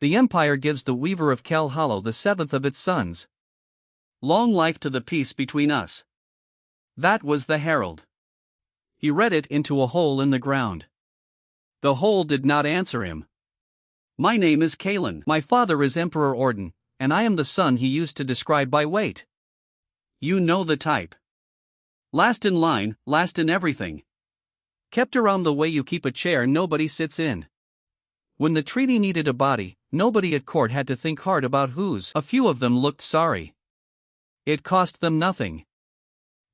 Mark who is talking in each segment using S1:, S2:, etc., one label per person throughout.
S1: The Empire gives the Weaver of Kel Hollow the 7th of its sons. Long life to the peace between us. That was the herald. He read it into a hole in the ground. The hole did not answer him. My name is Kalen. My father is Emperor Orden, and I am the son he used to describe by weight. You know the type. Last in line, last in everything. Kept around the way you keep a chair nobody sits in. When the treaty needed a body, nobody at court had to think hard about whose. A few of them looked sorry. It cost them nothing.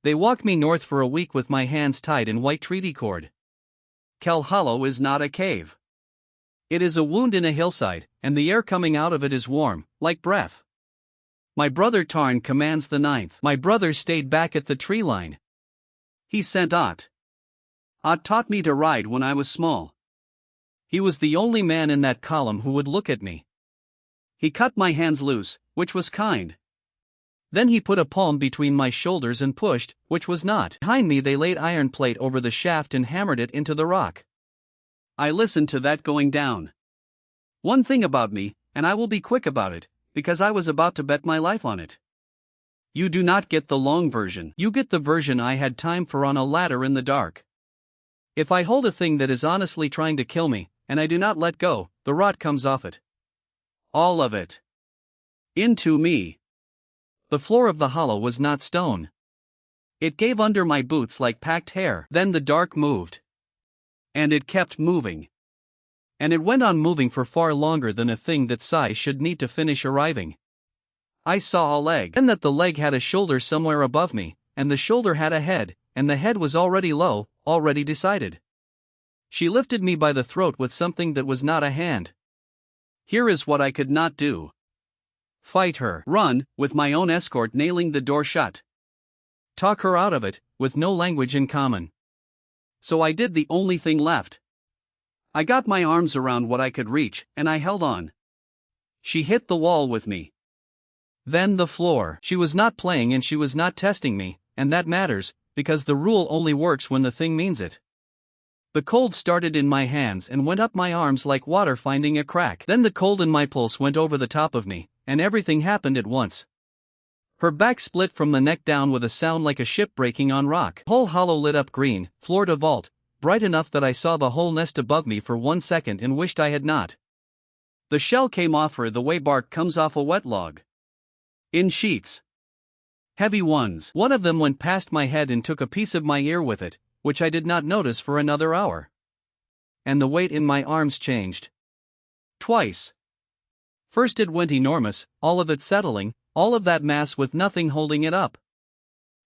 S1: They walked me north for a week with my hands tied in white treaty cord. Kel Hollow is not a cave. It is a wound in a hillside, and the air coming out of it is warm, like breath. My brother Tarn commands the 9th. My brother stayed back at the tree line. He sent Ott. Ott taught me to ride when I was small. He was the only man in that column who would look at me. He cut my hands loose, which was kind. Then he put a palm between my shoulders and pushed, which was not. Behind me they laid iron plate over the shaft and hammered it into the rock. I listened to that going down. One thing about me, and I will be quick about it, because I was about to bet my life on it. You do not get the long version. You get the version I had time for on a ladder in the dark. If I hold a thing that is honestly trying to kill me, and I do not let go, the rot comes off it. All of it. Into me. The floor of the hollow was not stone. It gave under my boots like packed hair. Then the dark moved. And it kept moving. And it went on moving for far longer than a thing that size should need to finish arriving. I saw a leg. Then that the leg had a shoulder somewhere above me, and the shoulder had a head, and the head was already low, already decided. She lifted me by the throat with something that was not a hand. Here is what I could not do. Fight her. Run, with my own escort nailing the door shut. Talk her out of it, with no language in common. So I did the only thing left. I got my arms around what I could reach, and I held on. She hit the wall with me. Then the floor. She was not playing and she was not testing me, and that matters, because the rule only works when the thing means it. The cold started in my hands and went up my arms like water finding a crack. Then the cold in my pulse went over the top of me, and everything happened at once. Her back split from the neck down with a sound like a ship breaking on rock. The whole hollow lit up green, floor to vault, bright enough that I saw the whole nest above me for 1 second and wished I had not. The shell came off her the way bark comes off a wet log. In sheets. Heavy ones. One of them went past my head and took a piece of my ear with it, which I did not notice for another hour. And the weight in my arms changed. Twice. First it went enormous, all of it settling, all of that mass with nothing holding it up.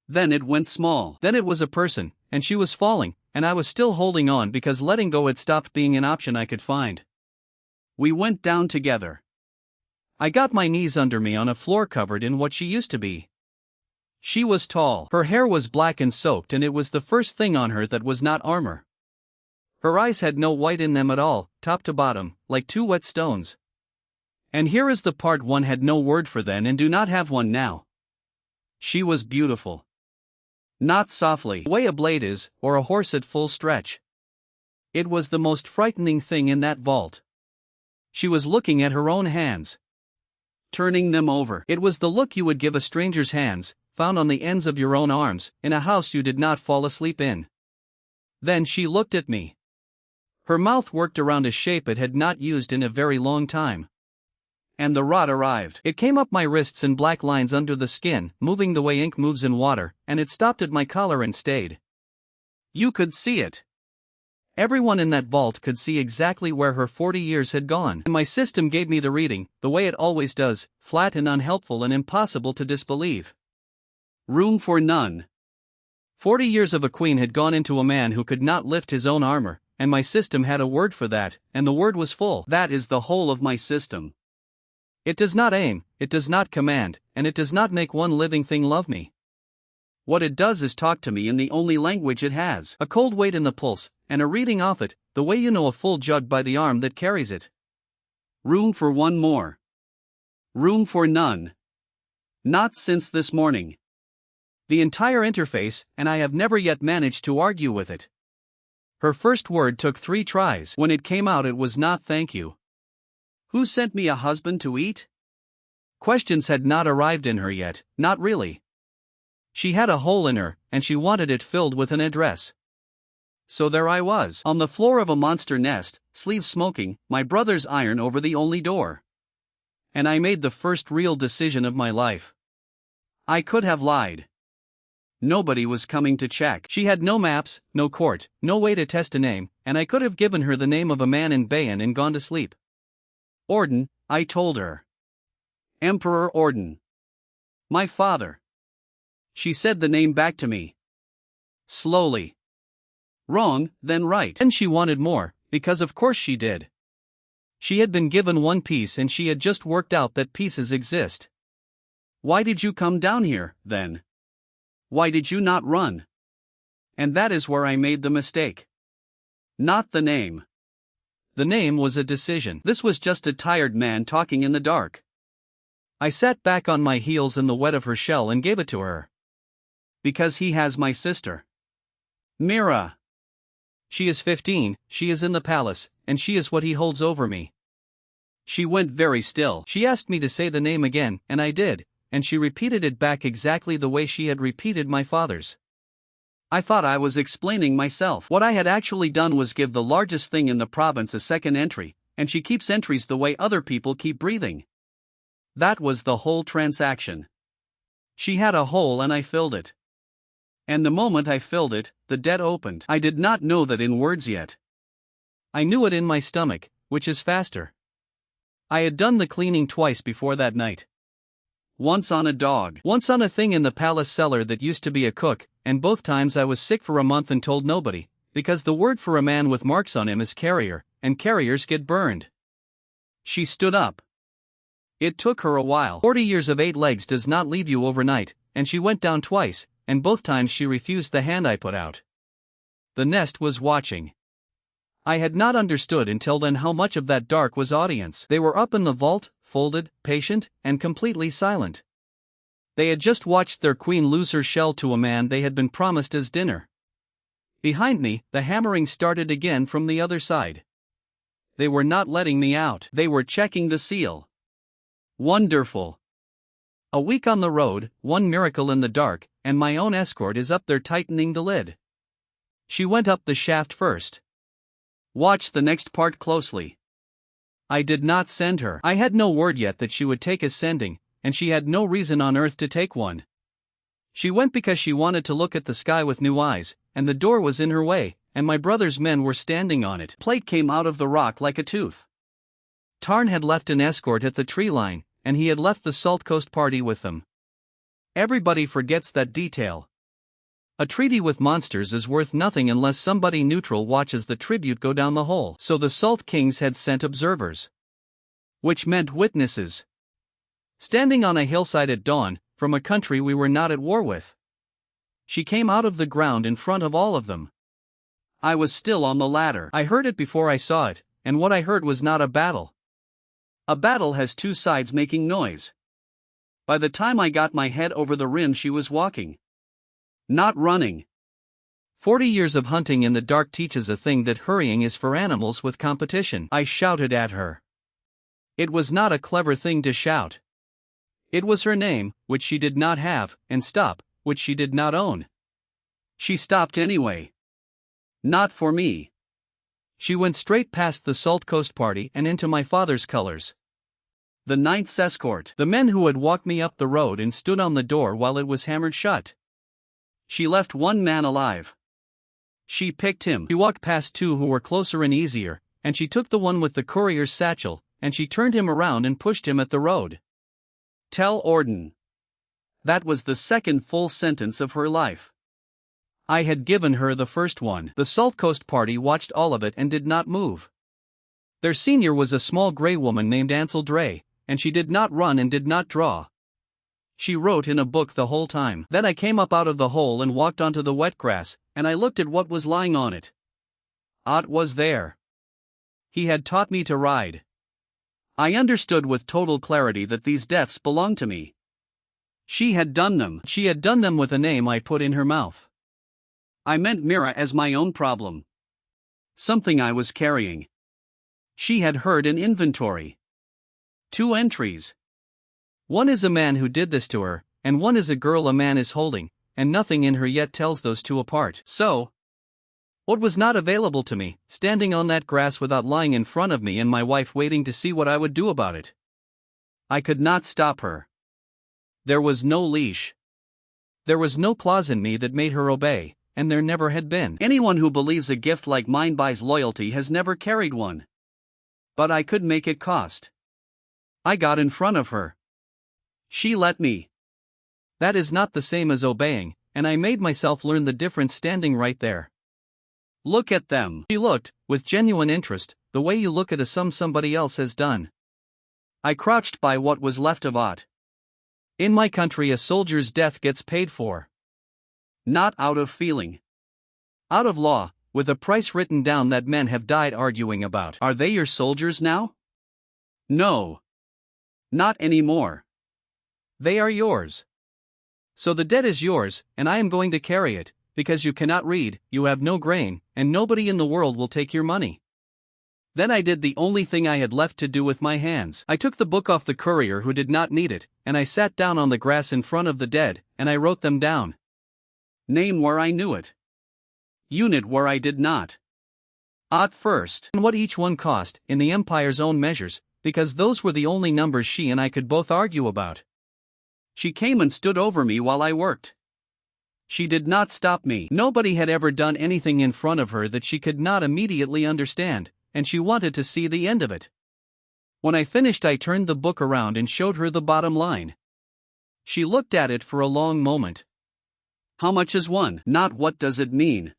S1: Then it went small. Then it was a person, and she was falling, and I was still holding on because letting go had stopped being an option I could find. We went down together. I got my knees under me on a floor covered in what she used to be. She was tall. Her hair was black and soaked, and it was the first thing on her that was not armor. Her eyes had no white in them at all, top to bottom, like 2 wet stones. And here is the part one had no word for then and do not have one now. She was beautiful. Not softly, the way a blade is, or a horse at full stretch. It was the most frightening thing in that vault. She was looking at her own hands. Turning them over. It was the look you would give a stranger's hands, found on the ends of your own arms, in a house you did not fall asleep in. Then she looked at me. Her mouth worked around a shape it had not used in a very long time. And the rot arrived. It came up my wrists in black lines under the skin, moving the way ink moves in water, and it stopped at my collar and stayed. You could see it. Everyone in that vault could see exactly where her 40 years had gone. And my system gave me the reading, the way it always does, flat and unhelpful and impossible to disbelieve. Room for none. 40 years of a queen had gone into a man who could not lift his own armor, and my system had a word for that, and the word was full. That is the whole of my system. It does not aim, it does not command, and it does not make one living thing love me. What it does is talk to me in the only language it has. A cold weight in the pulse, and a reading off it, the way you know a full jug by the arm that carries it. Room for one more. Room for none. Not since this morning. The entire interface, and I have never yet managed to argue with it. Her first word took 3 tries. When it came out it was not thank you. Who sent me a husband to eat? Questions had not arrived in her yet, not really. She had a hole in her, and she wanted it filled with an address. So there I was, on the floor of a monster nest, sleeves smoking, my brother's iron over the only door. And I made the first real decision of my life. I could have lied. Nobody was coming to check. She had no maps, no court, no way to test a name, and I could have given her the name of a man in Bayan and gone to sleep. Orden, I told her. Emperor Orden. My father. She said the name back to me. Slowly. Wrong, then right. And she wanted more, because of course she did. She had been given one piece and she had just worked out that pieces exist. Why did you come down here, then? Why did you not run? And that is where I made the mistake. Not the name. The name was a decision. This was just a tired man talking in the dark. I sat back on my heels in the wet of her shell and gave it to her. Because he has my sister. Mira. She is 15, she is in the palace, and she is what he holds over me. She went very still. She asked me to say the name again, and I did, and she repeated it back exactly the way she had repeated my father's. I thought I was explaining myself. What I had actually done was give the largest thing in the province a second entry, and she keeps entries the way other people keep breathing. That was the whole transaction. She had a hole and I filled it. And the moment I filled it, the debt opened. I did not know that in words yet. I knew it in my stomach, which is faster. I had done the cleaning twice before that night. Once on a dog. Once on a thing in the palace cellar that used to be a cook, and both times I was sick for a month and told nobody, because the word for a man with marks on him is carrier, and carriers get burned. She stood up. It took her a while. 40 years of 8 legs does not leave you overnight, and she went down twice, and both times she refused the hand I put out. The nest was watching. I had not understood until then how much of that dark was audience. They were up in the vault, folded, patient, and completely silent. They had just watched their queen lose her shell to a man they had been promised as dinner. Behind me, the hammering started again from the other side. They were not letting me out. They were checking the seal. Wonderful. A week on the road, one miracle in the dark, and my own escort is up there tightening the lid. She went up the shaft first. Watch the next part closely. I did not send her. I had no word yet that she would take a sending, and she had no reason on earth to take one. She went because she wanted to look at the sky with new eyes, and the door was in her way, and my brother's men were standing on it. Plate came out of the rock like a tooth. Tarn had left an escort at the tree line, and he had left the Salt Coast party with them. Everybody forgets that detail. A treaty with monsters is worth nothing unless somebody neutral watches the tribute go down the hole. So the Salt Kings had sent observers. Which meant witnesses. Standing on a hillside at dawn, from a country we were not at war with. She came out of the ground in front of all of them. I was still on the ladder. I heard it before I saw it, and what I heard was not a battle. A battle has two sides making noise. By the time I got my head over the rim, she was walking. Not running. 40 years of hunting in the dark teaches a thing that hurrying is for animals with competition. I shouted at her. It was not a clever thing to shout. It was her name, which she did not have, and stop, which she did not own. She stopped anyway. Not for me. She went straight past the Salt Coast party and into my father's colors. The Ninth's escort, the men who had walked me up the road and stood on the door while it was hammered shut. She left one man alive. She picked him. She walked past 2 who were closer and easier, and she took the one with the courier's satchel, and she turned him around and pushed him at the road. Tell Orden. That was the second full sentence of her life. I had given her the first one. The Salt Coast party watched all of it and did not move. Their senior was a small gray woman named Ansel Dre, and she did not run and did not draw. She wrote in a book the whole time. Then I came up out of the hole and walked onto the wet grass, and I looked at what was lying on it. Ott was there. He had taught me to ride. I understood with total clarity that these deaths belonged to me. She had done them. She had done them with a name I put in her mouth. I meant Mira as my own problem. Something I was carrying. She had heard an inventory. 2 entries. One is a man who did this to her, and one is a girl a man is holding, and nothing in her yet tells those two apart. So, what was not available to me, standing on that grass without lying in front of me and my wife waiting to see what I would do about it? I could not stop her. There was no leash. There was no clause in me that made her obey, and there never had been. Anyone who believes a gift like mine buys loyalty has never carried one. But I could make it cost. I got in front of her. She let me. That is not the same as obeying, and I made myself learn the difference standing right there. Look at them. She looked, with genuine interest, the way you look at a somebody else has done. I crouched by what was left of aught. In my country, a soldier's death gets paid for. Not out of feeling. Out of law, with a price written down that men have died arguing about. Are they your soldiers now? No. Not anymore. They are yours. So the debt is yours, and I am going to carry it, because you cannot read, you have no grain, and nobody in the world will take your money. Then I did the only thing I had left to do with my hands. I took the book off the courier who did not need it, and I sat down on the grass in front of the dead, and I wrote them down. Name where I knew it. Unit where I did not. Ought first. And what each one cost, in the Empire's own measures, because those were the only numbers she and I could both argue about. She came and stood over me while I worked. She did not stop me. Nobody had ever done anything in front of her that she could not immediately understand, and she wanted to see the end of it. When I finished, I turned the book around and showed her the bottom line. She looked at it for a long moment. How much is one? Not what does it mean?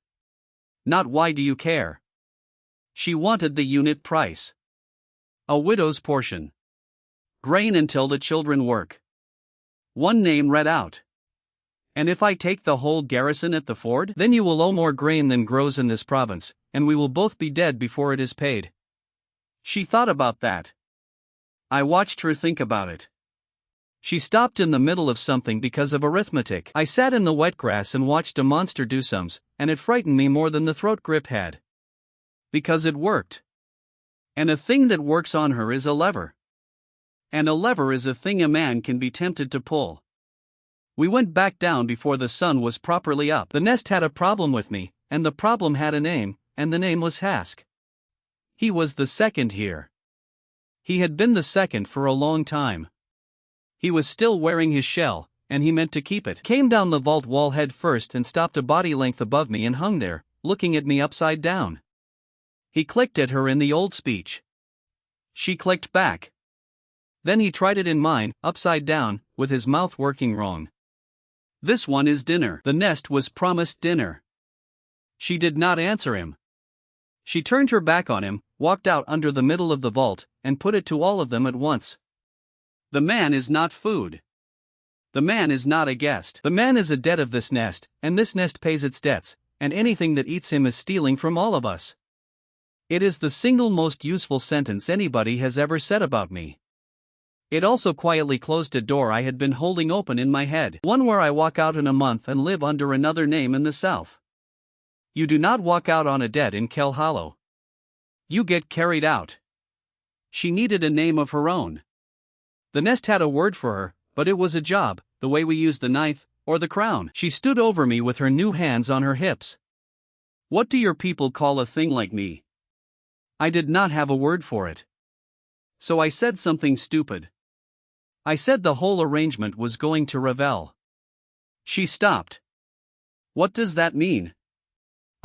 S1: Not why do you care? She wanted the unit price. A widow's portion. Grain until the children work. One name read out. And if I take the whole garrison at the ford, then you will owe more grain than grows in this province, and we will both be dead before it is paid. She thought about that. I watched her think about it. She stopped in the middle of something because of arithmetic. I sat in the wet grass and watched a monster do sums, and it frightened me more than the throat grip had. Because it worked. And a thing that works on her is a lever. And a lever is a thing a man can be tempted to pull. We went back down before the sun was properly up. The nest had a problem with me, and the problem had a name, and the name was Hask. He was the second here. He had been the second for a long time. He was still wearing his shell, and he meant to keep it. Came down the vault wall head first and stopped a body length above me and hung there, looking at me upside down. He clicked at her in the old speech. She clicked back. Then he tried it in mine, upside down, with his mouth working wrong. This one is dinner. The nest was promised dinner. She did not answer him. She turned her back on him, walked out under the middle of the vault, and put it to all of them at once. The man is not food. The man is not a guest. The man is a debt of this nest, and this nest pays its debts, and anything that eats him is stealing from all of us. It is the single most useful sentence anybody has ever said about me. It also quietly closed a door I had been holding open in my head, one where I walk out in a month and live under another name in the south. You do not walk out on a debt in Kel Hollow. You get carried out. She needed a name of her own. The nest had a word for her, but it was a job, the way we use the knife, or the crown. She stood over me with her new hands on her hips. What do your people call a thing like me? I did not have a word for it. So I said something stupid. I said the whole arrangement was going to Ravel. She stopped. What does that mean?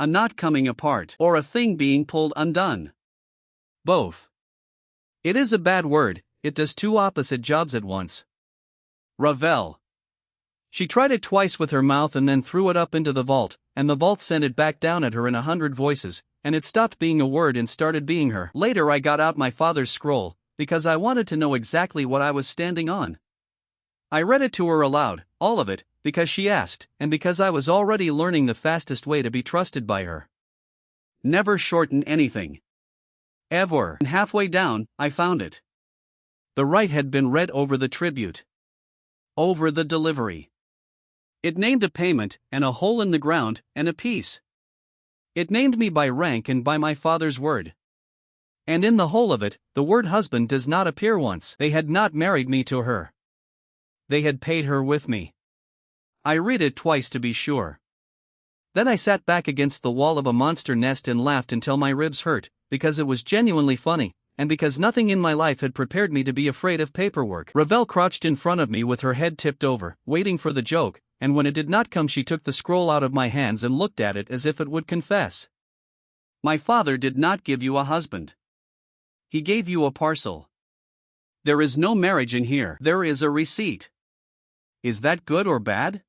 S1: A knot coming apart, or a thing being pulled undone? Both. It is a bad word, it does two opposite jobs at once. Ravel. She tried it twice with her mouth and then threw it up into the vault, and the vault sent it back down at her in 100 voices, and it stopped being a word and started being her. Later I got out my father's scroll, because I wanted to know exactly what I was standing on. I read it to her aloud, all of it, because she asked, and because I was already learning the fastest way to be trusted by her. Never shorten anything. Ever. And halfway down, I found it. The right had been read over the tribute. Over the delivery. It named a payment, and a hole in the ground, and a piece. It named me by rank and by my father's word. And in the whole of it, the word husband does not appear once. They had not married me to her. They had paid her with me. I read it twice to be sure. Then I sat back against the wall of a monster nest and laughed until my ribs hurt, because it was genuinely funny, and because nothing in my life had prepared me to be afraid of paperwork. Ravel crouched in front of me with her head tipped over, waiting for the joke, and when it did not come she took the scroll out of my hands and looked at it as if it would confess. My father did not give you a husband. He gave you a parcel. There is no marriage in here. There is a receipt. Is that good or bad?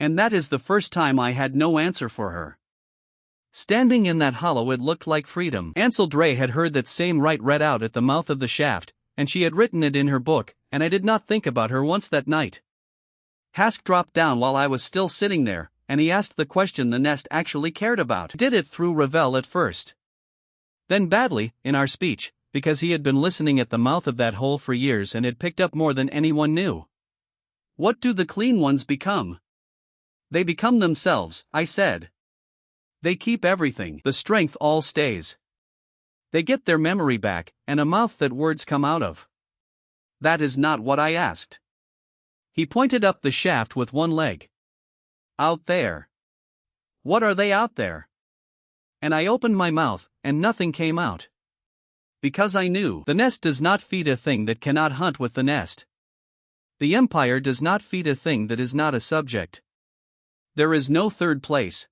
S1: And that is the first time I had no answer for her. Standing in that hollow it looked like freedom. Ansel Dre had heard that same right read out at the mouth of the shaft, and she had written it in her book, and I did not think about her once that night. Hask dropped down while I was still sitting there, and he asked the question the nest actually cared about. Did it through Ravel at first. Then badly, in our speech, because he had been listening at the mouth of that hole for years and had picked up more than anyone knew. What do the clean ones become? They become themselves, I said. They keep everything. The strength all stays. They get their memory back, and a mouth that words come out of. That is not what I asked. He pointed up the shaft with one leg. Out there. What are they out there? And I opened my mouth, and nothing came out. Because I knew. The nest does not feed a thing that cannot hunt with the nest. The empire does not feed a thing that is not a subject. There is no third place.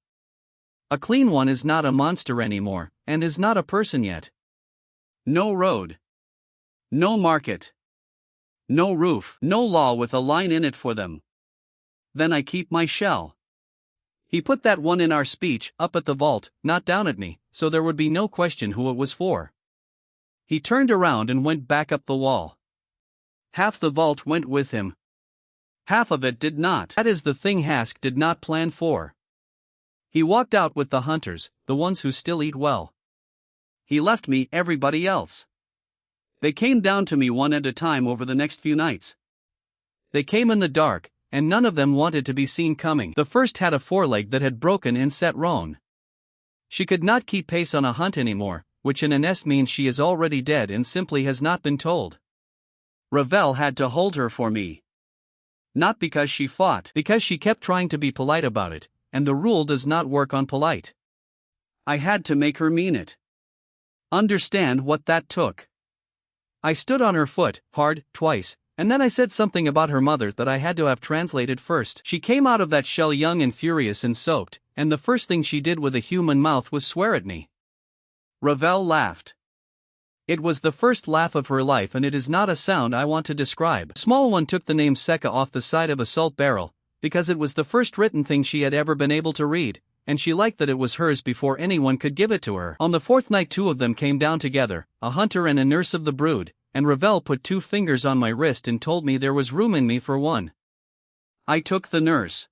S1: A clean one is not a monster anymore, and is not a person yet. No road. No market. No roof. No law with a line in it for them. Then I keep my shell. He put that one in our speech up at the vault, not down at me, so there would be no question who it was for. He turned around and went back up the wall. Half the vault went with him. Half of it did not. That is the thing Hask did not plan for. He walked out with the hunters, the ones who still eat well. He left me everybody else. They came down to me one at a time over the next few nights. They came in the dark, and none of them wanted to be seen coming. The first had a foreleg that had broken and set wrong. She could not keep pace on a hunt anymore, which in a nest means she is already dead and simply has not been told. Ravel had to hold her for me. Not because she fought, because she kept trying to be polite about it, and the rule does not work on polite. I had to make her mean it. Understand what that took. I stood on her foot, hard, twice, and then I said something about her mother that I had to have translated first. She came out of that shell young and furious and soaked, and the first thing she did with a human mouth was swear at me. Ravel laughed. It was the first laugh of her life, and it is not a sound I want to describe. Small one took the name Seka off the side of a salt barrel, because it was the first written thing she had ever been able to read, and she liked that it was hers before anyone could give it to her. On the fourth night two of them came down together, a hunter and a nurse of the brood, and Ravel put 2 fingers on my wrist and told me there was room in me for one. I took the nurse.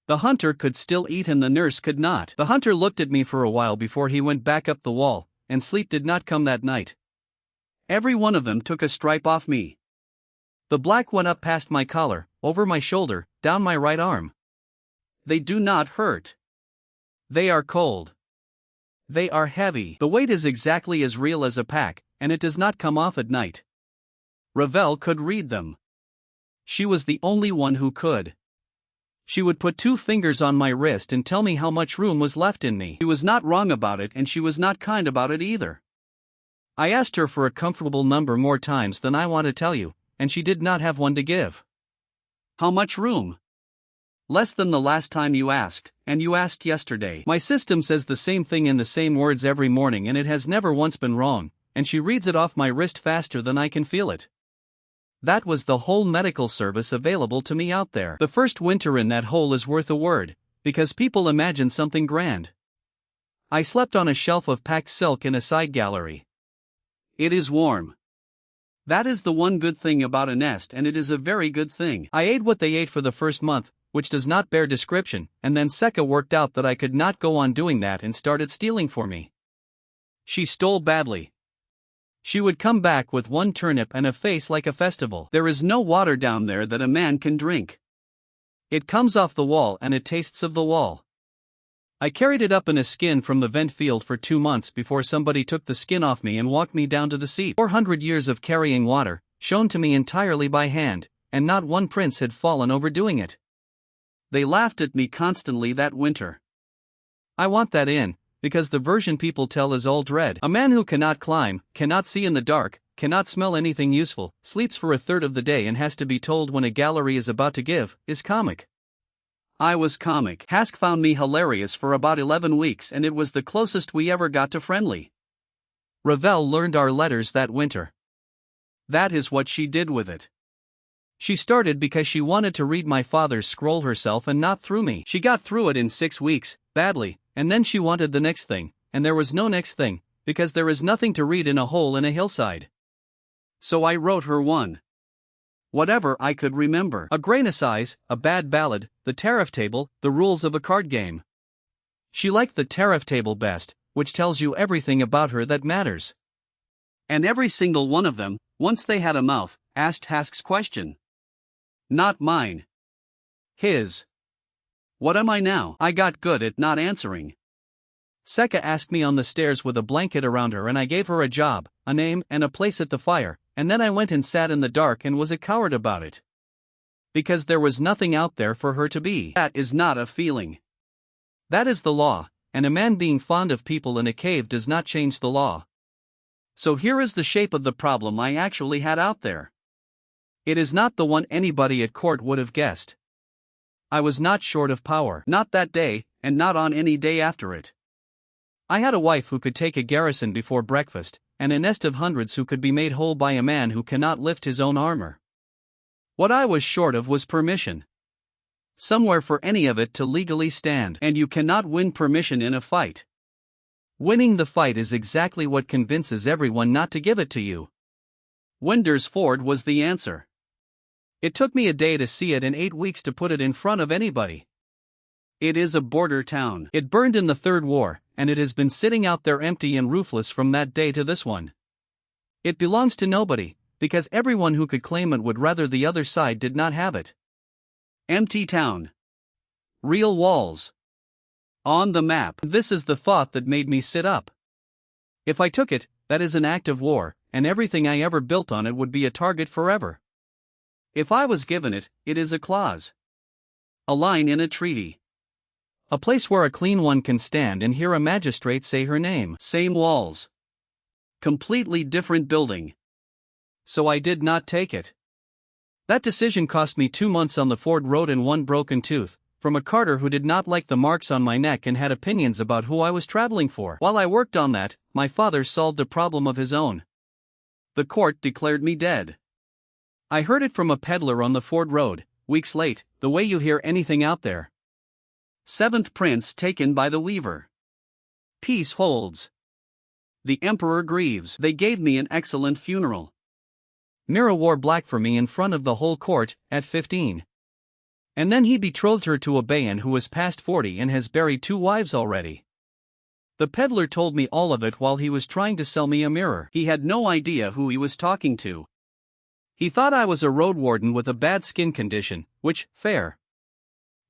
S1: The hunter could still eat and the nurse could not. The hunter looked at me for a while before he went back up the wall, and sleep did not come that night. Every one of them took a stripe off me. The black went up past my collar, over my shoulder, down my right arm. They do not hurt. They are cold. They are heavy. The weight is exactly as real as a pack, and it does not come off at night. Ravel could read them. She was the only one who could. She would put 2 fingers on my wrist and tell me how much room was left in me. She was not wrong about it, and she was not kind about it either. I asked her for a comfortable number more times than I want to tell you, and she did not have one to give. How much room? Less than the last time you asked, and you asked yesterday. My system says the same thing in the same words every morning, and it has never once been wrong, and she reads it off my wrist faster than I can feel it. That was the whole medical service available to me out there. The first winter in that hole is worth a word, because people imagine something grand. I slept on a shelf of packed silk in a side gallery. It is warm. That is the one good thing about a nest, and it is a very good thing. I ate what they ate for the first month, which does not bear description, and then Seka worked out that I could not go on doing that and started stealing for me. She stole badly. She would come back with 1 turnip and a face like a festival. There is no water down there that a man can drink. It comes off the wall and it tastes of the wall. I carried it up in a skin from the vent field for 2 months before somebody took the skin off me and walked me down to the sea. 400 years of carrying water, shown to me entirely by hand, and not one prince had fallen over doing it. They laughed at me constantly that winter. I want that in, because the version people tell is all dread. A man who cannot climb, cannot see in the dark, cannot smell anything useful, sleeps for a third of the day and has to be told when a gallery is about to give, is comic. I was comic. Hask found me hilarious for about 11 weeks and it was the closest we ever got to friendly. Ravel learned our letters that winter. That is what she did with it. She started because she wanted to read my father's scroll herself and not through me. She got through it in 6 weeks, badly, and then she wanted the next thing, and there was no next thing, because there is nothing to read in a hole in a hillside. So I wrote her one. Whatever I could remember. A grain of size, a bad ballad, the tariff table, the rules of a card game. She liked the tariff table best, which tells you everything about her that matters. And every single one of them, once they had a mouth, asked Hask's question. Not mine. His. What am I now? I got good at not answering. Seka asked me on the stairs with a blanket around her and I gave her a job, a name, and a place at the fire, and then I went and sat in the dark and was a coward about it. Because there was nothing out there for her to be. That is not a feeling. That is the law, and a man being fond of people in a cave does not change the law. So here is the shape of the problem I actually had out there. It is not the one anybody at court would have guessed. I was not short of power. Not that day, and not on any day after it. I had a wife who could take a garrison before breakfast, and a nest of hundreds who could be made whole by a man who cannot lift his own armor. What I was short of was permission. Somewhere for any of it to legally stand. And you cannot win permission in a fight. Winning the fight is exactly what convinces everyone not to give it to you. Winder's Ford was the answer. It took me a day to see it and 8 weeks to put it in front of anybody. It is a border town. It burned in the Third War, and it has been sitting out there empty and roofless from that day to this one. It belongs to nobody, because everyone who could claim it would rather the other side did not have it. Empty town. Real walls. On the map. This is the thought that made me sit up. If I took it, that is an act of war, and everything I ever built on it would be a target forever. If I was given it, it is a clause. A line in a treaty. A place where a clean one can stand and hear a magistrate say her name. Same walls. Completely different building. So I did not take it. That decision cost me 2 months on the Ford Road and 1 broken tooth, from a carter who did not like the marks on my neck and had opinions about who I was traveling for. While I worked on that, my father solved a problem of his own. The court declared me dead. I heard it from a peddler on the Ford Road, weeks late, the way you hear anything out there. 7th prince taken by the weaver. Peace holds. The emperor grieves. They gave me an excellent funeral. Mira wore black for me in front of the whole court, at 15. And then he betrothed her to a Bayan who was past 40 and has buried 2 wives already. The peddler told me all of it while he was trying to sell me a mirror. He had no idea who he was talking to. He thought I was a road warden with a bad skin condition, which, fair.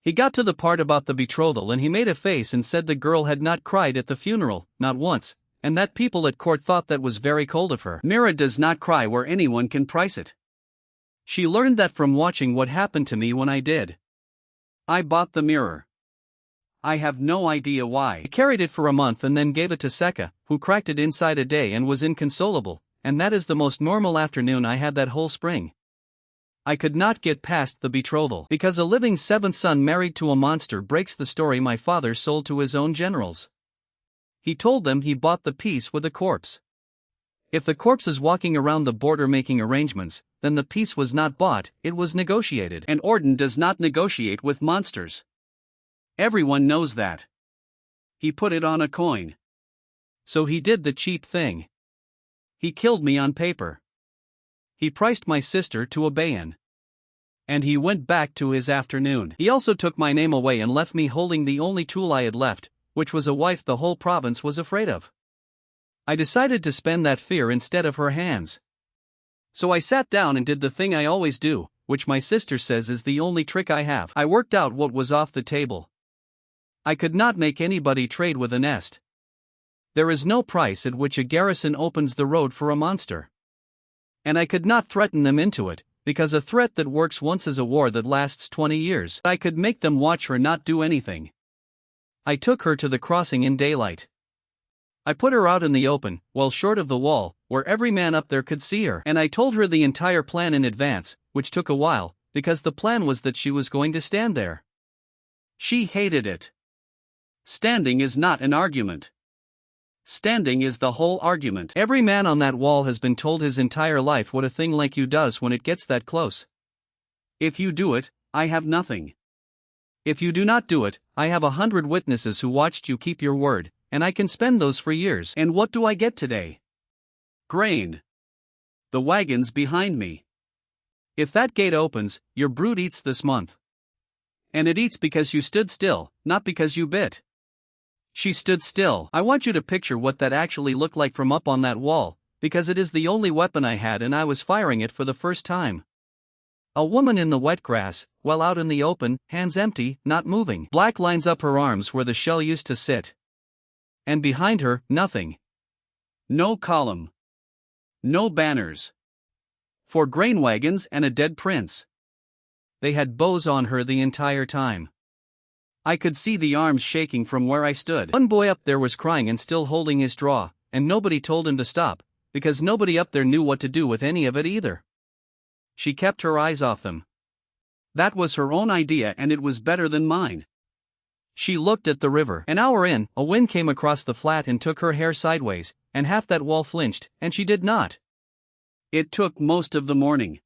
S1: He got to the part about the betrothal and he made a face and said the girl had not cried at the funeral, not once, and that people at court thought that was very cold of her. Mira does not cry where anyone can price it. She learned that from watching what happened to me when I did. I bought the mirror. I have no idea why. I carried it for a month and then gave it to Seka, who cracked it inside a day and was inconsolable, and that is the most normal afternoon I had that whole spring. I could not get past the betrothal, because a living 7th son married to a monster breaks the story my father sold to his own generals. He told them he bought the peace with a corpse. If the corpse is walking around the border making arrangements, then the peace was not bought, it was negotiated. And Orden does not negotiate with monsters. Everyone knows that. He put it on a coin. So he did the cheap thing. He killed me on paper. He priced my sister to a Bayan. And he went back to his afternoon. He also took my name away and left me holding the only tool I had left, which was a wife the whole province was afraid of. I decided to spend that fear instead of her hands. So I sat down and did the thing I always do, which my sister says is the only trick I have. I worked out what was off the table. I could not make anybody trade with a nest. There is no price at which a garrison opens the road for a monster. And I could not threaten them into it, because a threat that works once is a war that lasts 20 years. I could make them watch her not do anything. I took her to the crossing in daylight. I put her out in the open, well short of the wall, where every man up there could see her. And I told her the entire plan in advance, which took a while, because the plan was that she was going to stand there. She hated it. Standing is not an argument. Standing is the whole argument. Every man on that wall has been told his entire life what a thing like you does when it gets that close. If you do it, I have nothing. If you do not do it, I have 100 witnesses who watched you keep your word, and I can spend those for years. And what do I get today? Grain. The wagon's behind me. If that gate opens, your brood eats this month. And it eats because you stood still, not because you bit. She stood still. I want you to picture what that actually looked like from up on that wall, because it is the only weapon I had and I was firing it for the first time. A woman in the wet grass, well out in the open, hands empty, not moving. Black lines up her arms where the shell used to sit. And behind her, nothing. No column. No banners. 4 grain wagons and a dead prince. They had bows on her the entire time. I could see the arms shaking from where I stood. One boy up there was crying and still holding his draw, and nobody told him to stop, because nobody up there knew what to do with any of it either. She kept her eyes off them. That was her own idea and it was better than mine. She looked at the river. An hour in, a wind came across the flat and took her hair sideways, and half that wall flinched, and she did not. It took most of the morning.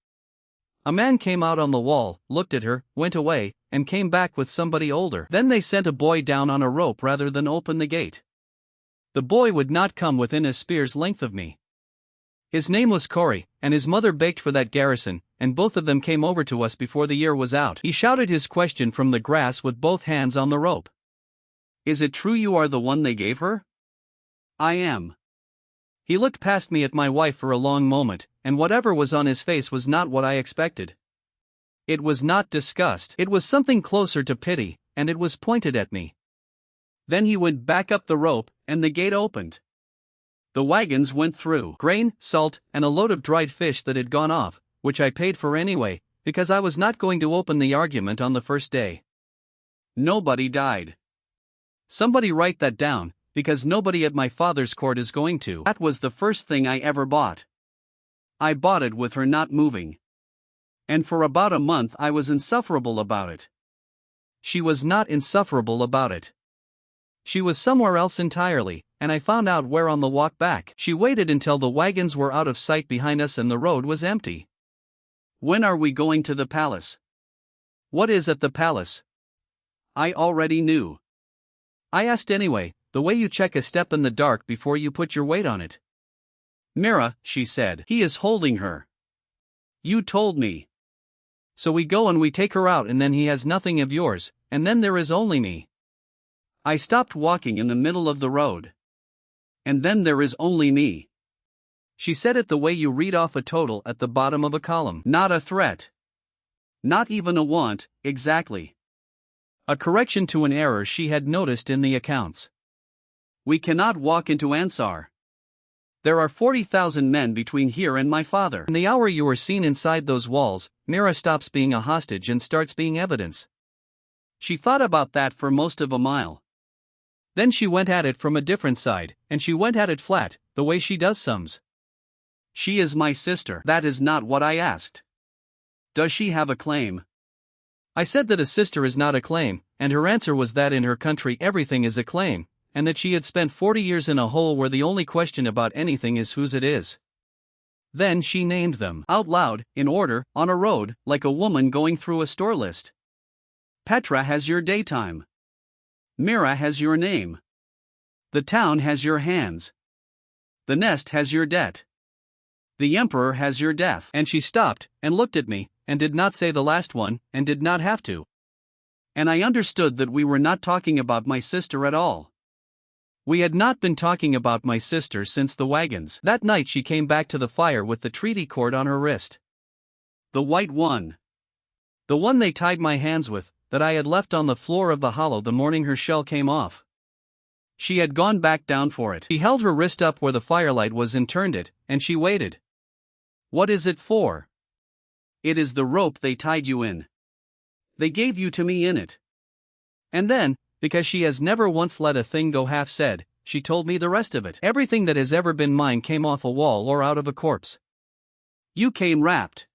S1: A man came out on the wall, looked at her, went away, and came back with somebody older. Then they sent a boy down on a rope rather than open the gate. The boy would not come within a spear's length of me. His name was Cory, and his mother baked for that garrison, and both of them came over to us before the year was out. He shouted his question from the grass with both hands on the rope. Is it true you are the one they gave her? I am. He looked past me at my wife for a long moment, and whatever was on his face was not what I expected. It was not disgust. It was something closer to pity, and it was pointed at me. Then he went back up the rope, and the gate opened. The wagons went through. Grain, salt, and a load of dried fish that had gone off, which I paid for anyway, because I was not going to open the argument on the first day. Nobody died. Somebody write that down, because nobody at my father's court is going to. That was the first thing I ever bought. I bought it with her not moving. And for about a month I was insufferable about it. She was not insufferable about it. She was somewhere else entirely, and I found out where on the walk back. She waited until the wagons were out of sight behind us and the road was empty. When are we going to the palace? What is at the palace? I already knew. I asked anyway, the way you check a step in the dark before you put your weight on it. Mira, she said, he is holding her. You told me. So we go and we take her out and then he has nothing of yours, and then there is only me. I stopped walking in the middle of the road. And then there is only me. She said it the way you read off a total at the bottom of a column. Not a threat. Not even a want, exactly. A correction to an error she had noticed in the accounts. We cannot walk into Ansar. There are 40,000 men between here and my father. In the hour you are seen inside those walls, Mira stops being a hostage and starts being evidence. She thought about that for most of a mile. Then she went at it from a different side, and she went at it flat, the way she does sums. She is my sister. That is not what I asked. Does she have a claim? I said that a sister is not a claim, and her answer was that in her country everything is a claim, and that she had spent 40 years in a hole where the only question about anything is whose it is. Then she named them, out loud, in order, on a road, like a woman going through a store list. Petra has your daytime. Mira has your name. The town has your hands. The nest has your debt. The emperor has your death. And she stopped, and looked at me, and did not say the last one, and did not have to. And I understood that we were not talking about my sister at all. We had not been talking about my sister since the wagons. That night she came back to the fire with the treaty cord on her wrist. The white one. The one they tied my hands with, that I had left on the floor of the hollow the morning her shell came off. She had gone back down for it. He held her wrist up where the firelight was and turned it, and she waited. What is it for? It is the rope they tied you in. They gave you to me in it. And then, because she has never once let a thing go half said, she told me the rest of it. Everything that has ever been mine came off a wall or out of a corpse. You came wrapped.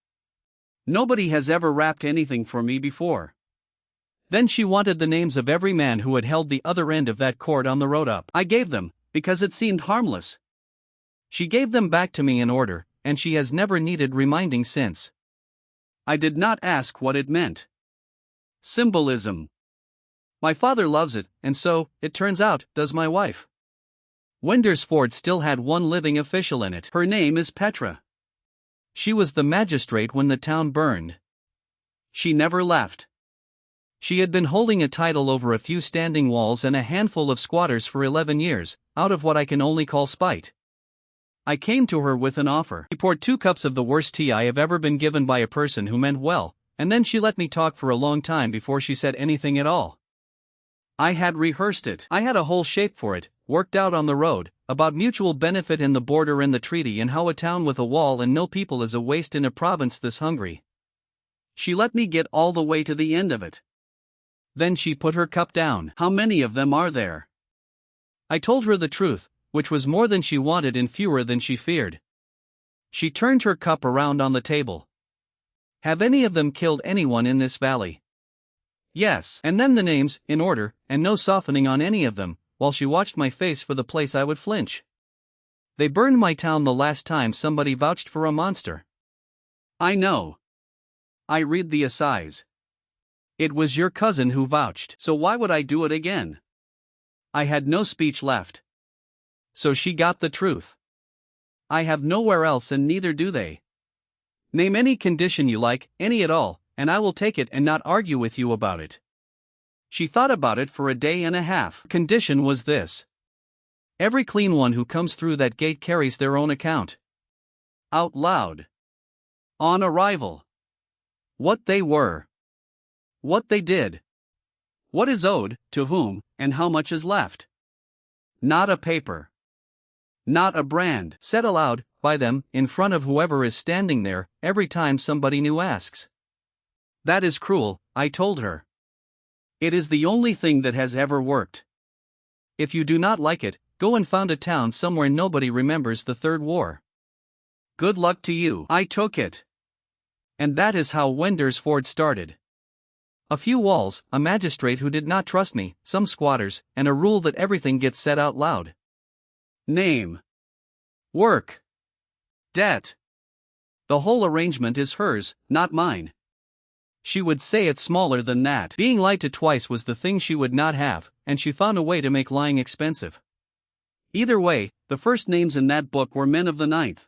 S1: Nobody has ever wrapped anything for me before. Then she wanted the names of every man who had held the other end of that cord on the road up. I gave them, because it seemed harmless. She gave them back to me in order, and she has never needed reminding since. I did not ask what it meant. Symbolism. My father loves it, and so, it turns out, does my wife. Wendersford still had one living official in it. Her name is Petra. She was the magistrate when the town burned. She never left. She had been holding a title over a few standing walls and a handful of squatters for 11 years, out of what I can only call spite. I came to her with an offer. She poured 2 cups of the worst tea I have ever been given by a person who meant well, and then she let me talk for a long time before she said anything at all. I had rehearsed it. I had a whole shape for it, worked out on the road, about mutual benefit in the border and the treaty and how a town with a wall and no people is a waste in a province this hungry. She let me get all the way to the end of it. Then she put her cup down. How many of them are there? I told her the truth, which was more than she wanted and fewer than she feared. She turned her cup around on the table. Have any of them killed anyone in this valley? Yes, and then the names, in order, and no softening on any of them, while she watched my face for the place I would flinch. They burned my town the last time somebody vouched for a monster. I know. I read the assize. It was your cousin who vouched, so why would I do it again? I had no speech left. So she got the truth. I have nowhere else and neither do they. Name any condition you like, any at all, and I will take it and not argue with you about it. She thought about it for a day and a half. Condition was this. Every clean one who comes through that gate carries their own account. Out loud. On arrival. What they were. What they did. What is owed, to whom, and how much is left. Not a paper. Not a brand. Said aloud, by them, in front of whoever is standing there, every time somebody new asks. That is cruel, I told her. It is the only thing that has ever worked. If you do not like it, go and found a town somewhere nobody remembers the Third War. Good luck to you. I took it. And that is how Wendersford started. A few walls, a magistrate who did not trust me, some squatters, and a rule that everything gets said out loud. Name. Work. Debt. The whole arrangement is hers, not mine. She would say it's smaller than that. Being lied to twice was the thing she would not have, and she found a way to make lying expensive. Either way, the first names in that book were men of the 9th.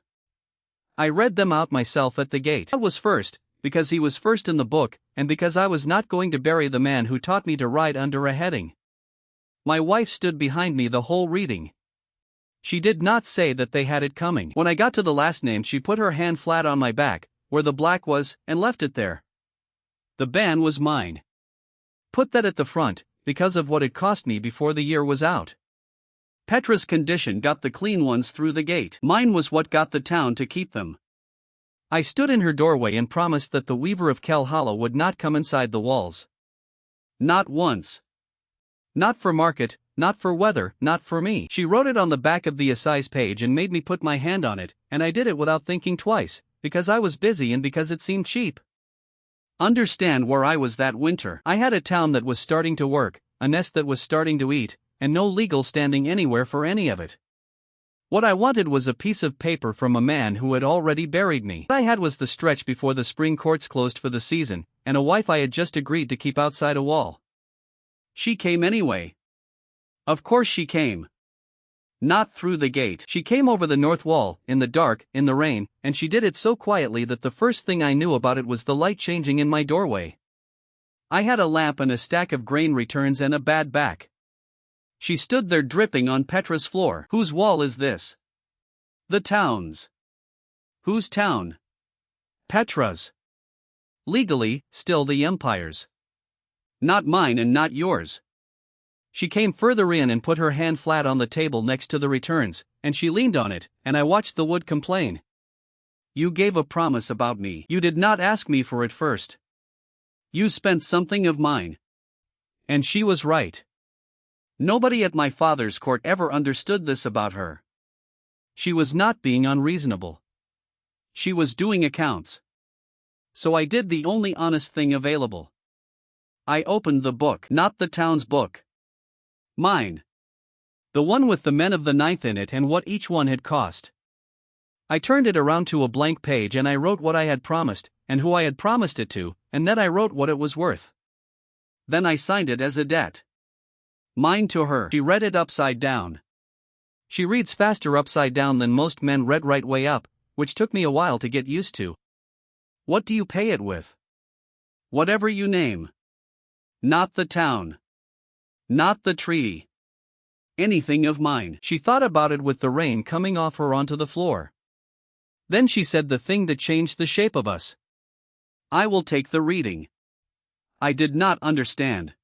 S1: I read them out myself at the gate. I was first, because he was first in the book, and because I was not going to bury the man who taught me to write under a heading. My wife stood behind me the whole reading. She did not say that they had it coming. When I got to the last name, she put her hand flat on my back, where the black was, and left it there. The ban was mine. Put that at the front, because of what it cost me before the year was out. Petra's condition got the clean ones through the gate. Mine was what got the town to keep them. I stood in her doorway and promised that the weaver of Kel Hollow would not come inside the walls. Not once. Not for market, not for weather, not for me. She wrote it on the back of the assize page and made me put my hand on it, and I did it without thinking twice, because I was busy and because it seemed cheap. Understand where I was that winter. I had a town that was starting to work, a nest that was starting to eat, and no legal standing anywhere for any of it. What I wanted was a piece of paper from a man who had already buried me. What I had was the stretch before the spring courts closed for the season, and a wife I had just agreed to keep outside a wall. She came anyway. Of course she came. Not through the gate. She came over the north wall, in the dark, in the rain, and she did it so quietly that the first thing I knew about it was the light changing in my doorway. I had a lamp and a stack of grain returns and a bad back. She stood there dripping on Petra's floor. Whose wall is this? The town's. Whose town? Petra's. Legally, still the Empire's. Not mine and not yours. She came further in and put her hand flat on the table next to the returns, and she leaned on it, and I watched the wood complain. You gave a promise about me. You did not ask me for it first. You spent something of mine. And she was right. Nobody at my father's court ever understood this about her. She was not being unreasonable. She was doing accounts. So I did the only honest thing available. I opened the book, not the town's book. Mine. The one with the men of the ninth in it and what each one had cost. I turned it around to a blank page and I wrote what I had promised, and who I had promised it to, and then I wrote what it was worth. Then I signed it as a debt. Mine to her. She read it upside down. She reads faster upside down than most men read right way up, which took me a while to get used to. What do you pay it with? Whatever you name. Not the town. Not the tree. Anything of mine. She thought about it with the rain coming off her onto the floor. Then she said the thing that changed the shape of us. I will take the reading. I did not understand.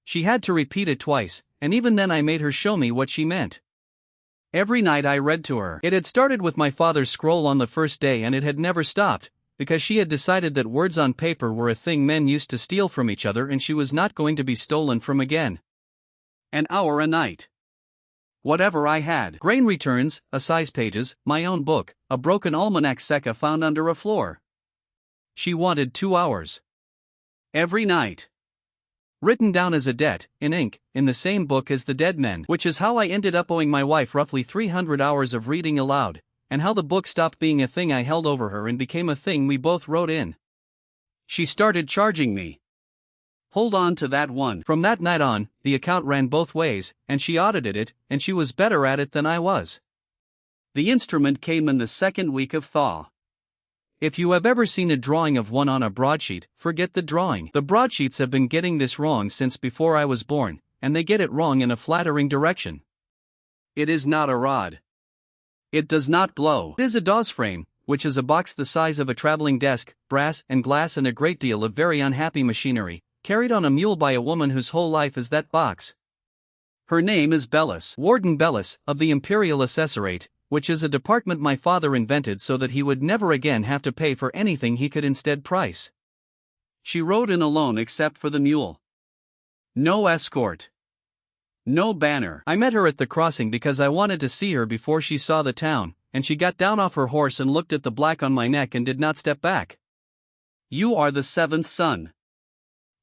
S1: She had to repeat it twice, and even then I made her show me what she meant. Every night I read to her. It had started with my father's scroll on the first day and it had never stopped, because she had decided that words on paper were a thing men used to steal from each other and she was not going to be stolen from again. An hour a night. Whatever I had. Grain returns, assize pages, my own book, a broken almanac Secca found under a floor. She wanted 2 hours. Every night. Written down as a debt, in ink, in the same book as the dead men, which is how I ended up owing my wife roughly 300 hours of reading aloud, and how the book stopped being a thing I held over her and became a thing we both wrote in. She started charging me. Hold on to that one. From that night on, the account ran both ways, and she audited it, and she was better at it than I was. The instrument came in the second week of thaw. If you have ever seen a drawing of one on a broadsheet, forget the drawing. The broadsheets have been getting this wrong since before I was born, and they get it wrong in a flattering direction. It is not a rod. It does not blow. It is a DAWS frame, which is a box the size of a traveling desk, brass and glass and a great deal of very unhappy machinery, carried on a mule by a woman whose whole life is that box. Her name is Bellis, Warden Bellis, of the Imperial Assessorate, which is a department my father invented so that he would never again have to pay for anything he could instead price. She rode in alone except for the mule. No escort. No banner. I met her at the crossing because I wanted to see her before she saw the town, and she got down off her horse and looked at the black on my neck and did not step back. You are the seventh son.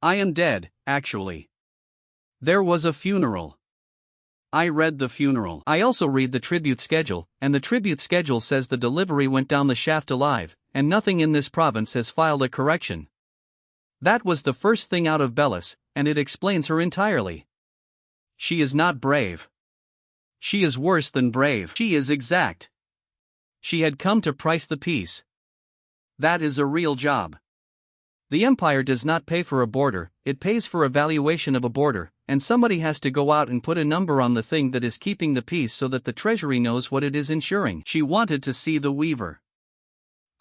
S1: I am dead, actually. There was a funeral. I read the funeral. I also read the tribute schedule, and the tribute schedule says the delivery went down the shaft alive, and nothing in this province has filed a correction. That was the first thing out of Bellis, and it explains her entirely. She is not brave. She is worse than brave. She is exact. She had come to price the peace. That is a real job. The empire does not pay for a border, it pays for a valuation of a border, and somebody has to go out and put a number on the thing that is keeping the peace so that the treasury knows what it is insuring. She wanted to see the weaver.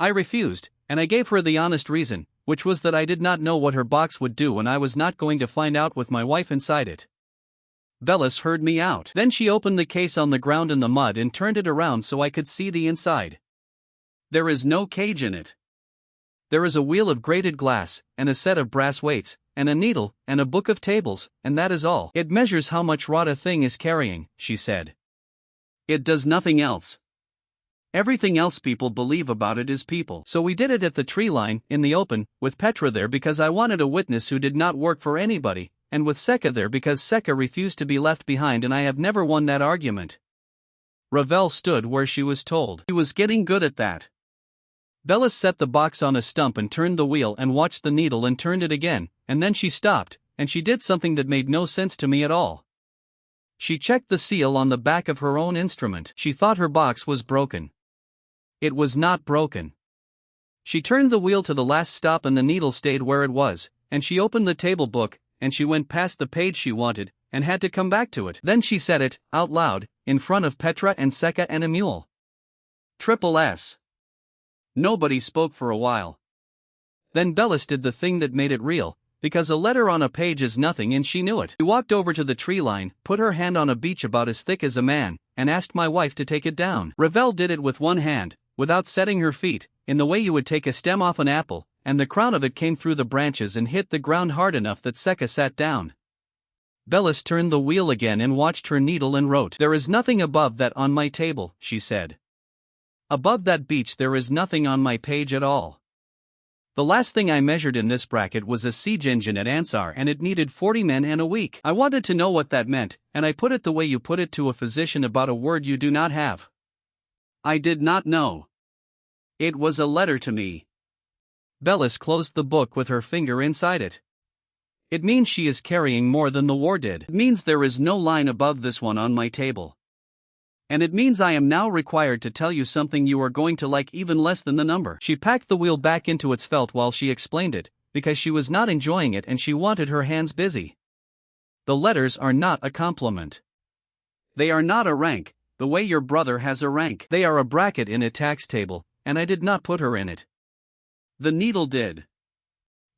S1: I refused, and I gave her the honest reason, which was that I did not know what her box would do and I was not going to find out with my wife inside it. Bellis heard me out. Then she opened the case on the ground in the mud and turned it around so I could see the inside. There is no cage in it. There is a wheel of grated glass, and a set of brass weights, and a needle, and a book of tables, and that is all. It measures how much rod a thing is carrying, she said. It does nothing else. Everything else people believe about it is people. So we did it at the tree line, in the open, with Petra there because I wanted a witness who did not work for anybody, and with Secca there because Secca refused to be left behind and I have never won that argument. Ravel stood where she was told. He was getting good at that. Bellis set the box on a stump and turned the wheel and watched the needle and turned it again, and then she stopped, and she did something that made no sense to me at all. She checked the seal on the back of her own instrument. She thought her box was broken. It was not broken. She turned the wheel to the last stop and the needle stayed where it was, and she opened the table book, and she went past the page she wanted, and had to come back to it. Then she said it, out loud, in front of Petra and Secca and a mule. Triple S. Nobody spoke for a while. Then Bellis did the thing that made it real, because a letter on a page is nothing and she knew it. We walked over to the tree line, put her hand on a beech about as thick as a man, and asked my wife to take it down. Ravel did it with one hand, without setting her feet, in the way you would take a stem off an apple, and the crown of it came through the branches and hit the ground hard enough that Seka sat down. Bellis turned the wheel again and watched her needle and wrote. "There is nothing above that on my table," she said. "Above that beech there is nothing on my page at all. The last thing I measured in this bracket was a siege engine at Ansar and it needed 40 men and a week. I wanted to know what that meant, and I put it the way you put it to a physician about a word you do not have. I did not know. It was a letter to me." Bellis closed the book with her finger inside it. "It means she is carrying more than the war did. It means there is no line above this one on my table. And it means I am now required to tell you something you are going to like even less than the number." She packed the wheel back into its felt while she explained it, because she was not enjoying it and she wanted her hands busy. "The letters are not a compliment. They are not a rank, the way your brother has a rank. They are a bracket in a tax table, and I did not put her in it. The needle did.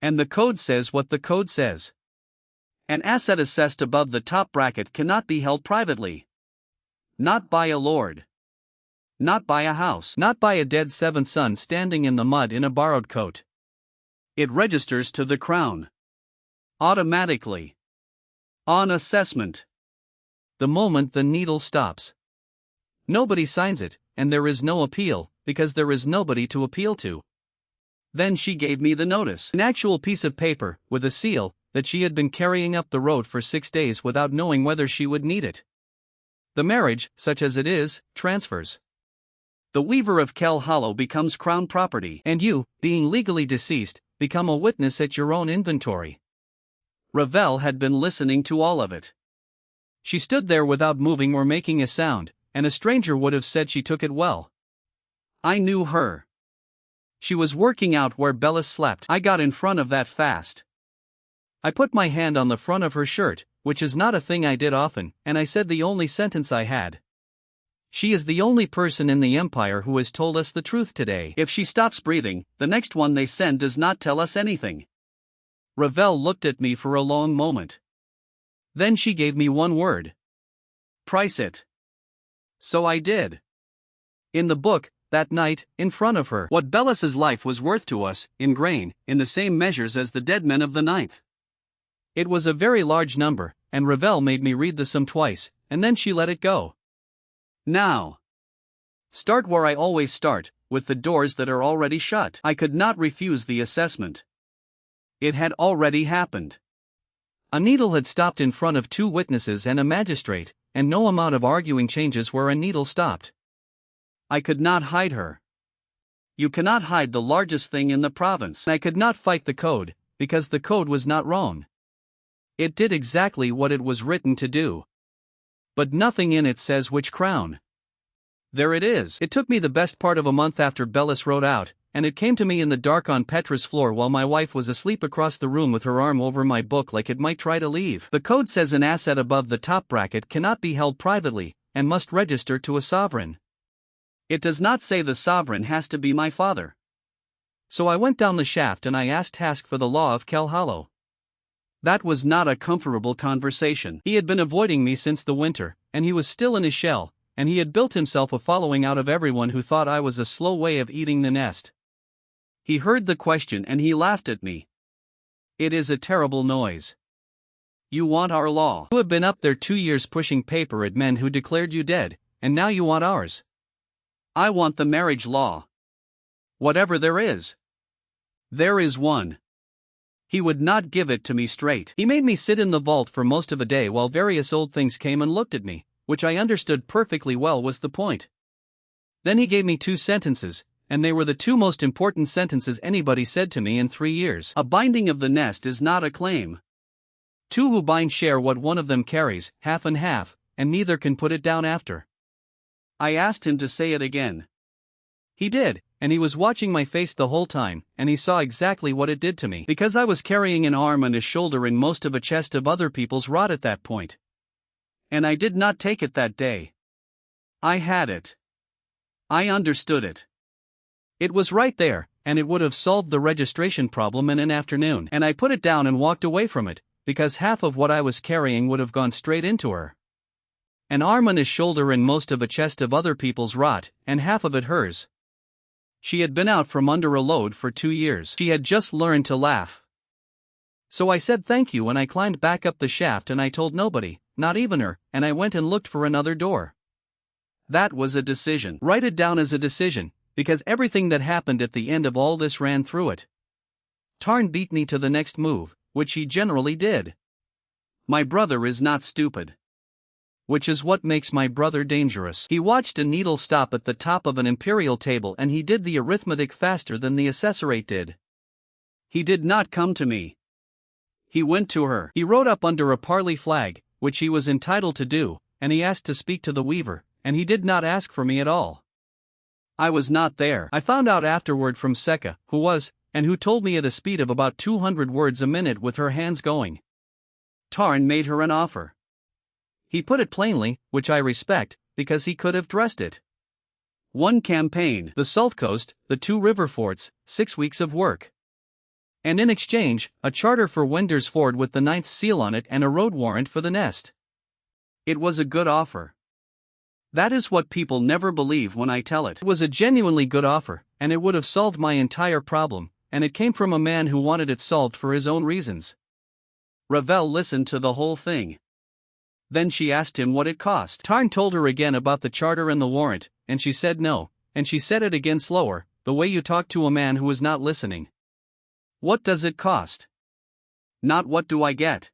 S1: And the code says what the code says. An asset assessed above the top bracket cannot be held privately. Not by a lord. Not by a house. Not by a dead seventh son standing in the mud in a borrowed coat. It registers to the crown. Automatically. On assessment. The moment the needle stops. Nobody signs it, and there is no appeal, because there is nobody to appeal to." Then she gave me the notice. An actual piece of paper, with a seal, that she had been carrying up the road for 6 days without knowing whether she would need it. The marriage, such as it is, transfers. The weaver of Kel Hollow becomes crown property, and you, being legally deceased, become a witness at your own inventory. Ravel had been listening to all of it. She stood there without moving or making a sound, and a stranger would have said she took it well. I knew her. She was working out where Bellis slept. I got in front of that fast. I put my hand on the front of her shirt, which is not a thing I did often, and I said the only sentence I had. "She is the only person in the Empire who has told us the truth today. If she stops breathing, the next one they send does not tell us anything." Ravel looked at me for a long moment. Then she gave me one word. "Price it." So I did. In the book, that night, in front of her, what Bellis's life was worth to us, in grain, in the same measures as the dead men of the 9th. It was a very large number, and Ravel made me read the sum twice, and then she let it go. Now. Start where I always start, with the doors that are already shut. I could not refuse the assessment. It had already happened. A needle had stopped in front of 2 witnesses and a magistrate, and no amount of arguing changes where a needle stopped. I could not hide her. You cannot hide the largest thing in the province. I could not fight the code, because the code was not wrong. It did exactly what it was written to do. But nothing in it says which crown. There it is. It took me the best part of a month after Bellis wrote out, and it came to me in the dark on Petra's floor while my wife was asleep across the room with her arm over my book like it might try to leave. The code says an asset above the top bracket cannot be held privately, and must register to a sovereign. It does not say the sovereign has to be my father. So I went down the shaft and I asked Hask for the law of Kel Hollow. That was not a comfortable conversation. He had been avoiding me since the winter, and he was still in his shell, and he had built himself a following out of everyone who thought I was a slow way of eating the nest. He heard the question and he laughed at me. "It is a terrible noise. You want our law. You have been up there 2 years pushing paper at men who declared you dead, and now you want ours." "I want the marriage law. Whatever there is. There is one." He would not give it to me straight. He made me sit in the vault for most of a day while various old things came and looked at me, which I understood perfectly well was the point. Then he gave me 2 sentences, and they were the 2 most important sentences anybody said to me in 3 years. A binding of the nest is not a claim. 2 who bind share what one of them carries, half and half, and neither can put it down after. I asked him to say it again. He did, and he was watching my face the whole time, and he saw exactly what it did to me. Because I was carrying an arm and a shoulder and most of a chest of other people's rot at that point. And I did not take it that day. I had it. I understood it. It was right there, and it would have solved the registration problem in an afternoon. And I put it down and walked away from it, because half of what I was carrying would have gone straight into her. An arm on his shoulder and most of a chest of other people's rot, and half of it hers. She had been out from under a load for 2 years. She had just learned to laugh. So I said thank you and I climbed back up the shaft and I told nobody, not even her, and I went and looked for another door. That was a decision. Write it down as a decision, because everything that happened at the end of all this ran through it. Tarn beat me to the next move, which he generally did. My brother is not stupid. Which is what makes my brother dangerous. He watched a needle stop at the top of an imperial table and he did the arithmetic faster than the assessorate did. He did not come to me. He went to her. He rode up under a parley flag, which he was entitled to do, and he asked to speak to the weaver, and he did not ask for me at all. I was not there. I found out afterward from Seka, who was, and who told me at a speed of about 200 words a minute with her hands going. Tarn made her an offer. He put it plainly, which I respect, because he could have dressed it. 1 campaign, the Salt Coast, the 2 river forts, 6 weeks of work. And in exchange, a charter for Wender's Ford with the 9th seal on it and a road warrant for the nest. It was a good offer. That is what people never believe when I tell it. It was a genuinely good offer, and it would have solved my entire problem, and it came from a man who wanted it solved for his own reasons. Ravel listened to the whole thing. Then she asked him what it cost. Tarn told her again about the charter and the warrant, and she said no, and she said it again slower, the way you talk to a man who is not listening. What does it cost? Not what do I get?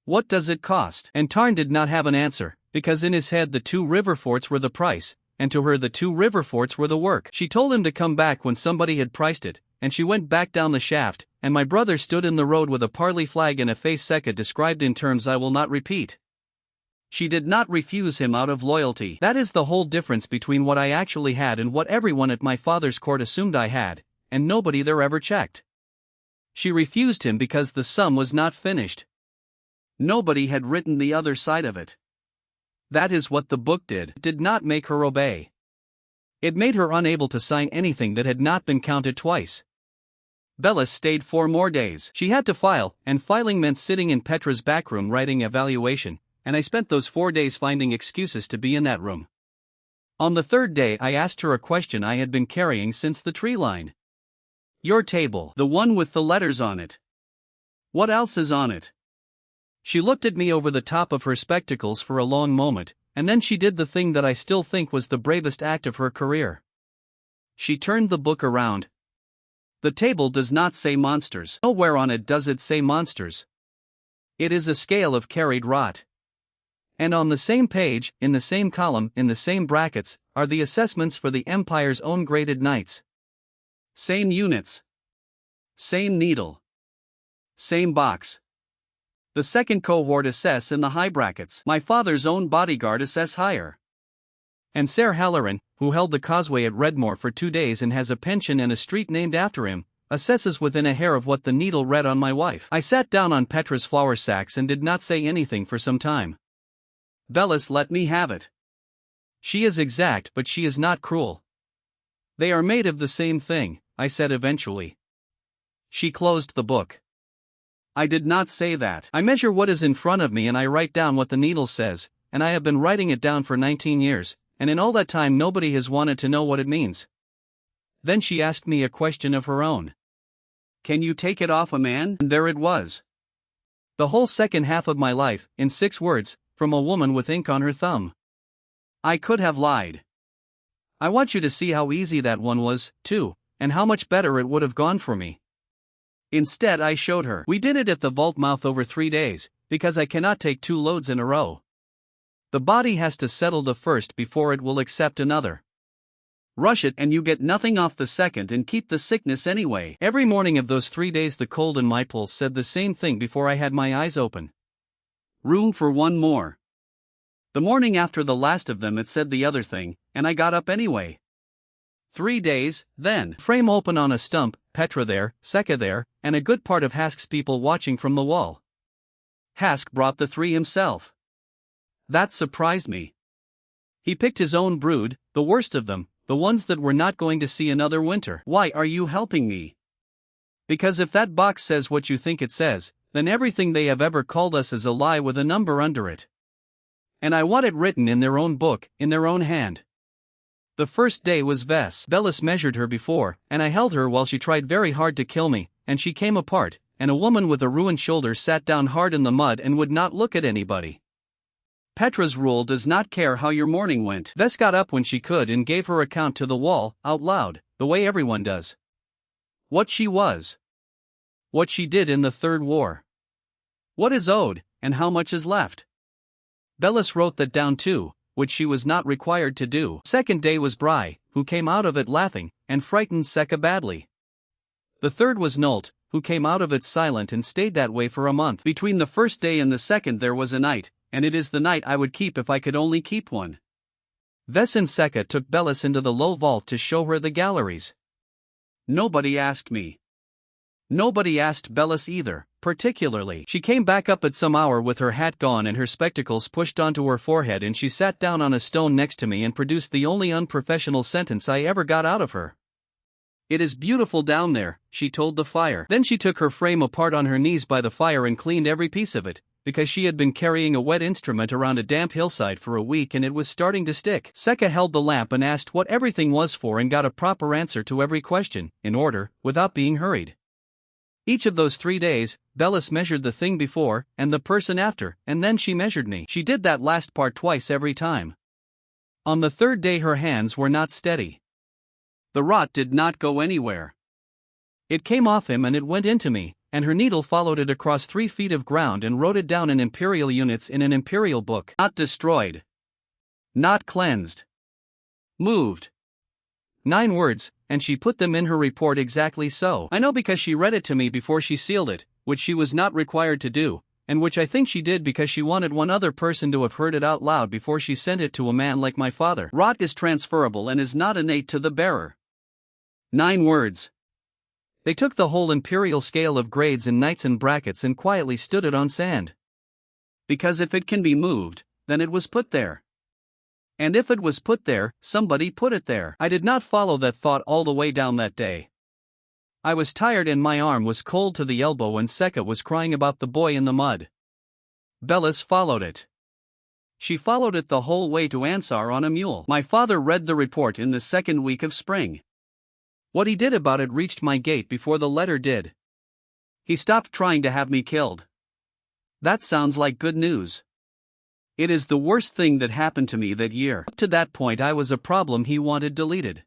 S1: What does it cost? And Tarn did not have an answer, because in his head the 2 river forts were the price, and to her the 2 river forts were the work. She told him to come back when somebody had priced it, and she went back down the shaft, and my brother stood in the road with a parley flag and a face Seka described in terms I will not repeat. She did not refuse him out of loyalty. That is the whole difference between what I actually had and what everyone at my father's court assumed I had, and nobody there ever checked. She refused him because the sum was not finished. Nobody had written the other side of it. That is what the book did. It did not make her obey. It made her unable to sign anything that had not been counted twice. Bellis stayed 4 more days. She had to file, and filing meant sitting in Petra's backroom writing evaluation, and I spent those 4 days finding excuses to be in that room. On the 3rd day I asked her a question I had been carrying since the tree line. Your table, the one with the letters on it. What else is on it? She looked at me over the top of her spectacles for a long moment, and then she did the thing that I still think was the bravest act of her career. She turned the book around. The table does not say monsters. Nowhere on it does it say monsters. It is a scale of carried rot. And on the same page, in the same column, in the same brackets, are the assessments for the Empire's own graded knights. Same units. Same needle. Same box. The second cohort assess in the high brackets. My father's own bodyguard assess higher. And Ser Halloran, who held the causeway at Redmore for 2 days and has a pension and a street named after him, assesses within a hair of what the needle read on my wife. I sat down on Petra's flour sacks and did not say anything for some time. Bellis let me have it. She is exact but she is not cruel. They are made of the same thing, I said eventually. She closed the book. I did not say that. I measure what is in front of me and I write down what the needle says, and I have been writing it down for 19 years, and in all that time nobody has wanted to know what it means. Then she asked me a question of her own. Can you take it off a man? And there it was. The whole second half of my life, in 6 words, from a woman with ink on her thumb. I could have lied. I want you to see how easy that one was, too, and how much better it would have gone for me. Instead I showed her. We did it at the vault mouth over 3 days, because I cannot take 2 loads in a row. The body has to settle the first before it will accept another. Rush it and you get nothing off the second and keep the sickness anyway. Every morning of those 3 days the cold in my pulse said the same thing before I had my eyes open. Room for 1 more. The morning after the last of them it said the other thing, and I got up anyway. 3 days, then. Frame open on a stump, Petra there, Seka there, and a good part of Hask's people watching from the wall. Hask brought the 3 himself. That surprised me. He picked his own brood, the worst of them, The ones that we're not going to see another winter. Why are you helping me? Because if that box says what you think it says, then everything they have ever called us is a lie with a number under it. And I want it written in their own book, in their own hand. The first day was Bellis measured her before, and I held her while she tried very hard to kill me, and she came apart, and a woman with a ruined shoulder sat down hard in the mud and would not look at anybody. Petra's rule does not care how your morning went. Ves got up when she could and gave her account to the wall, out loud, the way everyone does. What she was. What she did in the Third War. What is owed, and how much is left. Bellis wrote that down too, which she was not required to do. Second day was Bry, who came out of it laughing, and frightened Sekka badly. The third was Nolt, who came out of it silent and stayed that way for a month. Between the first day and the second there was a night, and it is the night I would keep if I could only keep one. Ves and Sekka took Bellis into the low vault to show her the galleries. Nobody asked me. Nobody asked Bellis either, particularly. She came back up at some hour with her hat gone and her spectacles pushed onto her forehead, and she sat down on a stone next to me and produced the only unprofessional sentence I ever got out of her. It is beautiful down there, she told the fire. Then she took her frame apart on her knees by the fire and cleaned every piece of it, because she had been carrying a wet instrument around a damp hillside for a week and it was starting to stick. Sekka held the lamp and asked what everything was for and got a proper answer to every question, in order, without being hurried. Each of those 3 days, Bellis measured the thing before, and the person after, and then she measured me. She did that last part twice every time. On the third day her hands were not steady. The rot did not go anywhere. It came off him and it went into me, and her needle followed it across 3 feet of ground and wrote it down in imperial units in an imperial book. Not destroyed. Not cleansed. Moved. 9 words, and she put them in her report exactly so. I know because she read it to me before she sealed it, which she was not required to do, and which I think she did because she wanted one other person to have heard it out loud before she sent it to a man like my father. Rot is transferable and is not innate to the bearer. 9 words. They took the whole imperial scale of grades in knights and brackets and quietly stood it on sand. Because if it can be moved, then it was put there. And if it was put there, somebody put it there. I did not follow that thought all the way down that day. I was tired and my arm was cold to the elbow and Sekka was crying about the boy in the mud. Bellis followed it. She followed it the whole way to Ansar on a mule. My father read the report in the second week of spring. What he did about it reached my gate before the letter did. He stopped trying to have me killed. That sounds like good news. It is the worst thing that happened to me that year. Up to that point I was a problem he wanted deleted.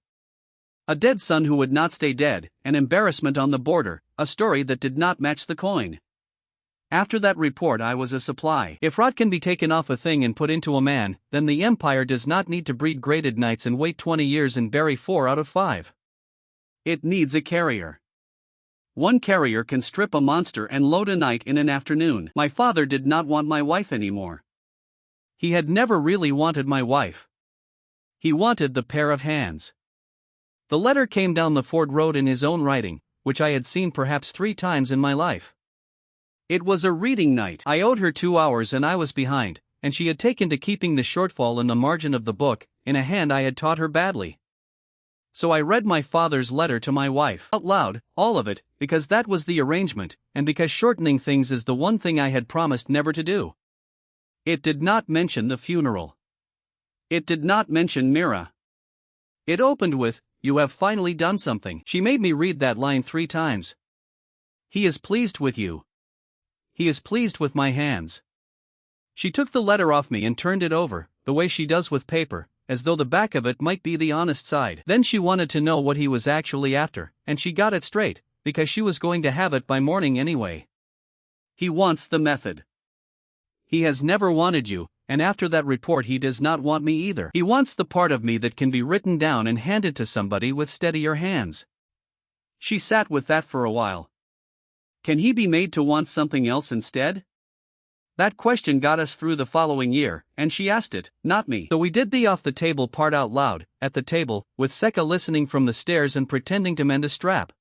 S1: A dead son who would not stay dead, an embarrassment on the border, a story that did not match the coin. After that report I was a supply. If rot can be taken off a thing and put into a man, then the Empire does not need to breed graded knights and wait 20 years and bury 4 out of 5. It needs a carrier. One carrier can strip a monster and load a knight in an afternoon. My father did not want my wife anymore. He had never really wanted my wife. He wanted the pair of hands. The letter came down the Ford Road in his own writing, which I had seen perhaps 3 times in my life. It was a reading night. I owed her 2 hours and I was behind, and she had taken to keeping the shortfall in the margin of the book, in a hand I had taught her badly. So I read my father's letter to my wife out loud, all of it, because that was the arrangement, and because shortening things is the one thing I had promised never to do. It did not mention the funeral. It did not mention Mira. It opened with, "You have finally done something." She made me read that line 3 times. He is pleased with you. He is pleased with my hands. She took the letter off me and turned it over, the way she does with paper, as though the back of it might be the honest side. Then she wanted to know what he was actually after, and she got it straight, because she was going to have it by morning anyway. He wants the method. He has never wanted you, and after that report he does not want me either. He wants the part of me that can be written down and handed to somebody with steadier hands. She sat with that for a while. Can he be made to want something else instead? That question got us through the following year, and she asked it, not me. So we did the off-the-table part out loud, at the table, with Sekka listening from the stairs and pretending to mend a strap.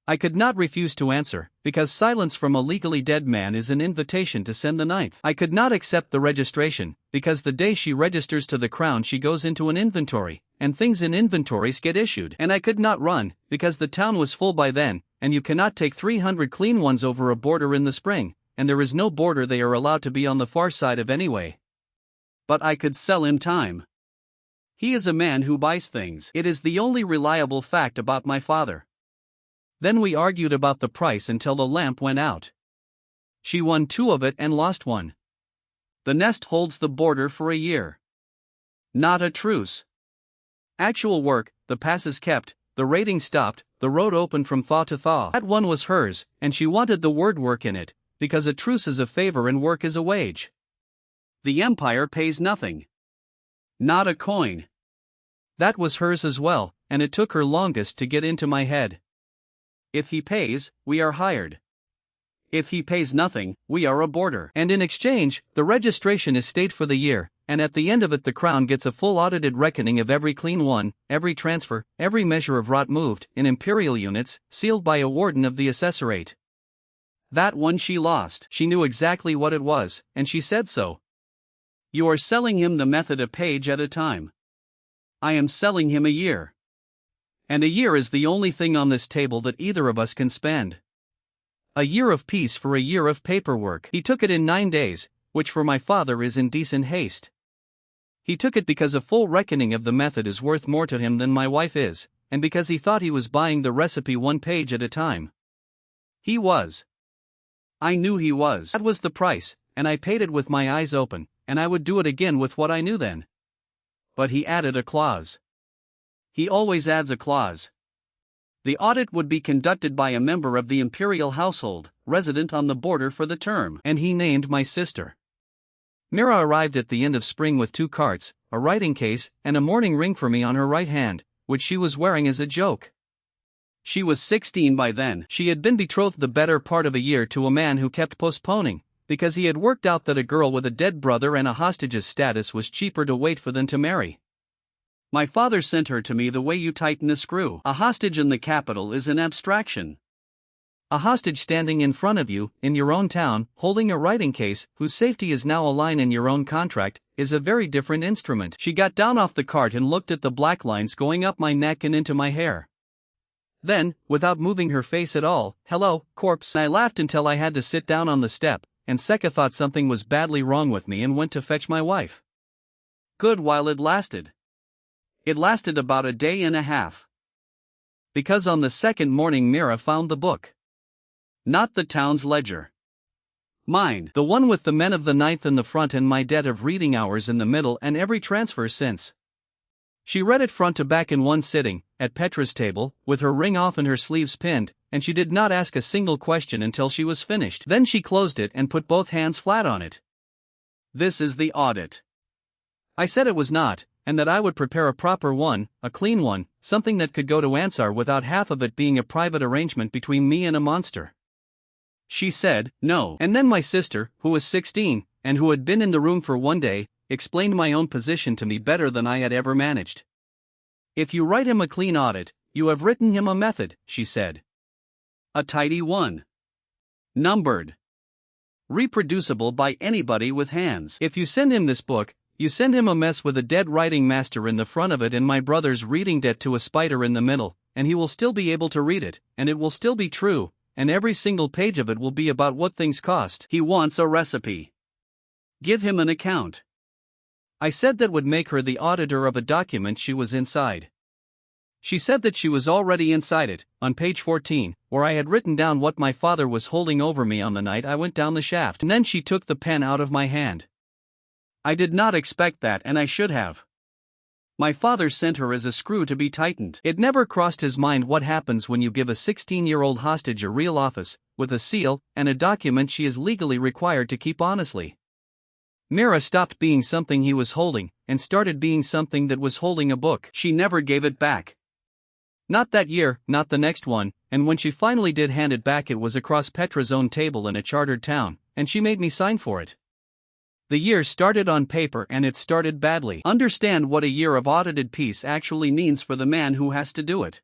S1: I could not refuse to answer, because silence from a legally dead man is an invitation to send the ninth. I could not accept the registration, because the day she registers to the crown she goes into an inventory, and things in inventories get issued. And I could not run, because the town was full by then, and you cannot take 300 clean ones over a border in the spring, and there is no border they are allowed to be on the far side of anyway. But I could sell him time. He is a man who buys things. It is the only reliable fact about my father. Then we argued about the price until the lamp went out. She won 2 of it and lost 1. The nest holds the border for a year. Not a truce. Actual work, the passes kept, the rating stopped, the road opened from thaw to thaw. That one was hers, and she wanted the word work in it, because a truce is a favor and work is a wage. The empire pays nothing. Not a coin. That was hers as well, and it took her longest to get into my head. If he pays, we are hired. If he pays nothing, we are a boarder. And in exchange, the registration is stayed for the year, and at the end of it the crown gets a full audited reckoning of every clean one, every transfer, every measure of rot moved, in imperial units, sealed by a warden of the assessorate. That one she lost. She knew exactly what it was, and she said so. You are selling him the method a page at a time. I am selling him a year. And a year is the only thing on this table that either of us can spend. A year of peace for a year of paperwork. He took it in 9 days, which for my father is indecent haste. He took it because a full reckoning of the method is worth more to him than my wife is, and because he thought he was buying the recipe 1 page at a time. He was. I knew he was. That was the price, and I paid it with my eyes open, and I would do it again with what I knew then. But he added a clause. He always adds a clause. The audit would be conducted by a member of the imperial household, resident on the border for the term, and he named my sister. Mira arrived at the end of spring with 2 carts, a writing case, and a mourning ring for me on her right hand, which she was wearing as a joke. She was 16 by then. She had been betrothed the better part of a year to a man who kept postponing, because he had worked out that a girl with a dead brother and a hostage's status was cheaper to wait for than to marry. My father sent her to me the way you tighten a screw. A hostage in the capital is an abstraction. A hostage standing in front of you, in your own town, holding a writing case, whose safety is now a line in your own contract, is a very different instrument. She got down off the cart and looked at the black lines going up my neck and into my hair. Then, without moving her face at all, "Hello, corpse." I laughed until I had to sit down on the step, and Seka thought something was badly wrong with me and went to fetch my wife. Good while it lasted. It lasted about a day and a half. Because on the second morning Mira found the book. Not the town's ledger. Mine, the one with the men of the ninth in the front and my debt of reading hours in the middle and every transfer since. She read it front to back in one sitting, at Petra's table, with her ring off and her sleeves pinned, and she did not ask a single question until she was finished. Then she closed it and put both hands flat on it. This is the audit. I said it was not, and that I would prepare a proper one, a clean one, something that could go to Ansar without half of it being a private arrangement between me and a monster. She said, no. And then my sister, who was 16, and who had been in the room for 1 day, explained my own position to me better than I had ever managed. If you write him a clean audit, you have written him a method, she said. A tidy one. Numbered. Reproducible by anybody with hands. If you send him this book, you send him a mess with a dead writing master in the front of it and my brother's reading debt to a spider in the middle, and he will still be able to read it, and it will still be true, and every single page of it will be about what things cost. He wants a recipe. Give him an account. I said that would make her the auditor of a document she was inside. She said that she was already inside it, on page 14, where I had written down what my father was holding over me on the night I went down the shaft. And then she took the pen out of my hand. I did not expect that, and I should have. My father sent her as a screw to be tightened. It never crossed his mind what happens when you give a 16-year-old hostage a real office, with a seal, and a document she is legally required to keep honestly. Mira stopped being something he was holding, and started being something that was holding a book. She never gave it back. Not that year, not the next one, and when she finally did hand it back it was across Petra's own table in a chartered town, and she made me sign for it. The year started on paper and it started badly. Understand what a year of audited peace actually means for the man who has to do it.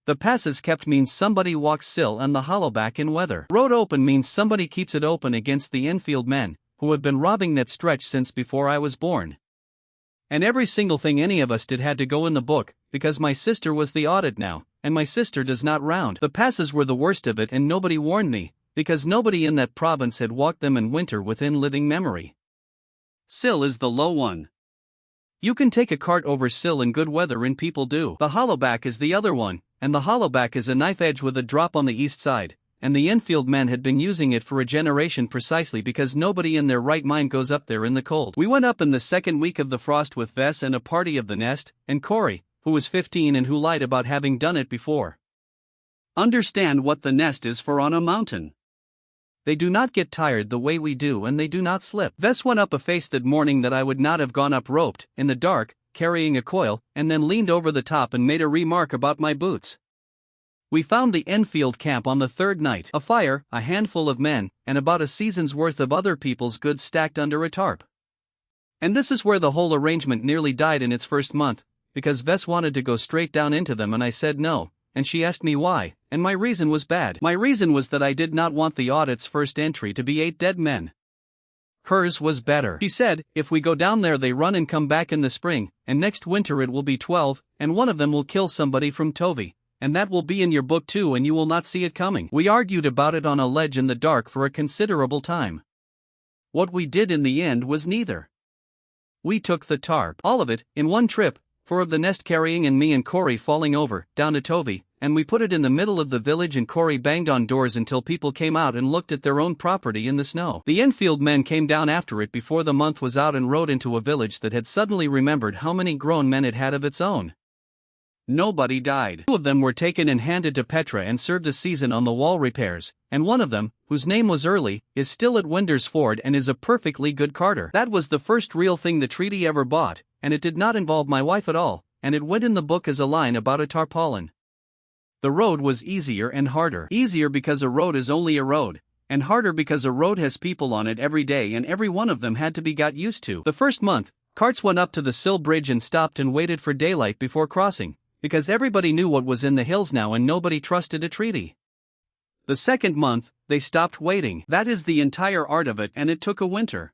S1: The passes kept means somebody walks sill and the hollow back in weather. Road open means somebody keeps it open against the infield men, who have been robbing that stretch since before I was born. And every single thing any of us did had to go in the book, because my sister was the audit now, and my sister does not round. The passes were the worst of it and nobody warned me, because nobody in that province had walked them in winter within living memory. Sill is the low one. You can take a cart over sill in good weather and people do. The hollowback is the other one, and the hollowback is a knife edge with a drop on the east side, and the infield men had been using it for a generation precisely because nobody in their right mind goes up there in the cold. We went up in the second week of the frost with Vess and a party of the nest, and Corey, who was 15 and who lied about having done it before. Understand what the nest is for on a mountain. They do not get tired the way we do and they do not slip. Vess went up a face that morning that I would not have gone up roped, in the dark, carrying a coil, and then leaned over the top and made a remark about my boots. We found the Enfield camp on the third night, a fire, a handful of men, and about a season's worth of other people's goods stacked under a tarp. And this is where the whole arrangement nearly died in its first month, because Vess wanted to go straight down into them and I said no, and she asked me why, and my reason was bad. My reason was that I did not want the audit's first entry to be 8 dead men. Hers was better. She said, if we go down there they run and come back in the spring, and next winter it will be 12, and one of them will kill somebody from Tovi, and that will be in your book too and you will not see it coming. We argued about it on a ledge in the dark for a considerable time. What we did in the end was neither. We took the tarp, all of it, in one trip, 4 of the nest carrying and me and Corey falling over, down to Tovi, and we put it in the middle of the village and Corey banged on doors until people came out and looked at their own property in the snow. The Enfield men came down after it before the month was out and rode into a village that had suddenly remembered how many grown men it had of its own. Nobody died. 2 of them were taken and handed to Petra and served a season on the wall repairs, and one of them, whose name was Early, is still at Winder's Ford and is a perfectly good carter. That was the first real thing the treaty ever bought, and it did not involve my wife at all, and it went in the book as a line about a tarpaulin. The road was easier and harder. Easier because a road is only a road, and harder because a road has people on it every day and every one of them had to be got used to. The first month, carts went up to the Sill Bridge and stopped and waited for daylight before crossing, because everybody knew what was in the hills now and nobody trusted a treaty. The second month, they stopped waiting. That is the entire art of it, and it took a winter.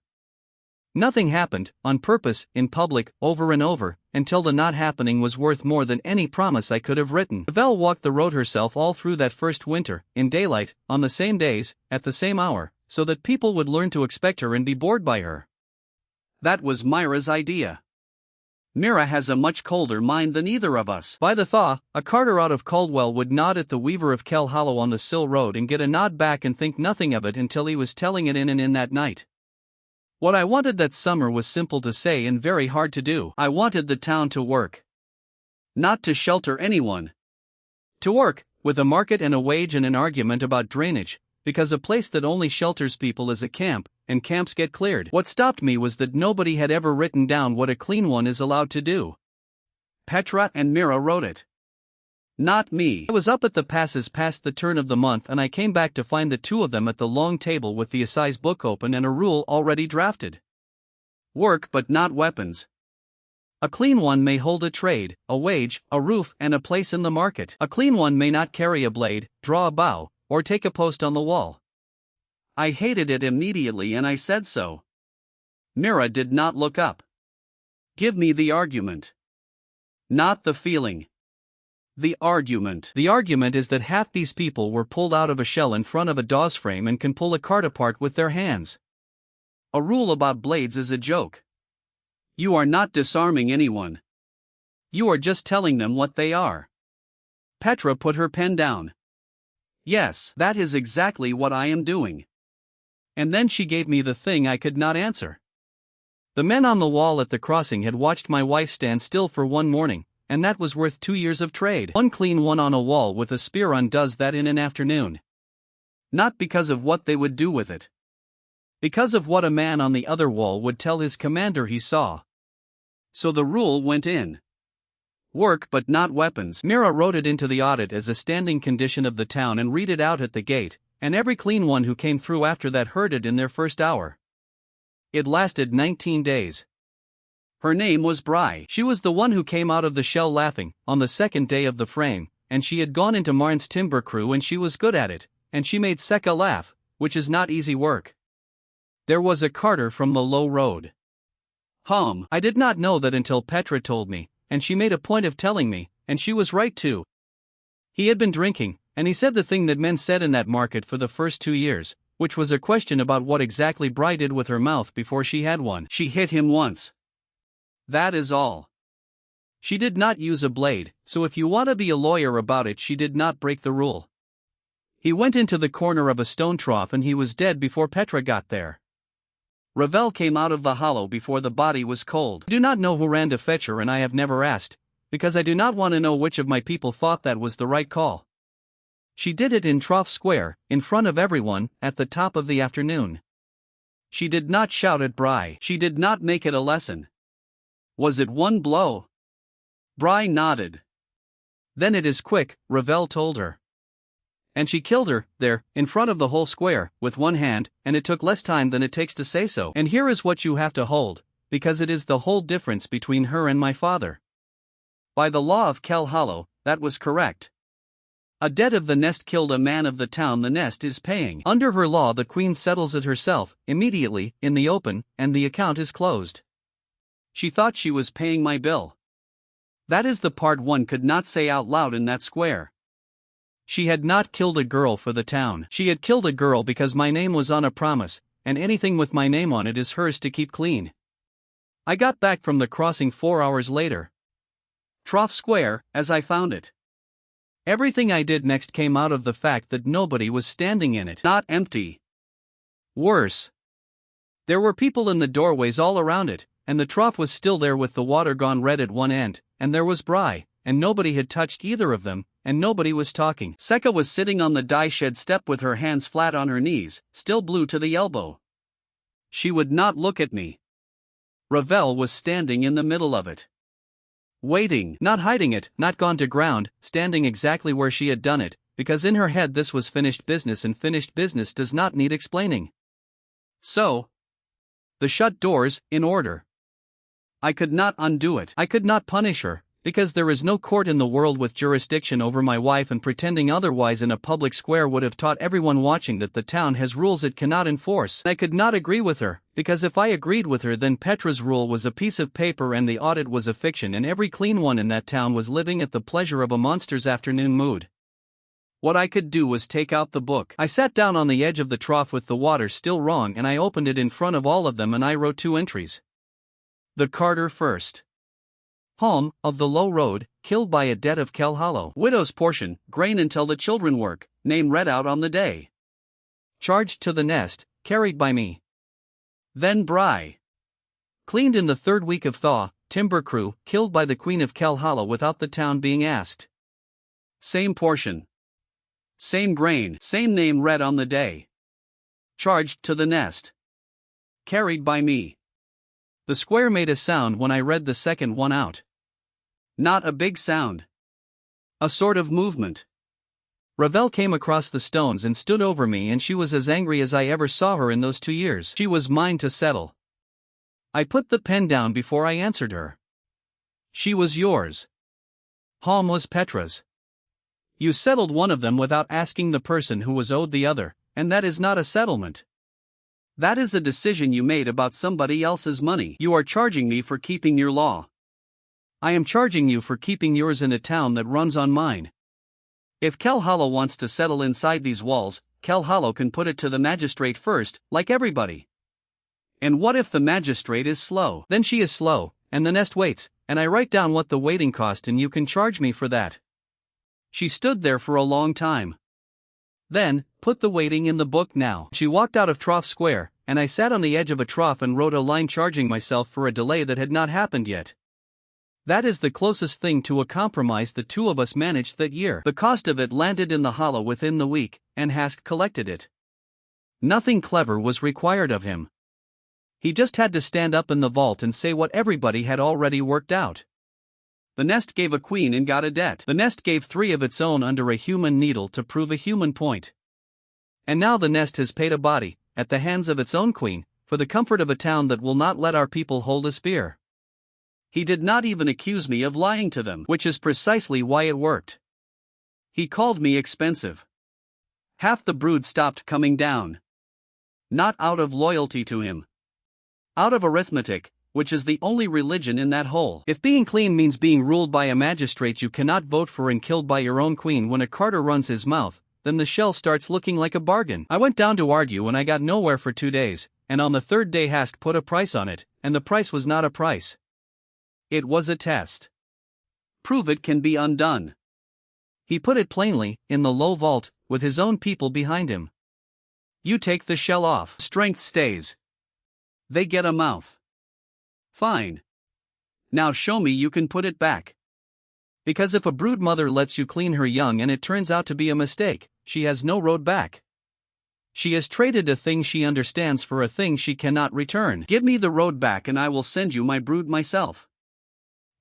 S1: Nothing happened, on purpose, in public, over and over, until the not happening was worth more than any promise I could have written. Vel walked the road herself all through that first winter, in daylight, on the same days, at the same hour, so that people would learn to expect her and be bored by her. That was Myra's idea. Mira has a much colder mind than either of us. By the thaw, a carter out of Caldwell would nod at the weaver of Kell Hollow on the Sill Road and get a nod back and think nothing of it until he was telling it in that night. What I wanted that summer was simple to say and very hard to do. I wanted the town to work. Not to shelter anyone. To work, with a market and a wage and an argument about drainage, because a place that only shelters people is a camp, and camps get cleared. What stopped me was that nobody had ever written down what a clean one is allowed to do. Petra and Mira wrote it. Not me. I was up at the passes past the turn of the month and I came back to find the 2 of them at the long table with the assize book open and a rule already drafted. Work but not weapons. A clean one may hold a trade, a wage, a roof and a place in the market. A clean one may not carry a blade, draw a bow, or take a post on the wall. I hated it immediately and I said so. Mira did not look up. Give me the argument. Not the feeling. The argument. The argument is that half these people were pulled out of a shell in front of a dawes frame and can pull a cart apart with their hands. A rule about blades is a joke. You are not disarming anyone. You are just telling them what they are. Petra put her pen down. Yes, that is exactly what I am doing. And then she gave me the thing I could not answer. The men on the wall at the crossing had watched my wife stand still for one morning, and that was worth 2 years of trade. One clean one on a wall with a spear undoes that in an afternoon. Not because of what they would do with it. Because of what a man on the other wall would tell his commander he saw. So the rule went in. Work but not weapons. Mira wrote it into the audit as a standing condition of the town and read it out at the gate, and every clean one who came through after that heard it in their first hour. It lasted 19 days. Her name was Bry. She was the one who came out of the shell laughing, on the second day of the frame, and she had gone into Marn's timber crew and she was good at it, and she made Seka laugh, which is not easy work. There was a carter from the low road. I did not know that until Petra told me, and she made a point of telling me, and she was right too. He had been drinking, and he said the thing that men said in that market for the first 2 years, which was a question about what exactly Bri did with her mouth before she had one. She hit him once. That is all. She did not use a blade, so if you want to be a lawyer about it, she did not break the rule. He went into the corner of a stone trough and he was dead before Petra got there. Ravel came out of the hollow before the body was cold. I do not know who ran to fetch her, and I have never asked, because I do not want to know which of my people thought that was the right call. She did it in Trough Square, in front of everyone, at the top of the afternoon. She did not shout at Bri. She did not make it a lesson. Was it one blow? Bri nodded. Then it is quick, Ravel told her. And she killed her, there, in front of the whole square, with one hand, and it took less time than it takes to say so. And here is what you have to hold, because it is the whole difference between her and my father. By the law of Kel Hollow, that was correct. A dead of the nest killed a man of the town the nest is paying. Under her law the queen settles it herself, immediately, in the open, and the account is closed. She thought she was paying my bill. That is the part one could not say out loud in that square. She had not killed a girl for the town. She had killed a girl because my name was on a promise, and anything with my name on it is hers to keep clean. I got back from the crossing 4 hours later. Trough Square, as I found it. Everything I did next came out of the fact that nobody was standing in it. Not empty. Worse. There were people in the doorways all around it, and the trough was still there with the water gone red at one end, and there was Bri, and nobody had touched either of them, and nobody was talking. Seka was sitting on the dye shed step with her hands flat on her knees, still blue to the elbow. She would not look at me. Ravel was standing in the middle of it. Waiting, not hiding it, not gone to ground, standing exactly where she had done it, because in her head this was finished business and finished business does not need explaining. So, the shut doors, in order. I could not undo it. I could not punish her, because there is no court in the world with jurisdiction over my wife, and pretending otherwise in a public square would have taught everyone watching that the town has rules it cannot enforce. I could not agree with her, because if I agreed with her then Petra's rule was a piece of paper and the audit was a fiction and every clean one in that town was living at the pleasure of a monster's afternoon mood. What I could do was take out the book. I sat down on the edge of the trough with the water still wrong and I opened it in front of all of them and I wrote 2 entries. The carter first. Home, of the low road, killed by a dead of Kel Hollow. Widow's portion, grain until the children work, name read out on the day. Charged to the nest, carried by me. Then Bri. Cleaned in the 3rd week of thaw, timber crew, killed by the queen of Kel Hollow without the town being asked. Same portion. Same grain, same name read on the day. Charged to the nest. Carried by me. The square made a sound when I read the second one out. Not a big sound. A sort of movement. Ravel came across the stones and stood over me and she was as angry as I ever saw her in those 2 years. She was mine to settle. I put the pen down before I answered her. She was yours. Hom was Petra's. You settled one of them without asking the person who was owed the other, and that is not a settlement. That is a decision you made about somebody else's money. You are charging me for keeping your law. I am charging you for keeping yours in a town that runs on mine. If Kel Hollow wants to settle inside these walls, Kel Hollow can put it to the magistrate first, like everybody. And what if the magistrate is slow? Then she is slow, and the nest waits, and I write down what the waiting cost and you can charge me for that. She stood there for a long time. Then, put the waiting in the book now. She walked out of Trough Square, and I sat on the edge of a trough and wrote a line charging myself for a delay that had not happened yet. That is the closest thing to a compromise the 2 of us managed that year. The cost of it landed in the hollow within the week, and Hask collected it. Nothing clever was required of him. He just had to stand up in the vault and say what everybody had already worked out. The nest gave a queen and got a debt. The nest gave 3 of its own under a human needle to prove a human point. And now the nest has paid a body, at the hands of its own queen, for the comfort of a town that will not let our people hold a spear. He did not even accuse me of lying to them, which is precisely why it worked. He called me expensive. Half the brood stopped coming down. Not out of loyalty to him. Out of arithmetic, which is the only religion in that hole. If being clean means being ruled by a magistrate you cannot vote for and killed by your own queen when a carter runs his mouth, then the shell starts looking like a bargain. I went down to argue and I got nowhere for 2 days, and on the third day Hask put a price on it, and the price was not a price. It was a test. Prove it can be undone. He put it plainly, in the low vault, with his own people behind him. You take the shell off, strength stays. They get a mouth. Fine. Now show me you can put it back. Because if a brood mother lets you clean her young and it turns out to be a mistake, she has no road back. She has traded a thing she understands for a thing she cannot return. Give me the road back and I will send you my brood myself.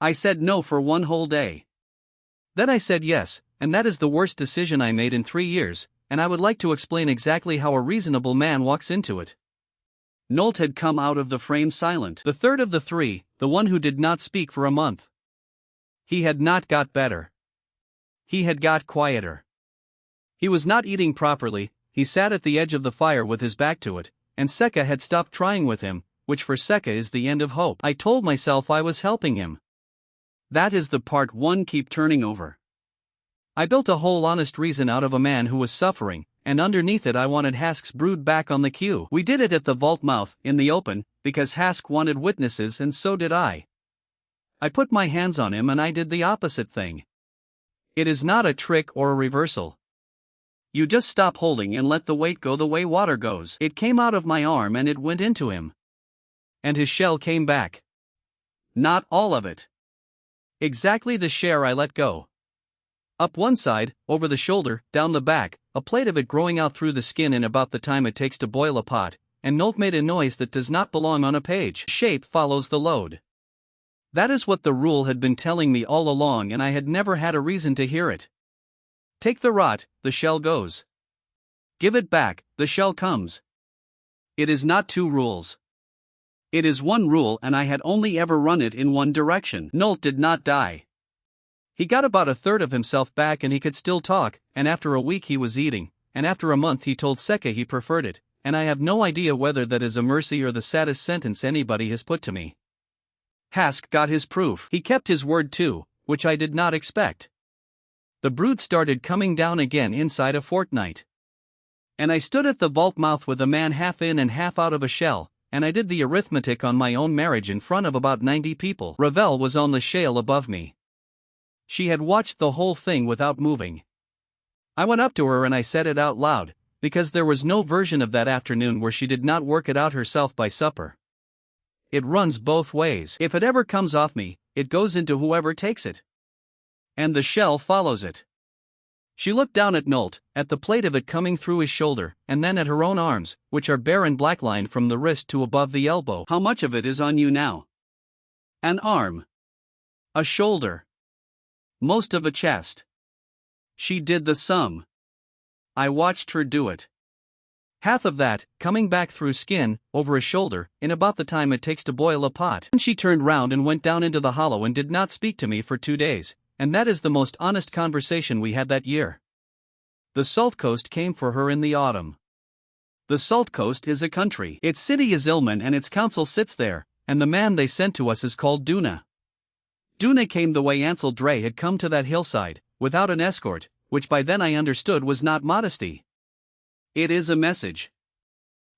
S1: I said no for 1 whole day. Then I said yes, and that is the worst decision I made in 3 years, and I would like to explain exactly how a reasonable man walks into it. Nolt had come out of the frame silent. The third of the 3, the one who did not speak for a month. He had not got better. He had got quieter. He was not eating properly, he sat at the edge of the fire with his back to it, and Sekka had stopped trying with him, which for Sekka is the end of hope. I told myself I was helping him. That is the part one keep turning over. I built a whole honest reason out of a man who was suffering, and underneath it I wanted Hask's brood back on the queue. We did it at the vault mouth, in the open, because Hask wanted witnesses and so did I. I put my hands on him and I did the opposite thing. It is not a trick or a reversal. You just stop holding and let the weight go the way water goes. It came out of my arm and it went into him. And his shell came back. Not all of it. Exactly the share I let go. Up one side, over the shoulder, down the back, a plate of it growing out through the skin in about the time it takes to boil a pot, and Nolt made a noise that does not belong on a page. Shape follows the load. That is what the rule had been telling me all along and I had never had a reason to hear it. Take the rot, the shell goes. Give it back, the shell comes. It is not 2 rules. It is 1 rule and I had only ever run it in 1 direction. Nolt did not die. He got about a third of himself back and he could still talk, and after a week he was eating, and after a month he told Sekka he preferred it, and I have no idea whether that is a mercy or the saddest sentence anybody has put to me. Hask got his proof. He kept his word too, which I did not expect. The brood started coming down again inside a fortnight. And I stood at the vault mouth with a man half in and half out of a shell, and I did the arithmetic on my own marriage in front of about 90 people. Ravel was on the shale above me. She had watched the whole thing without moving. I went up to her and I said it out loud, because there was no version of that afternoon where she did not work it out herself by supper. It runs both ways. If it ever comes off me, it goes into whoever takes it. And the shell follows it. She looked down at Nolt, at the plate of it coming through his shoulder, and then at her own arms, which are bare and blacklined from the wrist to above the elbow. How much of it is on you now? An arm. A shoulder. Most of a chest. She did the sum. I watched her do it. Half of that, coming back through skin, over a shoulder, in about the time it takes to boil a pot. Then she turned round and went down into the hollow and did not speak to me for 2 days, and that is the most honest conversation we had that year. The Salt Coast came for her in the autumn. The Salt Coast is a country. Its city is Ilman and its council sits there, and the man they sent to us is called Duna. Duna came the way Ansel Dre had come to that hillside, without an escort, which by then I understood was not modesty. It is a message.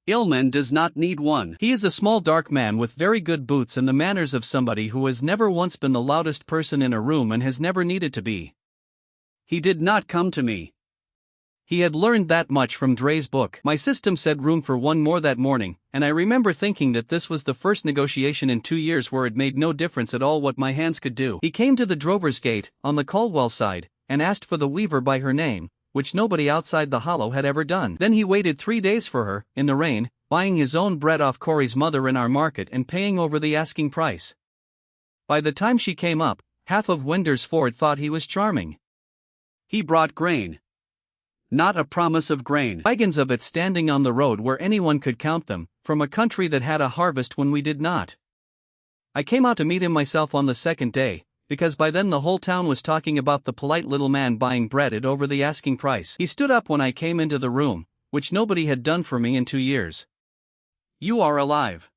S1: Ilman does not need one. He is a small dark man with very good boots and the manners of somebody who has never once been the loudest person in a room and has never needed to be. He did not come to me. He had learned that much from Dre's book. My system said room for 1 more that morning, and I remember thinking that this was the first negotiation in 2 years where it made no difference at all what my hands could do. He came to the drover's gate, on the Caldwell side, and asked for the weaver by her name, which nobody outside the hollow had ever done. Then he waited 3 days for her, in the rain, buying his own bread off Corey's mother in our market and paying over the asking price. By the time she came up, half of Winder's Ford thought he was charming. He brought grain. Not a promise of grain. Wagons of it standing on the road where anyone could count them, from a country that had a harvest when we did not. I came out to meet him myself on the 2nd day, because by then the whole town was talking about the polite little man buying bread at over the asking price. He stood up when I came into the room, which nobody had done for me in 2 years. "You are alive."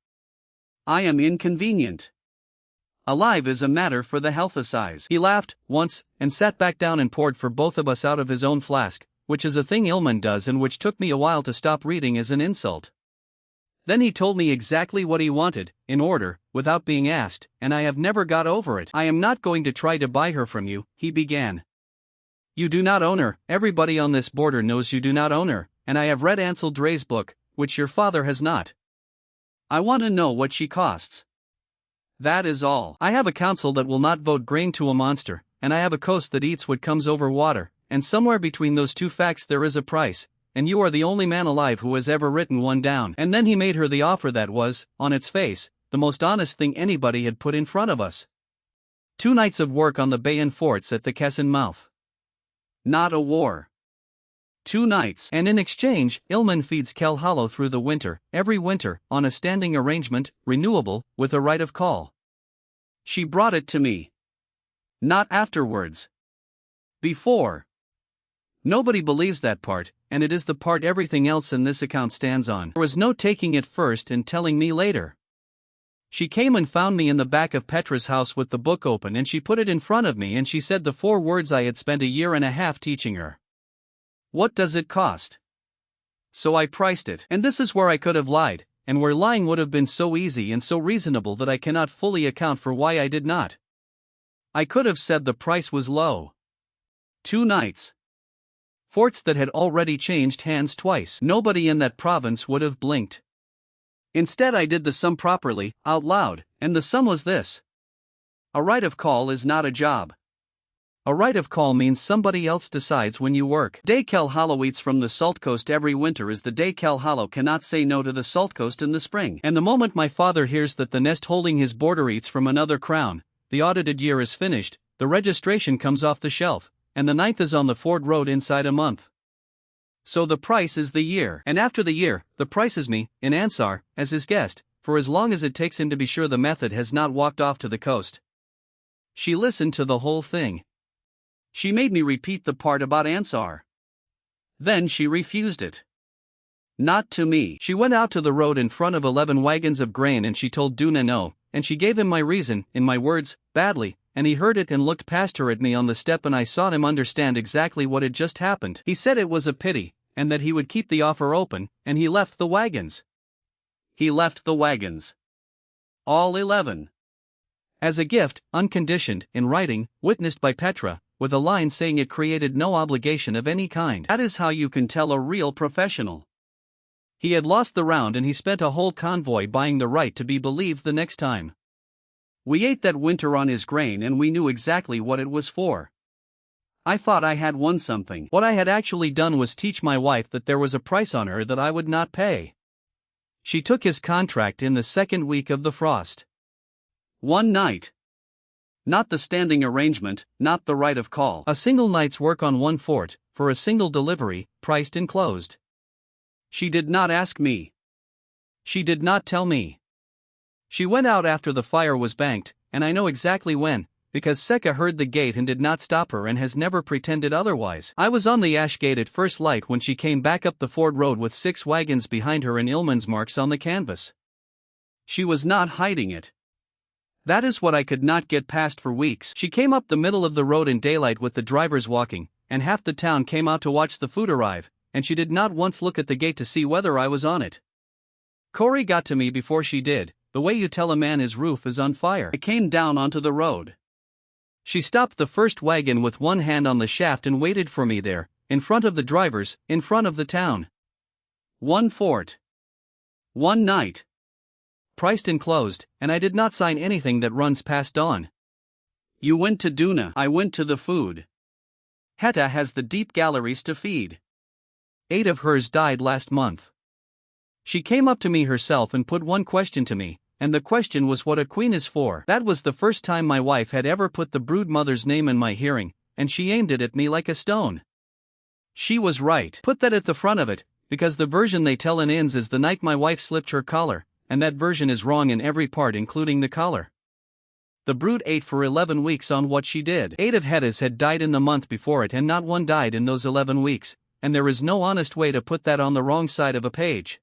S1: "I am inconvenient." "Alive is a matter for the health-a-size." He laughed, once, and sat back down and poured for both of us out of his own flask, which is a thing Ilman does and which took me a while to stop reading as an insult. Then he told me exactly what he wanted, in order, without being asked, and I have never got over it. "I am not going to try to buy her from you," he began. "You do not own her, everybody on this border knows you do not own her, and I have read Ansel Dre's book, which your father has not. I want to know what she costs. That is all. I have a council that will not vote grain to a monster, and I have a coast that eats what comes over water, and somewhere between those two facts there is a price, and you are the only man alive who has ever written one down." And then he made her the offer that was, on its face, the most honest thing anybody had put in front of us. 2 nights of work on the Bayan forts at the Kessin mouth. Not a war. 2 nights. And in exchange, Ilman feeds Kel Hollow through the winter, every winter, on a standing arrangement, renewable, with a right of call. She brought it to me. Not afterwards. Before. Nobody believes that part, and it is the part everything else in this account stands on. There was no taking it first and telling me later. She came and found me in the back of Petra's house with the book open, and she put it in front of me and she said the 4 words I had spent a year and a half teaching her. "What does it cost?" So I priced it. And this is where I could have lied, and where lying would have been so easy and so reasonable that I cannot fully account for why I did not. I could have said the price was low. 2 nights. Forts that had already changed hands twice. Nobody in that province would have blinked. Instead I did the sum properly, out loud, and the sum was this. A right of call is not a job. A right of call means somebody else decides when you work. Day Kel Hollow eats from the Salt Coast every winter is the day Kel Hollow cannot say no to the Salt Coast in the spring. And the moment my father hears that the nest holding his border eats from another crown, the audited year is finished, the registration comes off the shelf, and the 9th is on the Ford Road inside a month. So the price is the year. And after the year, the price is me, in Ansar, as his guest, for as long as it takes him to be sure the method has not walked off to the coast. She listened to the whole thing. She made me repeat the part about Ansar. Then she refused it. Not to me. She went out to the road in front of 11 wagons of grain and she told Duna no, and she gave him my reason, in my words, badly, and he heard it and looked past her at me on the step and I saw him understand exactly what had just happened. He said it was a pity, and that he would keep the offer open, and he left the wagons. He left the wagons. All 11. As a gift, unconditioned, in writing, witnessed by Petra, with a line saying it created no obligation of any kind. That is how you can tell a real professional. He had lost the round and he spent a whole convoy buying the right to be believed the next time. We ate that winter on his grain and we knew exactly what it was for. I thought I had won something. What I had actually done was teach my wife that there was a price on her that I would not pay. She took his contract in the 2nd week of the frost. 1 night. Not the standing arrangement, not the right of call. A single night's work on 1 fort, for a single delivery, priced and closed. She did not ask me. She did not tell me. She went out after the fire was banked, and I know exactly when, because Seka heard the gate and did not stop her and has never pretended otherwise. I was on the ash gate at first light when she came back up the Ford Road with 6 wagons behind her and Ilman's marks on the canvas. She was not hiding it. That is what I could not get past for weeks. She came up the middle of the road in daylight with the drivers walking, and half the town came out to watch the food arrive, and she did not once look at the gate to see whether I was on it. Corey got to me before she did, the way you tell a man his roof is on fire. I came down onto the road. She stopped the first wagon with one hand on the shaft and waited for me there, in front of the drivers, in front of the town. 1 fort. 1 night. Priced and closed, and I did not sign anything that runs past dawn. You went to Duna, I went to the food. Heta has the deep galleries to feed. 8 of hers died last month. She came up to me herself and put one question to me, and the question was what a queen is for. That was the first time my wife had ever put the brood mother's name in my hearing, and she aimed it at me like a stone. She was right. Put that at the front of it, because the version they tell in inns is the night my wife slipped her collar, and that version is wrong in every part including the collar. The brood ate for 11 weeks on what she did. 8 of Heddas had died in the month before it and not one died in those 11 weeks, and there is no honest way to put that on the wrong side of a page.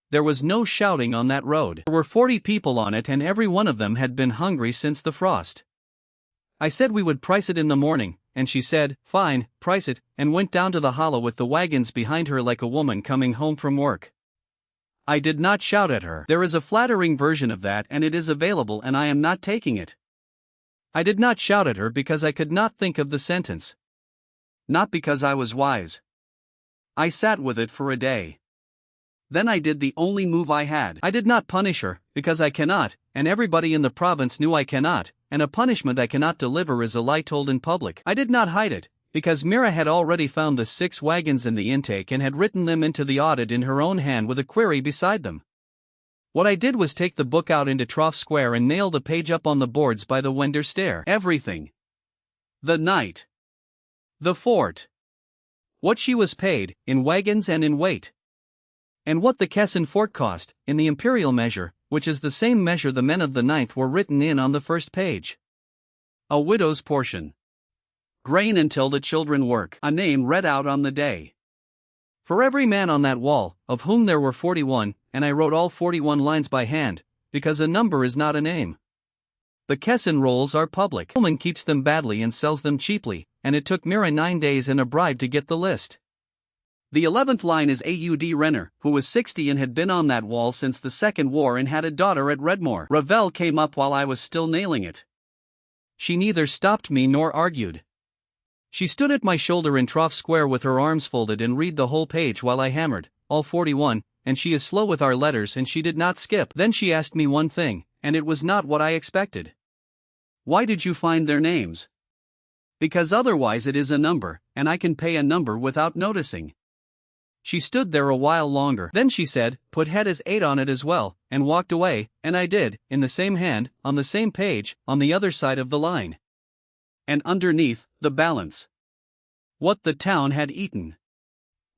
S1: There was no shouting on that road. There were 40 people on it and every one of them had been hungry since the frost. I said we would price it in the morning, and she said, "Fine, price it," and went down to the hollow with the wagons behind her like a woman coming home from work. I did not shout at her. There is a flattering version of that and it is available and I am not taking it. I did not shout at her because I could not think of the sentence. Not because I was wise. I sat with it for a day. Then I did the only move I had. I did not punish her, because I cannot, and everybody in the province knew I cannot, and a punishment I cannot deliver is a lie told in public. I did not hide it, because Mira had already found the 6 wagons in the intake and had written them into the audit in her own hand with a query beside them. What I did was take the book out into Trough Square and nail the page up on the boards by the Wender Stair. Everything. The night. The fort. What she was paid, in wagons and in weight. And what the Kessin fort cost, in the imperial measure, which is the same measure the men of the 9th were written in on the first page. A widow's portion. Grain until the children work. A name read out on the day. For every man on that wall, of whom there were 41, and I wrote all 41 lines by hand, because a number is not a name. The Kessin rolls are public. The woman keeps them badly and sells them cheaply, and it took Mira 9 days and a bribe to get the list. The 11th line is Aud Renner, who was 60 and had been on that wall since the Second War and had a daughter at Redmore. Ravel came up while I was still nailing it. She neither stopped me nor argued. She stood at my shoulder in Trough Square with her arms folded and read the whole page while I hammered, all 41, and she is slow with our letters and she did not skip. Then she asked me one thing, and it was not what I expected. Why did you find their names? Because otherwise it is a number, and I can pay a number without noticing. She stood there a while longer. Then she said, "Put Heddas 8 on it as well," and walked away, and I did, in the same hand, on the same page, on the other side of the line. And underneath, the balance. What the town had eaten.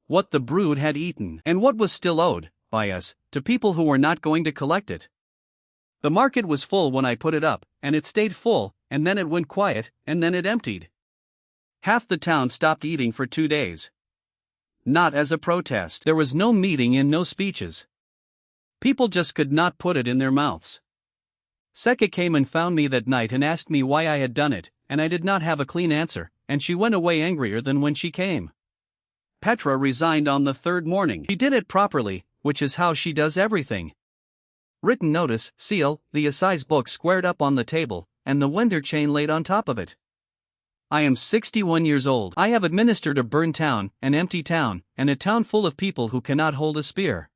S1: What the brood had eaten. And what was still owed, by us, to people who were not going to collect it. The market was full when I put it up, and it stayed full, and then it went quiet, and then it emptied. Half the town stopped eating for 2 days. Not as a protest. There was no meeting and no speeches. People just could not put it in their mouths. Seka came and found me that night and asked me why I had done it, and I did not have a clean answer, and she went away angrier than when she came. Petra resigned on the 3rd morning. She did it properly, which is how she does everything. Written notice, seal, the assize book squared up on the table, and the Wender chain laid on top of it. I am 61 years old. I have administered a burned town, an empty town, and a town full of people who cannot hold a spear.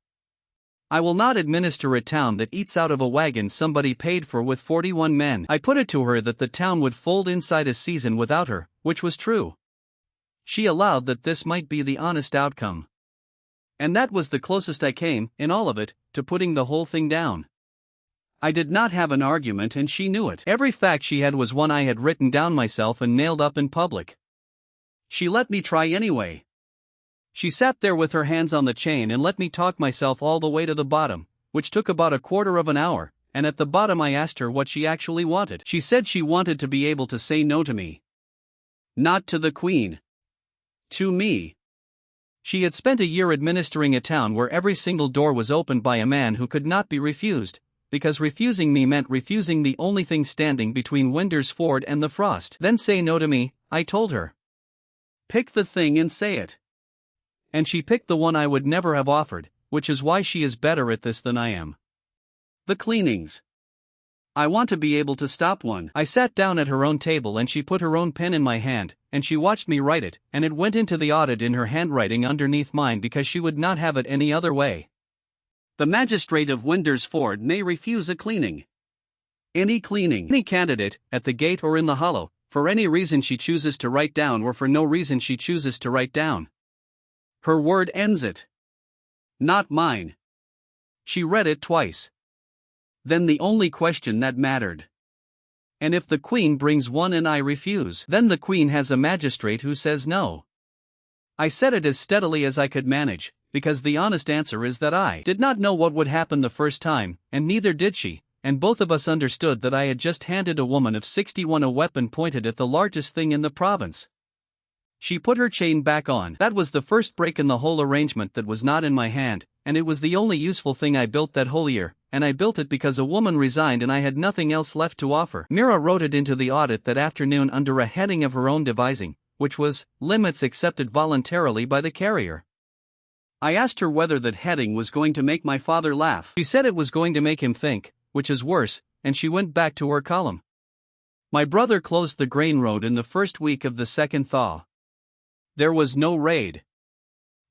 S1: I will not administer a town that eats out of a wagon somebody paid for with 41 men. I put it to her that the town would fold inside a season without her, which was true. She allowed that this might be the honest outcome. And that was the closest I came, in all of it, to putting the whole thing down. I did not have an argument and she knew it. Every fact she had was one I had written down myself and nailed up in public. She let me try anyway. She sat there with her hands on the chain and let me talk myself all the way to the bottom, which took about a quarter of an hour, and at the bottom I asked her what she actually wanted. She said she wanted to be able to say no to me. Not to the Queen. To me. She had spent a year administering a town where every single door was opened by a man who could not be refused, because refusing me meant refusing the only thing standing between Wender's Ford and the frost. Then say no to me, I told her. Pick the thing and say it. And she picked the one I would never have offered, which is why she is better at this than I am. The cleanings. I want to be able to stop one. I sat down at her own table and she put her own pen in my hand, and she watched me write it, and it went into the audit in her handwriting underneath mine because she would not have it any other way. The magistrate of Wender's Ford may refuse a cleaning. Any cleaning. Any candidate, at the gate or in the hollow, for any reason she chooses to write down or for no reason she chooses to write down. Her word ends it. Not mine. She read it twice. Then the only question that mattered. And if the Queen brings one and I refuse, then the Queen has a magistrate who says no. I said it as steadily as I could manage, because the honest answer is that I did not know what would happen the first time, and neither did she, and both of us understood that I had just handed a woman of 61 a weapon pointed at the largest thing in the province. She put her chain back on. That was the first break in the whole arrangement that was not in my hand, and it was the only useful thing I built that whole year, and I built it because a woman resigned and I had nothing else left to offer. Mira wrote it into the audit that afternoon under a heading of her own devising, which was, "Limits accepted voluntarily by the carrier." I asked her whether that heading was going to make my father laugh. She said it was going to make him think, which is worse, and she went back to her column. My brother closed the grain road in the first week of the second thaw. There was no raid.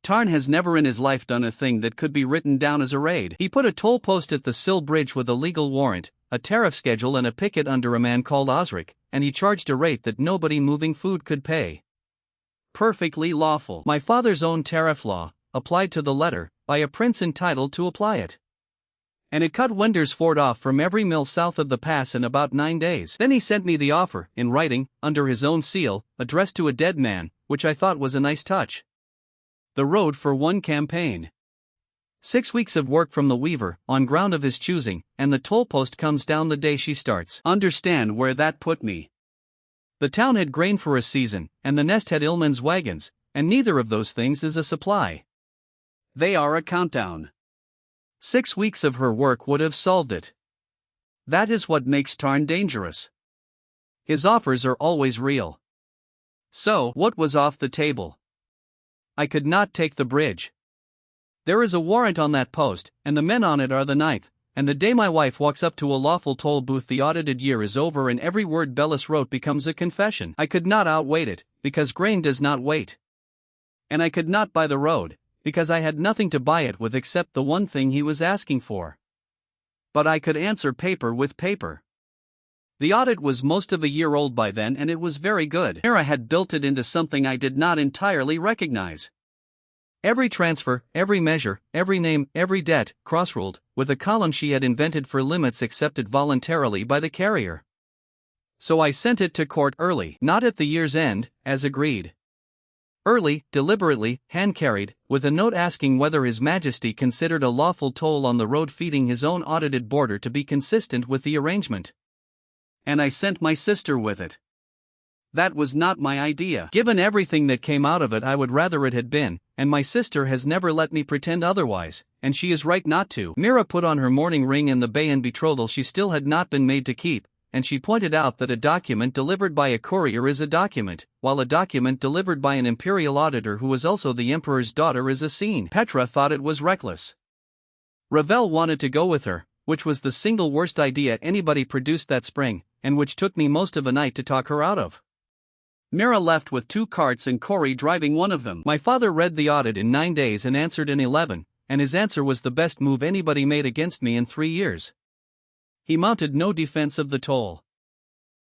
S1: Tarn has never in his life done a thing that could be written down as a raid. He put a toll post at the Sill Bridge with a legal warrant, a tariff schedule and a picket under a man called Osric, and he charged a rate that nobody moving food could pay. Perfectly lawful. My father's own tariff law, applied to the letter, by a prince entitled to apply it. And it cut Winder's Ford off from every mill south of the pass in about 9 days. Then he sent me the offer, in writing, under his own seal, addressed to a dead man, which I thought was a nice touch. The road for one campaign. 6 weeks of work from the weaver, on ground of his choosing, and the toll post comes down the day she starts. Understand where that put me. The town had grain for a season, and the nest had Illman's wagons, and neither of those things is a supply. They are a countdown. 6 weeks of her work would have solved it. That is what makes Tarn dangerous. His offers are always real. So, what was off the table? I could not take the bridge. There is a warrant on that post, and the men on it are the 9th, and the day my wife walks up to a lawful toll booth the audited year is over and every word Bellis wrote becomes a confession. I could not outwait it, because grain does not wait. And I could not buy the road, because I had nothing to buy it with except the one thing he was asking for. But I could answer paper with paper. The audit was most of a year old by then and it was very good. Mira had built it into something I did not entirely recognize. Every transfer, every measure, every name, every debt, cross-ruled, with a column she had invented for limits accepted voluntarily by the carrier. So I sent it to court early, not at the year's end, as agreed. Early, deliberately, hand-carried, with a note asking whether His Majesty considered a lawful toll on the road feeding his own audited border to be consistent with the arrangement. And I sent my sister with it. That was not my idea. Given everything that came out of it, I would rather it had been, and my sister has never let me pretend otherwise, and she is right not to. Mira put on her mourning ring and the Bayan betrothal she still had not been made to keep, and she pointed out that a document delivered by a courier is a document, while a document delivered by an imperial auditor who was also the emperor's daughter is a scene. Petra thought it was reckless. Ravel wanted to go with her, which was the single worst idea anybody produced that spring, and which took me most of a night to talk her out of. Mira left with 2 carts and Corey driving one of them. My father read the audit in 9 days and answered in 11, and his answer was the best move anybody made against me in 3 years. He mounted no defense of the toll.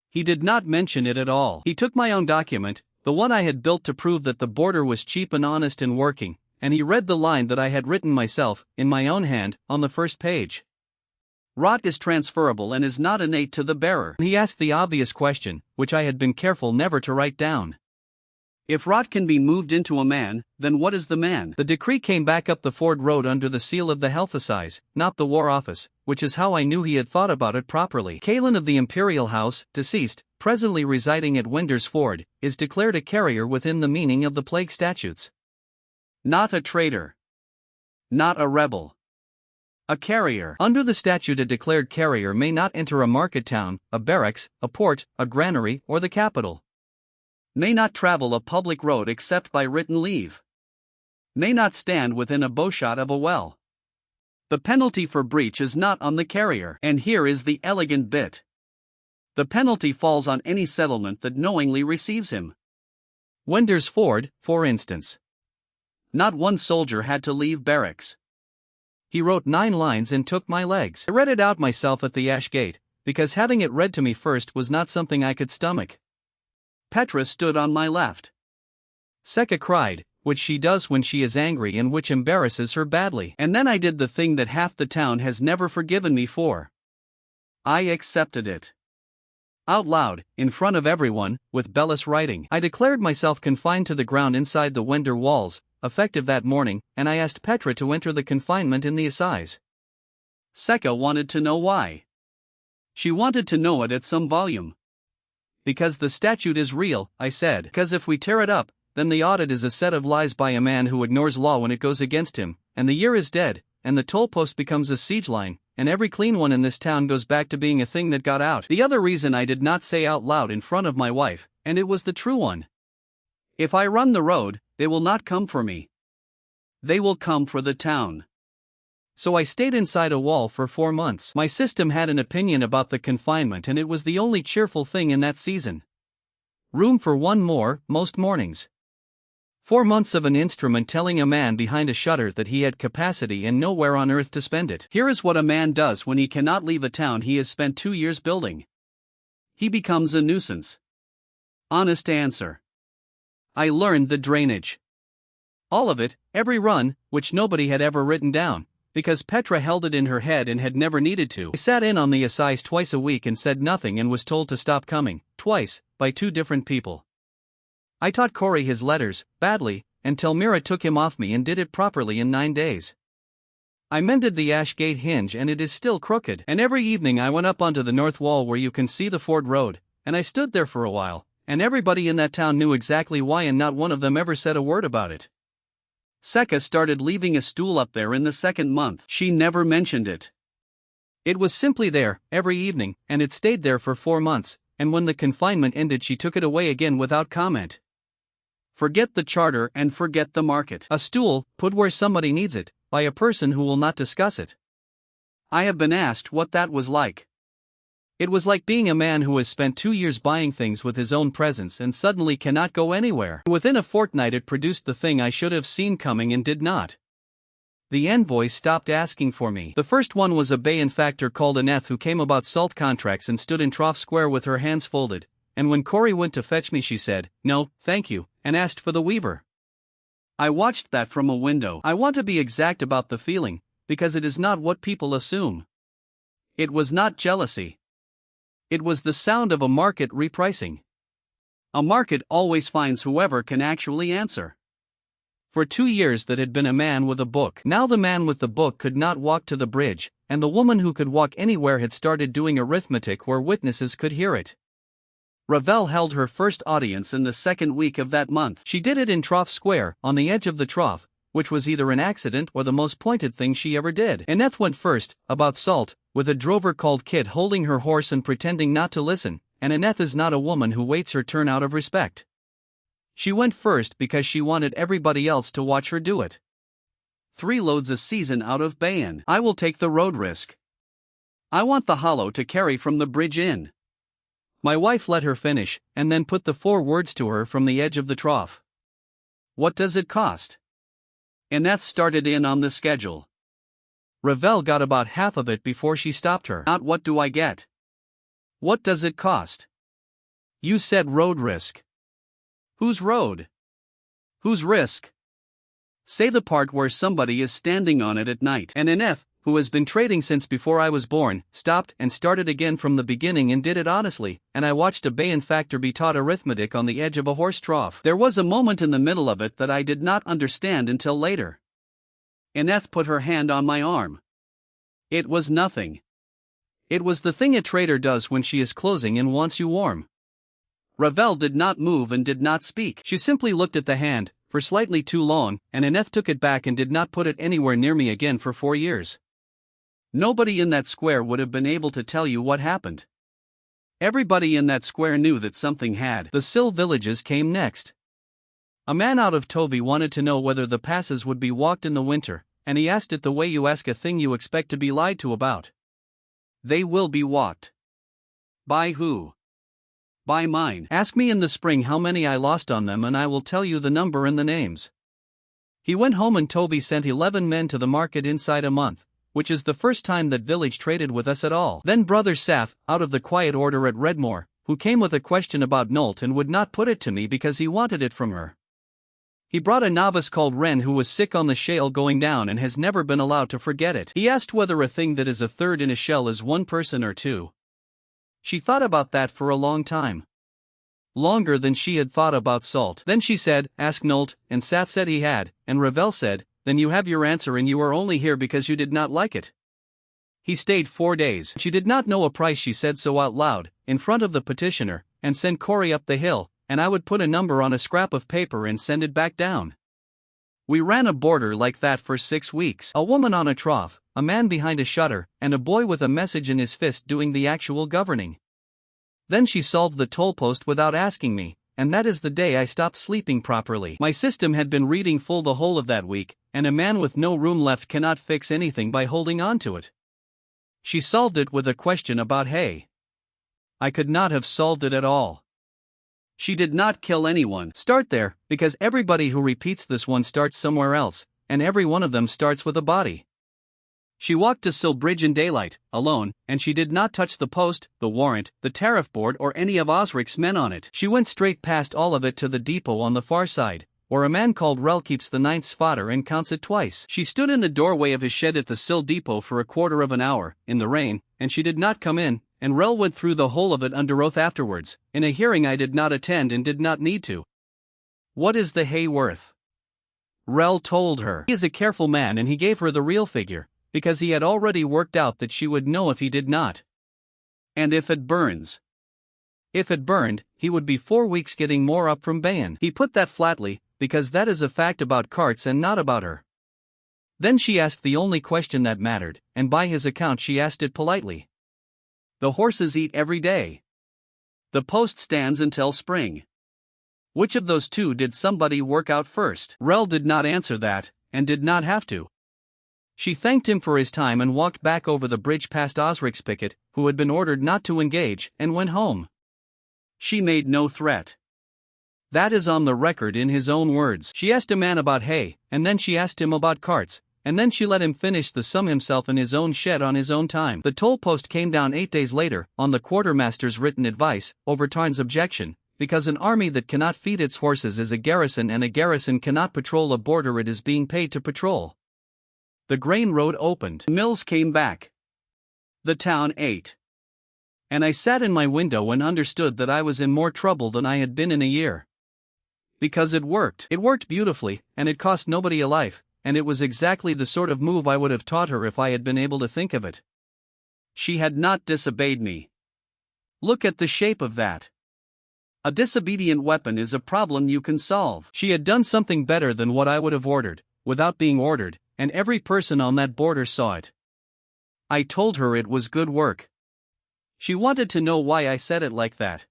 S1: He did not mention it at all. He took my own document, the one I had built to prove that the border was cheap and honest and working, and he read the line that I had written myself, in my own hand, on the first page. Rot is transferable and is not innate to the bearer. He asked the obvious question, which I had been careful never to write down. If rot can be moved into a man, then what is the man? The decree came back up the Ford Road under the seal of the Health Assize, not the War Office, which is how I knew he had thought about it properly. Kalin of the Imperial House, deceased, presently residing at Winder's Ford, is declared a carrier within the meaning of the plague statutes. Not a traitor. Not a rebel. A carrier. Under the statute, a declared carrier may not enter a market town, a barracks, a port, a granary, or the capital. May not travel a public road except by written leave. May not stand within a bowshot of a well. The penalty for breach is not on the carrier, and here is the elegant bit. The penalty falls on any settlement that knowingly receives him. Winder's Ford, for instance. Not one soldier had to leave barracks. He wrote 9 lines and took my legs. I read it out myself at the Ash Gate, because having it read to me first was not something I could stomach. Petra stood on my left. Seka cried, which she does when she is angry and which embarrasses her badly. And then I did the thing that half the town has never forgiven me for. I accepted it. Out loud, in front of everyone, with Bellis writing. I declared myself confined to the ground inside the Winder walls, effective that morning, and I asked Petra to enter the confinement in the assize. Seka wanted to know why. She wanted to know it at some volume. Because the statute is real, I said. Because if we tear it up, then the audit is a set of lies by a man who ignores law when it goes against him, and the year is dead, and the toll post becomes a siege line, and every clean one in this town goes back to being a thing that got out. The other reason I did not say out loud in front of my wife, and it was the true one. If I run the road, they will not come for me. They will come for the town. So I stayed inside a wall for 4 months. My system had an opinion about the confinement, and it was the only cheerful thing in that season. Room for one more, most mornings. 4 months of an instrument telling a man behind a shutter that he had capacity and nowhere on earth to spend it. Here is what a man does when he cannot leave a town he has spent 2 years building. He becomes a nuisance. Honest answer. I learned the drainage. All of it, every run, which nobody had ever written down, because Petra held it in her head and had never needed to. I sat in on the assize twice a week and said nothing and was told to stop coming, twice, by 2 different people. I taught Corey his letters, badly, until Mira took him off me and did it properly in 9 days. I mended the ash gate hinge and it is still crooked. And every evening I went up onto the north wall where you can see the Ford Road, and I stood there for a while, and everybody in that town knew exactly why and not one of them ever said a word about it. Seka started leaving a stool up there in the 2nd month. She never mentioned it. It was simply there, every evening, and it stayed there for 4 months, and when the confinement ended she took it away again without comment. Forget the charter and forget the market. A stool, put where somebody needs it, by a person who will not discuss it. I have been asked what that was like. It was like being a man who has spent 2 years buying things with his own presence and suddenly cannot go anywhere. Within a fortnight it produced the thing I should have seen coming and did not. The envoys stopped asking for me. The first one was a benefactor called Aneth who came about salt contracts and stood in Trough Square with her hands folded, and when Corey went to fetch me she said, "No, thank you," and asked for the weaver. I watched that from a window. I want to be exact about the feeling, because it is not what people assume. It was not jealousy. It was the sound of a market repricing. A market always finds whoever can actually answer. For 2 years that had been a man with a book. Now the man with the book could not walk to the bridge, and the woman who could walk anywhere had started doing arithmetic where witnesses could hear it. Ravel held her first audience in the 2nd week of that month. She did it in Trough Square, on the edge of the trough, which was either an accident or the most pointed thing she ever did. Aneth went first, about salt, with a drover called Kit holding her horse and pretending not to listen, and Aneth is not a woman who waits her turn out of respect. She went first because she wanted everybody else to watch her do it. 3 loads a season out of Bayan. I will take the road risk. I want the hollow to carry from the bridge in. My wife let her finish, and then put the 4 words to her from the edge of the trough. What does it cost? Aneth started in on the schedule. Ravel got about half of it before she stopped her. Not what do I get? What does it cost? You said road risk. Whose road? Whose risk? Say the part where somebody is standing on it at night. And Aneth, who has been trading since before I was born, stopped and started again from the beginning and did it honestly, and I watched a benefactor be taught arithmetic on the edge of a horse trough. There was a moment in the middle of it that I did not understand until later. Aneth put her hand on my arm. It was nothing. It was the thing a trader does when she is closing and wants you warm. Ravel did not move and did not speak. She simply looked at the hand, for slightly too long, and Aneth took it back and did not put it anywhere near me again for 4 years. Nobody in that square would have been able to tell you what happened. Everybody in that square knew that something had. The Sil villages came next. A man out of Tovi wanted to know whether the passes would be walked in the winter, and he asked it the way you ask a thing you expect to be lied to about. They will be walked. By who? By mine. Ask me in the spring how many I lost on them and I will tell you the number and the names. He went home and Tovi sent 11 men to the market inside a month, which is the first time that village traded with us at all. Then Brother Saf, out of the quiet order at Redmore, who came with a question about Nolt and would not put it to me because he wanted it from her. He brought a novice called Wren who was sick on the shale going down and has never been allowed to forget it. He asked whether a thing that is a third in a shell is 1 person or 2. She thought about that for a long time. Longer than she had thought about salt. Then she said, "Ask Nolt," and Saf said he had, and Ravel said, "Then you have your answer and you are only here because you did not like it." He stayed 4 days. She did not know a price. She said so out loud, in front of the petitioner, and sent Cory up the hill, and I would put a number on a scrap of paper and send it back down. We ran a border like that for 6 weeks. A woman on a trough, a man behind a shutter, and a boy with a message in his fist doing the actual governing. Then she solved the toll post without asking me, and that is the day I stopped sleeping properly. My system had been reading full the whole of that week, and a man with no room left cannot fix anything by holding on to it. She solved it with a question about hay. I could not have solved it at all. She did not kill anyone. Start there, because everybody who repeats this one starts somewhere else, and every one of them starts with a body. She walked to Sill Bridge in daylight, alone, and she did not touch the post, the warrant, the tariff board or any of Osric's men on it. She went straight past all of it to the depot on the far side, where a man called Rel keeps the 9th fodder and counts it twice. She stood in the doorway of his shed at the Sill depot for a quarter of an hour, in the rain, and she did not come in, and Rel went through the whole of it under oath afterwards, in a hearing I did not attend and did not need to. What is the hay worth? Rel told her. He is a careful man and he gave her the real figure, because he had already worked out that she would know if he did not. And if it burns? If it burned, he would be 4 weeks getting more up from Bayan. He put that flatly, because that is a fact about carts and not about her. Then she asked the only question that mattered, and by his account she asked it politely. The horses eat every day. The post stands until spring. Which of those two did somebody work out first? Rel did not answer that, and did not have to. She thanked him for his time and walked back over the bridge past Osric's picket, who had been ordered not to engage, and went home. She made no threat. That is on the record in his own words. She asked a man about hay, and then she asked him about carts, and then she let him finish the sum himself in his own shed on his own time. The toll post came down 8 days later, on the quartermaster's written advice, over Tarn's objection, because an army that cannot feed its horses is a garrison and a garrison cannot patrol a border it is being paid to patrol. The grain road opened. Mills came back. The town ate. And I sat in my window and understood that I was in more trouble than I had been in a year. Because it worked. It worked beautifully, and it cost nobody a life, and it was exactly the sort of move I would have taught her if I had been able to think of it. She had not disobeyed me. Look at the shape of that. A disobedient weapon is a problem you can solve. She had done something better than what I would have ordered, without being ordered, and every person on that border saw it. I told her it was good work. She wanted to know why I said it like that.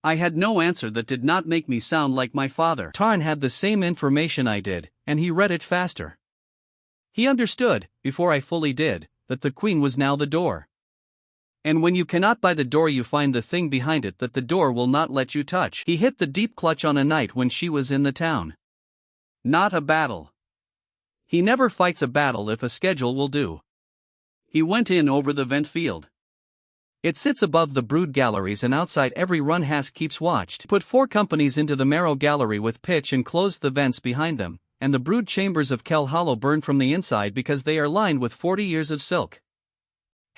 S1: I had no answer that did not make me sound like my father. Tarn had the same information I did, and he read it faster. He understood, before I fully did, that the queen was now the door. And when you cannot buy the door you find the thing behind it that the door will not let you touch. He hit the deep clutch on a night when she was in the town. Not a battle. He never fights a battle if a schedule will do. He went in over the vent field. It sits above the brood galleries and outside every run Hask keeps watched. Put 4 companies into the marrow gallery with pitch and closed the vents behind them, and the brood chambers of Kel Hollow burn from the inside because they are lined with 40 years of silk.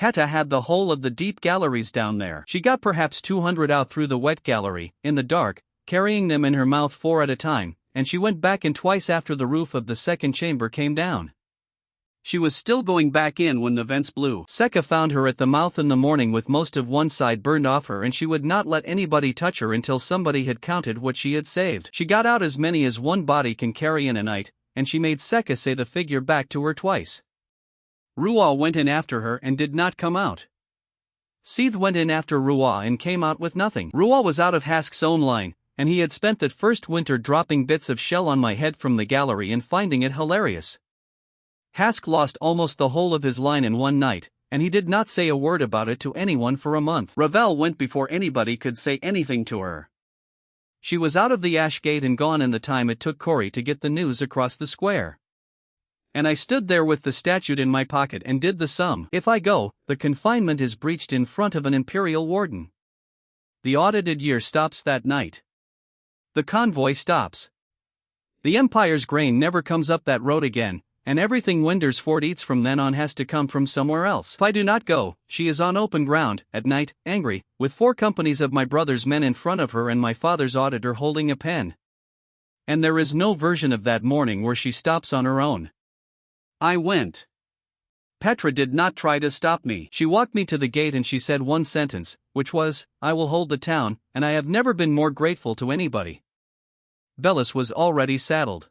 S1: Heta had the whole of the deep galleries down there. She got perhaps 200 out through the wet gallery, in the dark, carrying them in her mouth 4 at a time, and she went back in twice after the roof of the second chamber came down. She was still going back in when the vents blew. Sekka found her at the mouth in the morning with most of one side burned off her, and she would not let anybody touch her until somebody had counted what she had saved. She got out as many as one body can carry in a night, and she made Sekka say the figure back to her twice. Ruah went in after her and did not come out. Seeth went in after Ruah and came out with nothing. Ruah was out of Hask's own line, and he had spent that first winter dropping bits of shell on my head from the gallery and finding it hilarious. Hask lost almost the whole of his line in one night, and he did not say a word about it to anyone for a month. Ravel went before anybody could say anything to her. She was out of the ash gate and gone in the time it took Cory to get the news across the square. And I stood there with the statute in my pocket and did the sum. If I go, the confinement is breached in front of an imperial warden. The audited year stops that night. The convoy stops. The Empire's grain never comes up that road again, and everything Windersford eats from then on has to come from somewhere else. If I do not go, she is on open ground, at night, angry, with 4 companies of my brother's men in front of her and my father's auditor holding a pen. And there is no version of that morning where she stops on her own. I went. Petra did not try to stop me. She walked me to the gate and she said one sentence, which was, "I will hold the town," and I have never been more grateful to anybody. Bellis was already saddled.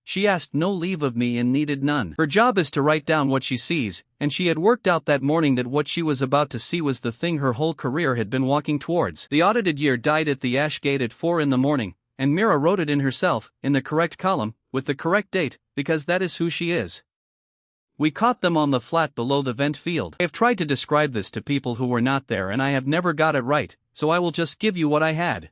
S1: She asked no leave of me and needed none. Her job is to write down what she sees, and she had worked out that morning that what she was about to see was the thing her whole career had been walking towards. The audited year died at the ash gate at 4 in the morning, and Mira wrote it in herself, in the correct column, with the correct date, because that is who she is. We caught them on the flat below the vent field. I have tried to describe this to people who were not there and I have never got it right, so I will just give you what I had.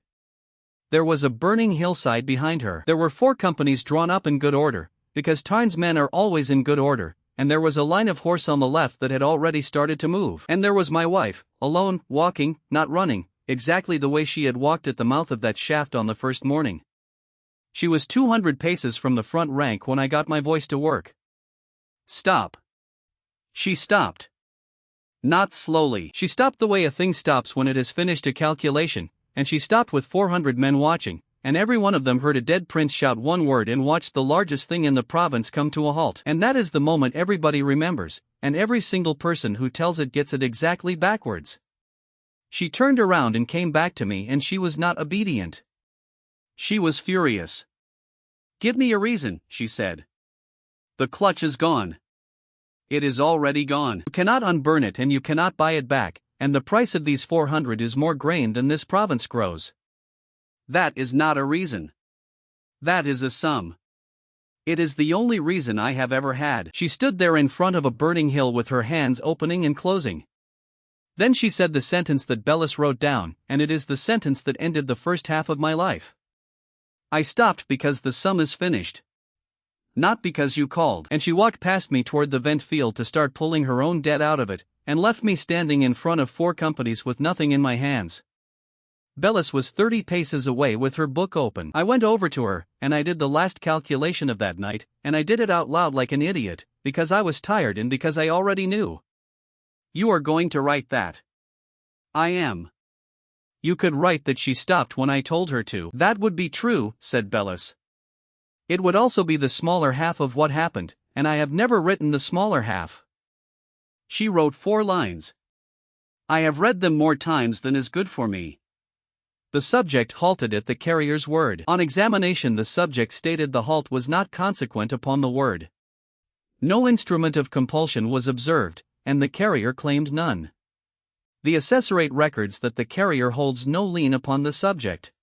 S1: There was a burning hillside behind her. There were 4 companies drawn up in good order, because Tarn's men are always in good order, and there was a line of horse on the left that had already started to move. And there was my wife, alone, walking, not running, exactly the way she had walked at the mouth of that shaft on the first morning. She was 200 paces from the front rank when I got my voice to work. Stop. She stopped. Not slowly. She stopped the way a thing stops when it has finished a calculation, and she stopped with 400 men watching, and every one of them heard a dead prince shout one word and watched the largest thing in the province come to a halt. And that is the moment everybody remembers, and every single person who tells it gets it exactly backwards. She turned around and came back to me and she was not obedient. She was furious. "Give me a reason," she said. "The clutch is gone. It is already gone. You cannot unburn it and you cannot buy it back, and the price of these 400 is more grain than this province grows. That is not a reason. That is a sum. It is the only reason I have ever had." She stood there in front of a burning hill with her hands opening and closing. Then she said the sentence that Bellis wrote down, and it is the sentence that ended the first half of my life. "I stopped because the sum is finished. Not because you called." And she walked past me toward the vent field to start pulling her own debt out of it, and left me standing in front of 4 companies with nothing in my hands. Bellis was 30 paces away with her book open. I went over to her, and I did the last calculation of that night, and I did it out loud like an idiot, because I was tired and because I already knew. "You are going to write that." "I am." "You could write that she stopped when I told her to." "That would be true," said Bellis. "It would also be the smaller half of what happened, and I have never written the smaller half." She wrote 4 lines. I have read them more times than is good for me. The subject halted at the carrier's word. On examination, the subject stated the halt was not consequent upon the word. No instrument of compulsion was observed, and the carrier claimed none. The assessorate records that the carrier holds no lien upon the subject.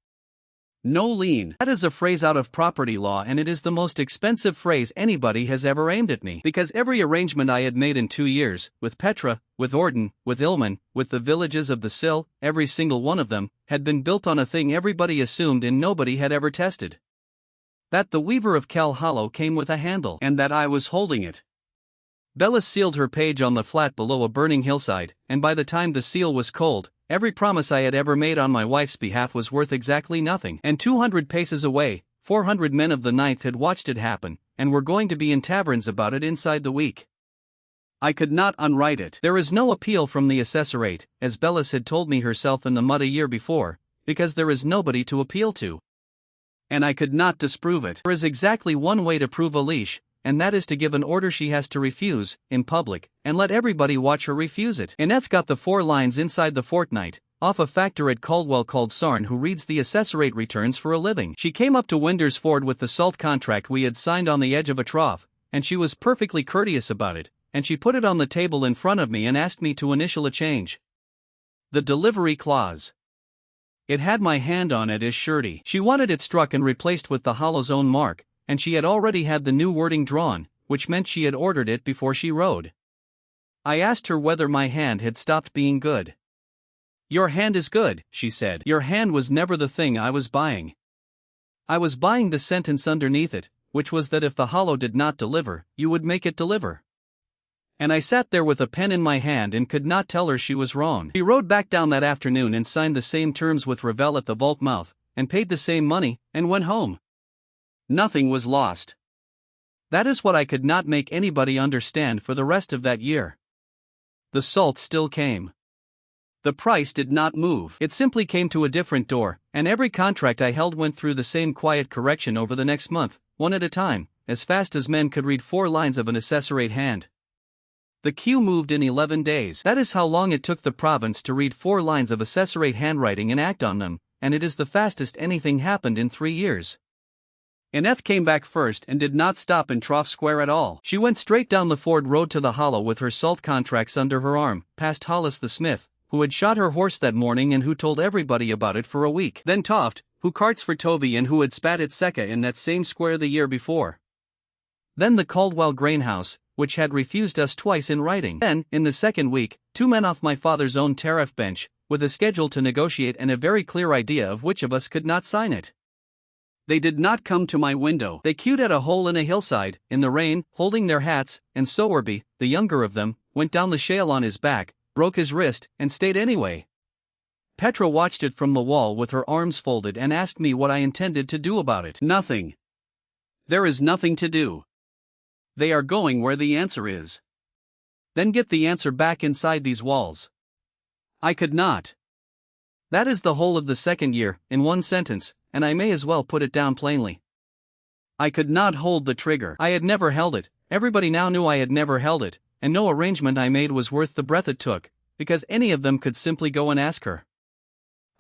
S1: No lien. That is a phrase out of property law, and it is the most expensive phrase anybody has ever aimed at me, because every arrangement I had made in 2 years, with Petra, with Orden, with Ilman, with the villages of the Sill, every single one of them, had been built on a thing everybody assumed and nobody had ever tested. That the Weaver of Cal Hollow came with a handle, and that I was holding it. Bellis sealed her page on the flat below a burning hillside, and by the time the seal was cold, every promise I had ever made on my wife's behalf was worth exactly nothing. And 200 paces away, 400 men of the 9th had watched it happen, and were going to be in taverns about it inside the week. I could not unwrite it. There is no appeal from the assessorate, as Bellis had told me herself in the mud a year before, because there is nobody to appeal to. And I could not disprove it. There is exactly one way to prove a leash, and that is to give an order she has to refuse, in public, and let everybody watch her refuse it. Ineth got the 4 lines inside the fortnight, off a factor at Caldwell called Sarn who reads the assessorate returns for a living. She came up to Winder's Ford with the salt contract we had signed on the edge of a trough, and she was perfectly courteous about it, and she put it on the table in front of me and asked me to initial a change. The delivery clause. It had my hand on it as surety. She wanted it struck and replaced with the Hollow's own mark, and she had already had the new wording drawn, which meant she had ordered it before she rode. I asked her whether my hand had stopped being good. "Your hand is good," she said. "Your hand was never the thing I was buying. I was buying the sentence underneath it, which was that if the Hollow did not deliver, you would make it deliver." And I sat there with a pen in my hand and could not tell her she was wrong. She rode back down that afternoon and signed the same terms with Ravel at the vault mouth, and paid the same money, and went home. Nothing was lost. That is what I could not make anybody understand for the rest of that year. The salt still came. The price did not move. It simply came to a different door, and every contract I held went through the same quiet correction over the next month, one at a time, as fast as men could read 4 lines of an assessorate hand. The queue moved in 11 days. That is how long it took the province to read 4 lines of assessorate handwriting and act on them, and it is the fastest anything happened in 3 years. F came back first and did not stop in Trough Square at all. She went straight down the Ford Road to the Hollow with her salt contracts under her arm, past Hollis the smith, who had shot her horse that morning and who told everybody about it for a week. Then Toft, who carts for Tovey and who had spat at Secca in that same square the year before. Then the Caldwell grain house, which had refused us twice in writing. Then, in the second week, 2 men off my father's own tariff bench, with a schedule to negotiate and a very clear idea of which of us could not sign it. They did not come to my window. They queued at a hole in a hillside, in the rain, holding their hats, and Sowerby, the younger of them, went down the shale on his back, broke his wrist, and stayed anyway. Petra watched it from the wall with her arms folded and asked me what I intended to do about it. Nothing. There is nothing to do. They are going where the answer is. Then get the answer back inside these walls. I could not. That is the whole of the second year, in one sentence, and I may as well put it down plainly. I could not hold the trigger. I had never held it, everybody now knew I had never held it, and no arrangement I made was worth the breath it took, because any of them could simply go and ask her.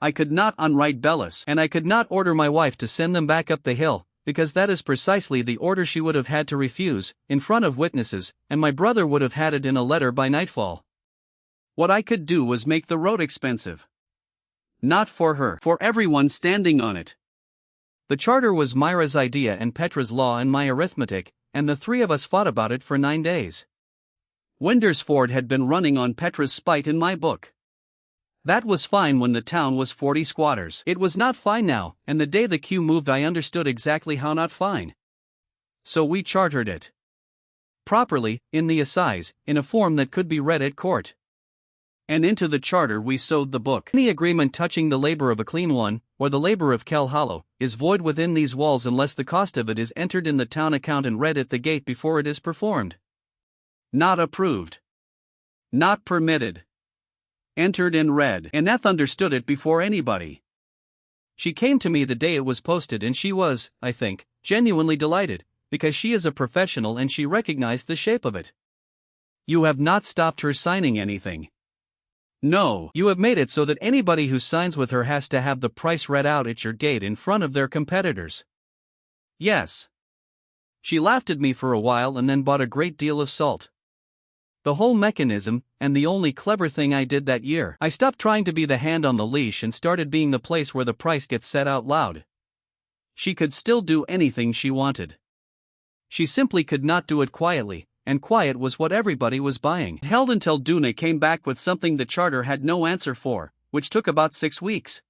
S1: I could not unwrite Bellis, and I could not order my wife to send them back up the hill, because that is precisely the order she would have had to refuse, in front of witnesses, and my brother would have had it in a letter by nightfall. What I could do was make the road expensive. Not for her, for everyone standing on it. The charter was Myra's idea and Petra's law and my arithmetic, and the 3 of us fought about it for 9 days. Windersford had been running on Petra's spite in my book. That was fine when the town was 40 squatters. It was not fine now, and the day the queue moved I understood exactly how not fine. So we chartered it. Properly, in the assize, in a form that could be read at court. And into the charter we sewed the book. Any agreement touching the labor of a clean one, or the labor of Kell Hollow, is void within these walls unless the cost of it is entered in the town account and read at the gate before it is performed. Not approved. Not permitted. Entered and read. Eth understood it before anybody. She came to me the day it was posted and she was, I think, genuinely delighted, because she is a professional and she recognized the shape of it. You have not stopped her signing anything. No, you have made it so that anybody who signs with her has to have the price read out at your gate in front of their competitors. Yes. She laughed at me for a while and then bought a great deal of salt. The whole mechanism, and the only clever thing I did that year. I stopped trying to be the hand on the leash and started being the place where the price gets said out loud. She could still do anything she wanted. She simply could not do it quietly, and quiet was what everybody was buying. It held until Duna came back with something the charter had no answer for, which took about 6 weeks.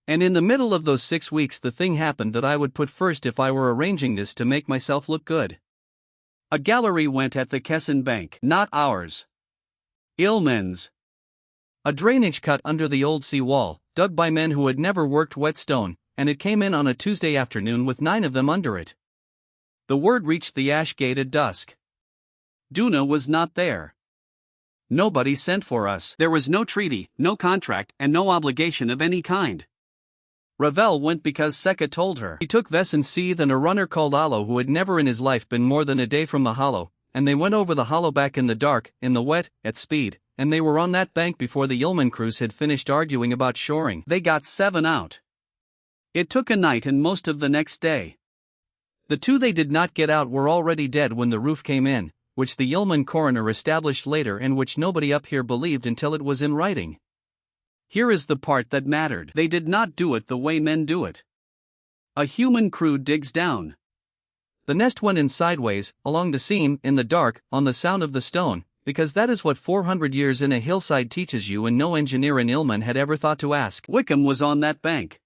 S1: And in the middle of those 6 weeks the thing happened that I would put first if I were arranging this to make myself look good. A gallery went at the Kesson Bank, not ours. Illman's. A drainage cut under the old sea wall, dug by men who had never worked whetstone, and it came in on a Tuesday afternoon with 9 of them under it. The word reached the ash gate at dusk. Duna was not there. Nobody sent for us. There was no treaty, no contract, and no obligation of any kind. Ravel went because Secca told her. He took Vesson Seeth and a runner called Allo who had never in his life been more than a day from the hollow, and they went over the hollow back in the dark, in the wet, at speed, and they were on that bank before the Yeoman crews had finished arguing about shoring. They got 7 out. It took a night and most of the next day. The 2 they did not get out were already dead when the roof came in, which the Yeoman coroner established later and which nobody up here believed until it was in writing. Here is the part that mattered. They did not do it the way men do it. A human crew digs down. The nest went in sideways, along the seam, in the dark, on the sound of the stone, because that is what 400 years in a hillside teaches you and no engineer in Ilman had ever thought to ask. Wickham was on that bank.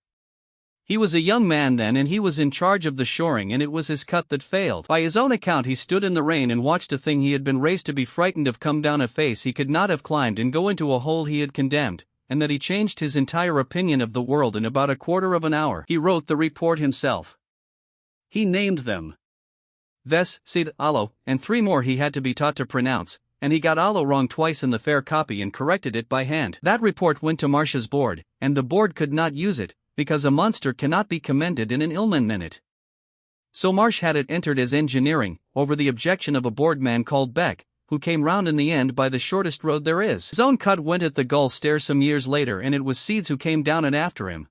S1: He was a young man then and he was in charge of the shoring and it was his cut that failed. By his own account he stood in the rain and watched a thing he had been raised to be frightened of come down a face he could not have climbed and go into a hole he had condemned, and that he changed his entire opinion of the world in about a quarter of an hour. He wrote the report himself. He named them. Ves, Seeth, Allo, and 3 more he had to be taught to pronounce, and he got Allo wrong twice in the fair copy and corrected it by hand. That report went to Marcia's board, and the board could not use it, because a monster cannot be commended in an Ilman minute. So Marsh had it entered as engineering, over the objection of a board man called Beck, who came round in the end by the shortest road there is. His own cut went at the gull's stare some years later, and it was Seeds who came down and after him.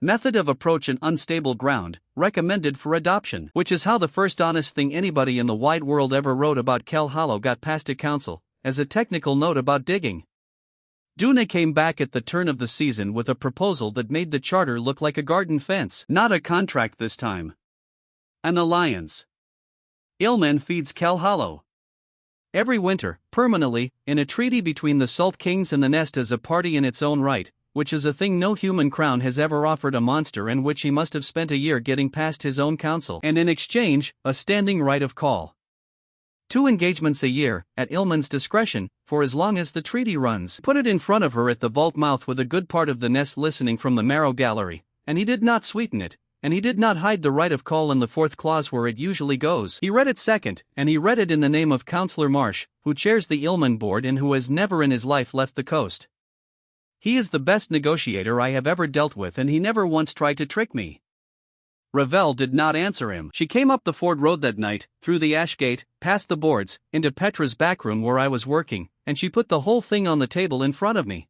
S1: Method of approach in unstable ground, recommended for adoption. Which is how the first honest thing anybody in the wide world ever wrote about Kel Hollow got passed to council, as a technical note about digging. Duna came back at the turn of the season with a proposal that made the charter look like a garden fence. Not a contract this time. An alliance. Ilman feeds Kel Hollow every winter, permanently, in a treaty between the Salt Kings and the Nest as a party in its own right, which is a thing no human crown has ever offered a monster, and which he must have spent a year getting past his own council, and in exchange, a standing right of call. 2 engagements a year, at Ilman's discretion, for as long as the treaty runs. Put it in front of her at the vault mouth with a good part of the Nest listening from the Marrow Gallery, and he did not sweeten it, and he did not hide the right of call in the 4th clause where it usually goes. He read it second, and he read it in the name of Councillor Marsh, who chairs the Ilman board and who has never in his life left the coast. He is the best negotiator I have ever dealt with, and he never once tried to trick me. Ravel did not answer him. She came up the Ford Road that night, through the ash gate, past the boards, into Petra's back room where I was working, and she put the whole thing on the table in front of me.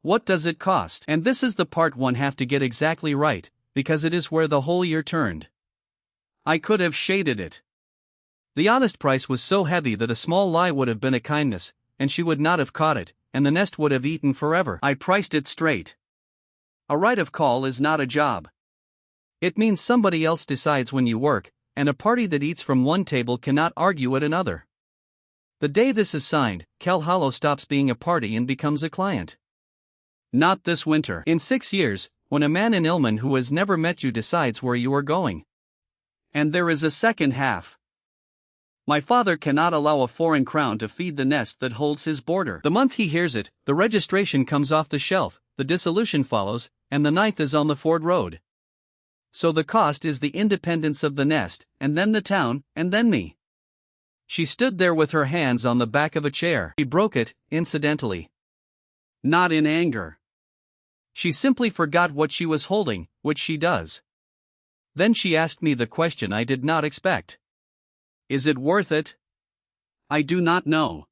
S1: What does it cost? And this is the part one have to get exactly right, because it is where the whole year turned. I could have shaded it. The honest price was so heavy that a small lie would have been a kindness, and she would not have caught it, and the Nest would have eaten forever. I priced it straight. A right of call is not a job. It means somebody else decides when you work, and a party that eats from one table cannot argue at another. The day this is signed, Kel Hollow stops being a party and becomes a client. Not this winter. In 6 years, when a man in Ilman who has never met you decides where you are going. And there is a second half. My father cannot allow a foreign crown to feed the Nest that holds his border. The month he hears it, the registration comes off the shelf, the dissolution follows, and the 9th is on the Ford Road. So the cost is the independence of the Nest, and then the town, and then me. She stood there with her hands on the back of a chair. She broke it, incidentally. Not in anger. She simply forgot what she was holding, which she does. Then she asked me the question I did not expect. Is it worth it? I do not know.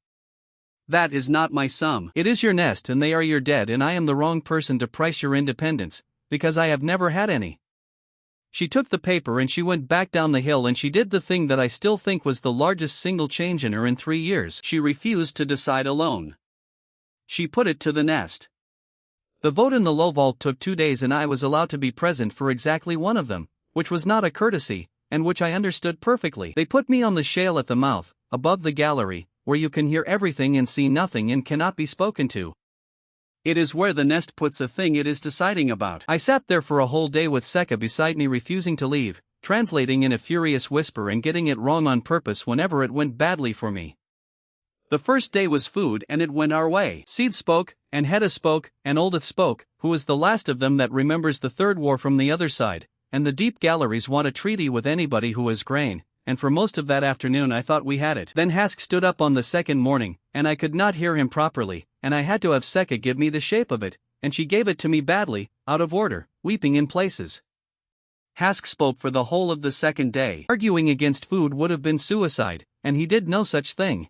S1: That is not my sum. It is your Nest and they are your dead, and I am the wrong person to price your independence, because I have never had any. She took the paper and she went back down the hill, and she did the thing that I still think was the largest single change in her in 3 years. She refused to decide alone. She put it to the Nest. The vote in the low vault took 2 days, and I was allowed to be present for exactly one of them, which was not a courtesy, and which I understood perfectly. They put me on the shale at the mouth, above the gallery, where you can hear everything and see nothing and cannot be spoken to. It is where the Nest puts a thing it is deciding about. I sat there for a whole day with Seka beside me, refusing to leave, translating in a furious whisper and getting it wrong on purpose whenever it went badly for me. The first day was food, and it went our way. Seed spoke, and Hedda spoke, and Oldith spoke, who is the last of them that remembers the Third War from the other side, and the deep galleries want a treaty with anybody who has grain, and for most of that afternoon I thought we had it. Then Hask stood up on the second morning, and I could not hear him properly, and I had to have Seka give me the shape of it, and she gave it to me badly, out of order, weeping in places. Hask spoke for the whole of the second day. Arguing against food would have been suicide, and he did no such thing.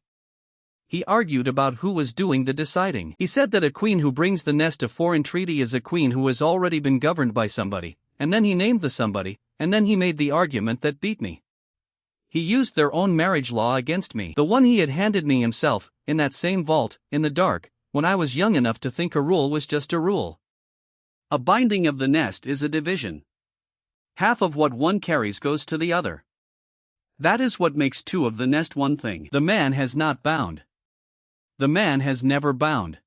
S1: He argued about who was doing the deciding. He said that a queen who brings the Nest a foreign treaty is a queen who has already been governed by somebody, and then he named the somebody, and then he made the argument that beat me. He used their own marriage law against me, the one he had handed me himself, in that same vault, in the dark, when I was young enough to think a rule was just a rule. A binding of the Nest is a division. Half of what one carries goes to the other. That is what makes two of the Nest one thing. The man has not bound. The man has never bound.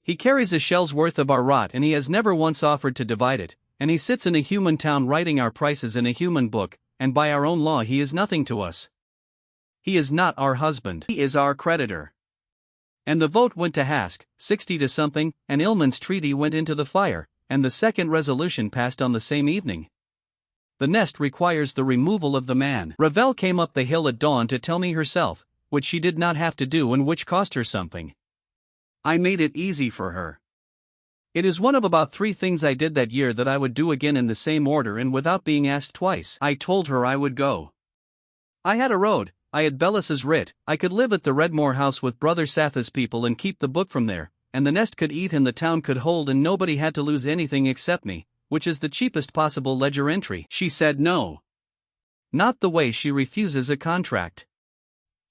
S1: He carries a shell's worth of our rot, and he has never once offered to divide it, and he sits in a human town writing our prices in a human book, and by our own law he is nothing to us. He is not our husband. He is our creditor. And the vote went to Hask, 60 to something, and Ilman's treaty went into the fire, and the second resolution passed on the same evening. The Nest requires the removal of the man. Ravel came up the hill at dawn to tell me herself, which she did not have to do and which cost her something. I made it easy for her. It is one of about 3 things I did that year that I would do again in the same order and without being asked twice. I told her I would go. I had a road, I had Bellis's writ, I could live at the Redmore house with Brother Satha's people and keep the book from there, and the nest could eat and the town could hold and nobody had to lose anything except me, which is the cheapest possible ledger entry. She said no. Not the way she refuses a contract.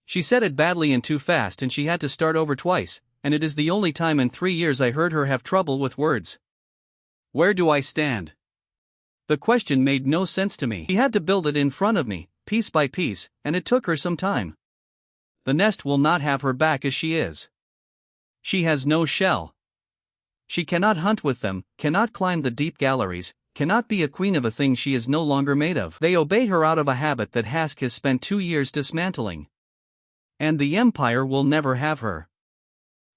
S1: She said it badly and too fast and she had to start over twice, and it is the only time in 3 years I heard her have trouble with words. Where do I stand? The question made no sense to me. She had to build it in front of me, piece by piece, and it took her some time. The nest will not have her back as she is. She has no shell. She cannot hunt with them, cannot climb the deep galleries, cannot be a queen of a thing she is no longer made of. They obey her out of a habit that Hask has spent 2 years dismantling. And the Empire will never have her.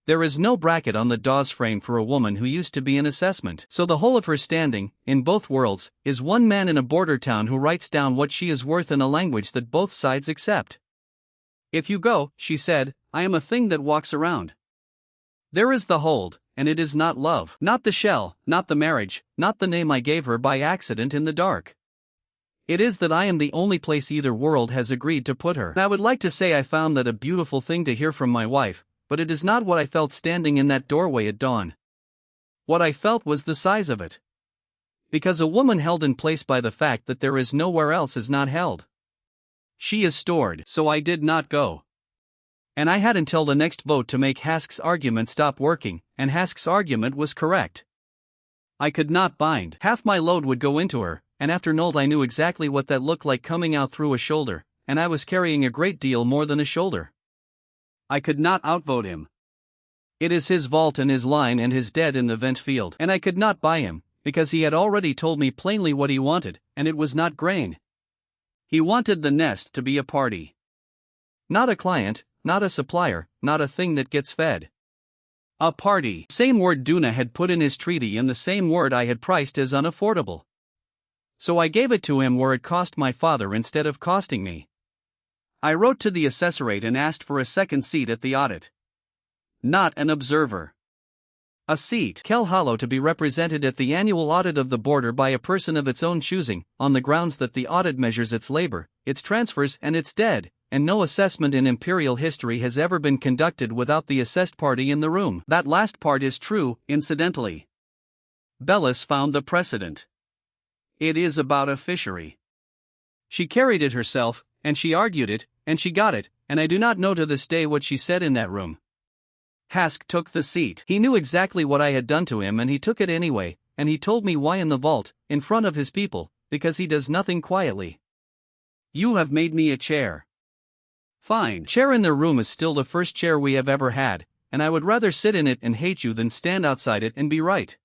S1: There is no bracket on the Dawes frame for a woman who used to be an assessment. So the whole of her standing, in both worlds, is one man in a border town who writes down what she is worth in a language that both sides accept. If you go, she said, I am a thing that walks around. There is the hold, and it is not love, not the shell, not the marriage, not the name I gave her by accident in the dark. It is that I am the only place either world has agreed to put her. I would like to say I found that a beautiful thing to hear from my wife, but it is not what I felt standing in that doorway at dawn. What I felt was the size of it. Because a woman held in place by the fact that there is nowhere else is not held. She is stored, so I did not go. And I had until the next vote to make Hask's argument stop working, and Hask's argument was correct. I could not bind. Half my load would go into her, and after Nolt I knew exactly what that looked like coming out through a shoulder, and I was carrying a great deal more than a shoulder. I could not outvote him. It is his vault and his line and his dead in the vent field, and I could not buy him, because he had already told me plainly what he wanted, and it was not grain. He wanted the nest to be a party. Not a client, not a supplier, not a thing that gets fed. A party. Same word Duna had put in his treaty and the same word I had priced as unaffordable. So I gave it to him where it cost my father instead of costing me. I wrote to the assessorate and asked for a second seat at the audit. Not an observer. A seat, Kel Hollow, to be represented at the annual audit of the border by a person of its own choosing, on the grounds that the audit measures its labor, its transfers and its dead, and no assessment in imperial history has ever been conducted without the assessed party in the room. That last part is true, incidentally. Bellis found the precedent. It is about a fishery. She carried it herself, and she argued it, and she got it, and I do not know to this day what she said in that room. Hask took the seat. He knew exactly what I had done to him and he took it anyway, and he told me why in the vault, in front of his people, because he does nothing quietly. You have made me a chair. Fine. Chair in their room is still the first chair we have ever had, and I would rather sit in it and hate you than stand outside it and be right.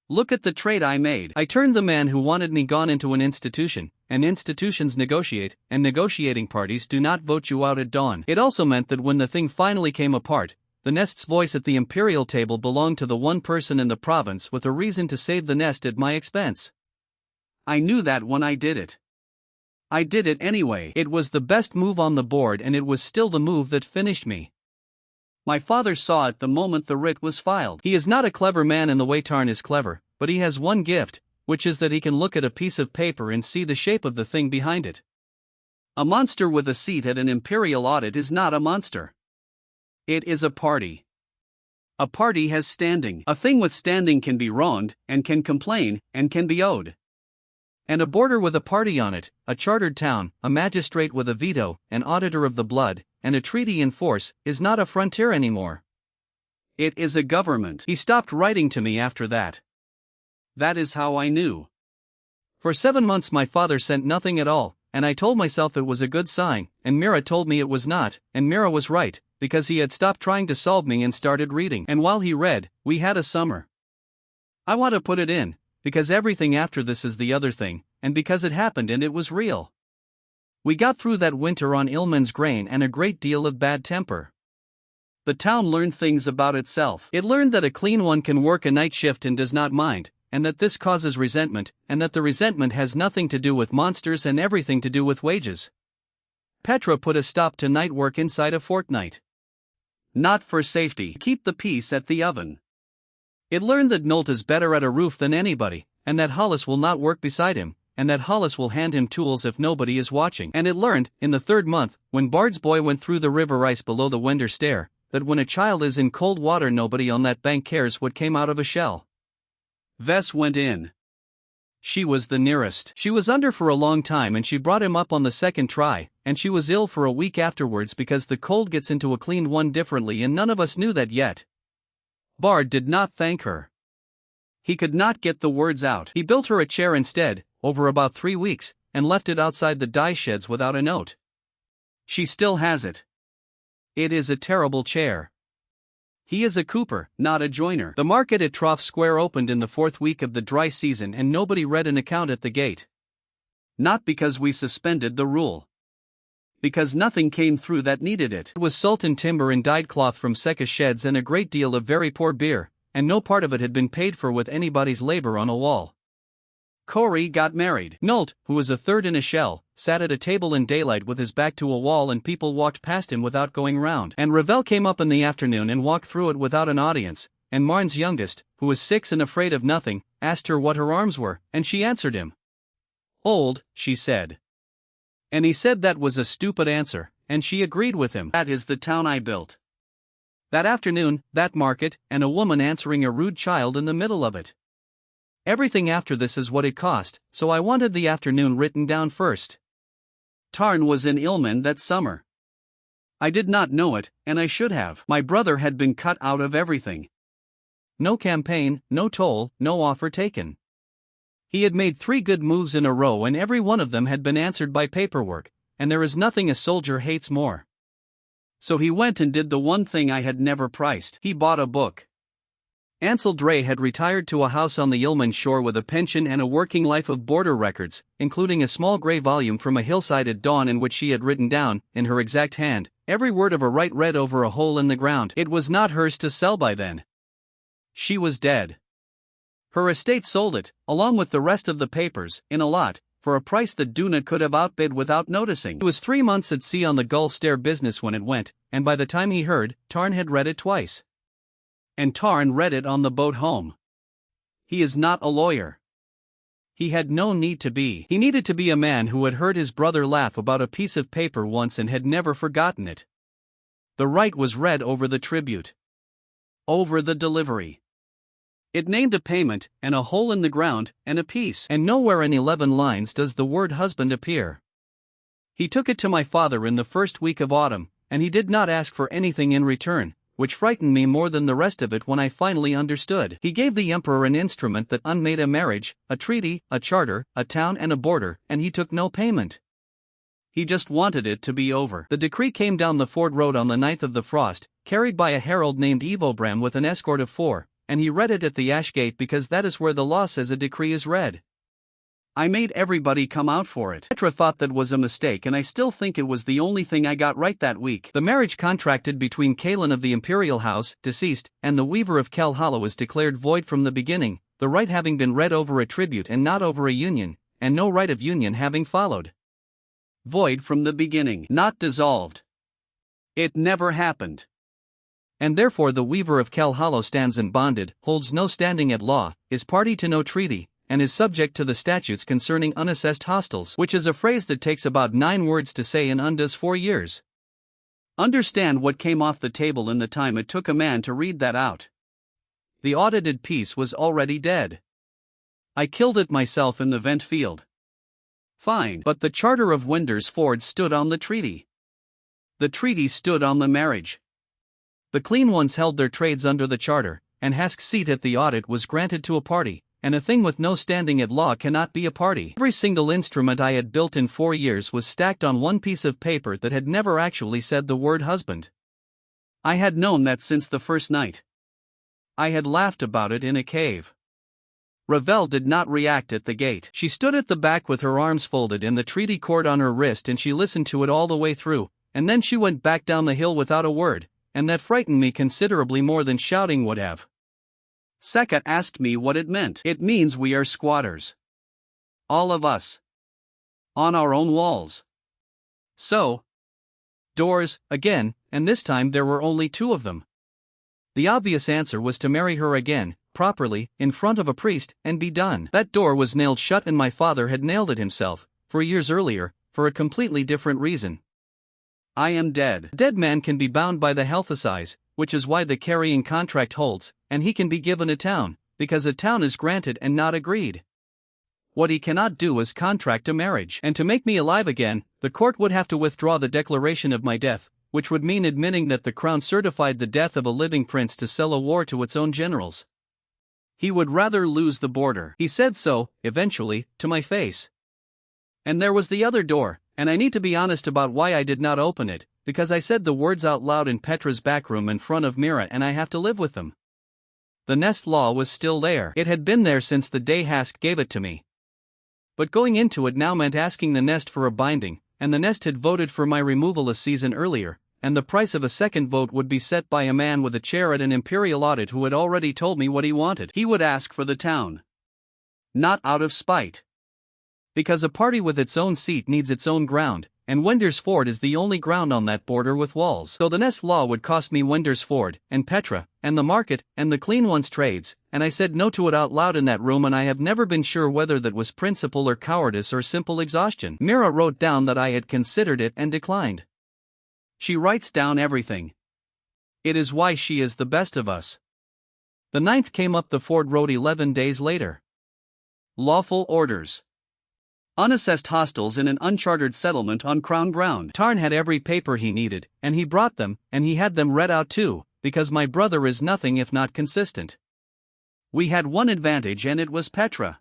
S1: Look at the trade I made. I turned the man who wanted me gone into an institution, and institutions negotiate, and negotiating parties do not vote you out at dawn. It also meant that when the thing finally came apart, the nest's voice at the imperial table belonged to the one person in the province with a reason to save the nest at my expense. I knew that when I did it. I did it anyway. It was the best move on the board and it was still the move that finished me. My father saw it the moment the writ was filed. He is not a clever man in the way Tarn is clever, but he has one gift, which is that he can look at a piece of paper and see the shape of the thing behind it. A monster with a seat at an imperial audit is not a monster. It is a party. A party has standing. A thing with standing can be wronged, and can complain, and can be owed. And a border with a party on it, a chartered town, a magistrate with a veto, an auditor of the blood, and a treaty in force, is not a frontier anymore. It is a government. He stopped writing to me after that. That is how I knew. For 7 months my father sent nothing at all, and I told myself it was a good sign, and Mira told me it was not, and Mira was right, because he had stopped trying to solve me and started reading. And while he read, we had a summer. I want to put it in, because everything after this is the other thing, and because it happened and it was real. We got through that winter on Ilman's grain and a great deal of bad temper. The town learned things about itself. It learned that a clean one can work a night shift and does not mind, and that this causes resentment, and that the resentment has nothing to do with monsters and everything to do with wages. Petra put a stop to night work inside a fortnight. Not for safety. Keep the peace at the oven. It learned that Nolt is better at a roof than anybody, and that Hollis will not work beside him, and that Hollis will hand him tools if nobody is watching. And it learned, in the 3rd month, when Bard's boy went through the river ice below the Winder stair, that when a child is in cold water nobody on that bank cares what came out of a shell. Vess went in. She was the nearest. She was under for a long time and she brought him up on the 2nd try, and she was ill for a week afterwards because the cold gets into a cleaned one differently and none of us knew that yet. Bard did not thank her. He could not get the words out. He built her a chair instead, over about 3 weeks, and left it outside the dye sheds without a note. She still has it. It is a terrible chair. He is a cooper, not a joiner. The market at Trough Square opened in the 4th week of the dry season and nobody read an account at the gate. Not because we suspended the rule. Because nothing came through that needed it. It was Sultan timber and dyed cloth from Sekka sheds and a great deal of very poor beer, and no part of it had been paid for with anybody's labor on a wall. Corey got married. Nolt, who was a 3rd in a shell, sat at a table in daylight with his back to a wall and people walked past him without going round. And Ravel came up in the afternoon and walked through it without an audience, and Marn's youngest, who was 6 and afraid of nothing, asked her what her arms were, and she answered him. Old, she said. And he said that was a stupid answer, and she agreed with him. That is the town I built. That afternoon, that market, and a woman answering a rude child in the middle of it. Everything after this is what it cost, so I wanted the afternoon written down first. Tarn was in Ilman that summer. I did not know it, and I should have. My brother had been cut out of everything. No campaign, no toll, no offer taken. He had made 3 good moves in a row and every one of them had been answered by paperwork, and there is nothing a soldier hates more. So he went and did the one thing I had never priced. He bought a book. Ansel Dre had retired to a house on the Ilman shore with a pension and a working life of border records, including a small gray volume from a hillside at dawn in which she had written down, in her exact hand, every word of a right read over a hole in the ground. It was not hers to sell by then. She was dead. Her estate sold it, along with the rest of the papers, in a lot, for a price that Duna could have outbid without noticing. He was 3 months at sea on the Gull Stair business when it went, and by the time he heard, Tarn had read it twice. And Tarn read it on the boat home. He is not a lawyer. He had no need to be. He needed to be a man who had heard his brother laugh about a piece of paper once and had never forgotten it. The right was read over the tribute. Over the delivery. It named a payment, and a hole in the ground, and a piece, and nowhere in 11 lines does the word husband appear. He took it to my father in the 1st week of autumn, and he did not ask for anything in return, which frightened me more than the rest of it when I finally understood. He gave the emperor an instrument that unmade a marriage, a treaty, a charter, a town and a border, and he took no payment. He just wanted it to be over. The decree came down the Ford Road on the 9th of the frost, carried by a herald named Evobram with an escort of 4, and he read it at the Ash Gate because that is where the law says a decree is read. I made everybody come out for it. Petra thought that was a mistake and I still think it was the only thing I got right that week. The marriage contracted between Kalin of the Imperial House, deceased, and the Weaver of Kel Hollow was declared void from the beginning, the right having been read over a tribute and not over a union, and no right of union having followed. Void from the beginning, not dissolved. It never happened. And therefore the Weaver of Kel Hollow stands unbonded, holds no standing at law, is party to no treaty, and is subject to the statutes concerning unassessed hostels, which is a phrase that takes about 9 words to say and undoes 4 years. Understand what came off the table in the time it took a man to read that out. The audited piece was already dead. I killed it myself in the vent field. Fine, but the charter of Winder's Ford stood on the treaty. The treaty stood on the marriage. The clean ones held their trades under the charter, and Hask's seat at the audit was granted to a party, and a thing with no standing at law cannot be a party. Every single instrument I had built in 4 years was stacked on one piece of paper that had never actually said the word husband. I had known that since the first night. I had laughed about it in a cave. Ravel did not react at the gate. She stood at the back with her arms folded and the treaty cord on her wrist and she listened to it all the way through, and then she went back down the hill without a word, and that frightened me considerably more than shouting would have. Sekka asked me what it meant. It means we are squatters. All of us. On our own walls. So. Doors, again, and this time there were only 2 of them. The obvious answer was to marry her again, properly, in front of a priest, and be done. That door was nailed shut and my father had nailed it himself, 4 years earlier, for a completely different reason. I am dead. A dead man can be bound by the health assize, which is why the carrying contract holds, and he can be given a town, because a town is granted and not agreed. What he cannot do is contract a marriage. And to make me alive again, the court would have to withdraw the declaration of my death, which would mean admitting that the crown certified the death of a living prince to sell a war to its own generals. He would rather lose the border. He said so, eventually, to my face. And there was the other door, and I need to be honest about why I did not open it, because I said the words out loud in Petra's back room in front of Mira and I have to live with them. The nest law was still there. It had been there since the day Hask gave it to me. But going into it now meant asking the nest for a binding, and the nest had voted for my removal a season earlier, and the price of a second vote would be set by a man with a chair at an imperial audit who had already told me what he wanted. He would ask for the town. Not out of spite. Because a party with its own seat needs its own ground, and Wender's Ford is the only ground on that border with walls. So the nest law would cost me Wender's Ford, and Petra, and the market, and the Clean Ones trades, and I said no to it out loud in that room and I have never been sure whether that was principle or cowardice or simple exhaustion. Mira wrote down that I had considered it and declined. She writes down everything. It is why she is the best of us. The 9th came up. The Ford wrote 11 days later. Lawful orders. Unassessed hostels in an unchartered settlement on Crown ground. Tarn had every paper he needed, and he brought them, and he had them read out too, because my brother is nothing if not consistent. We had one advantage and it was Petra.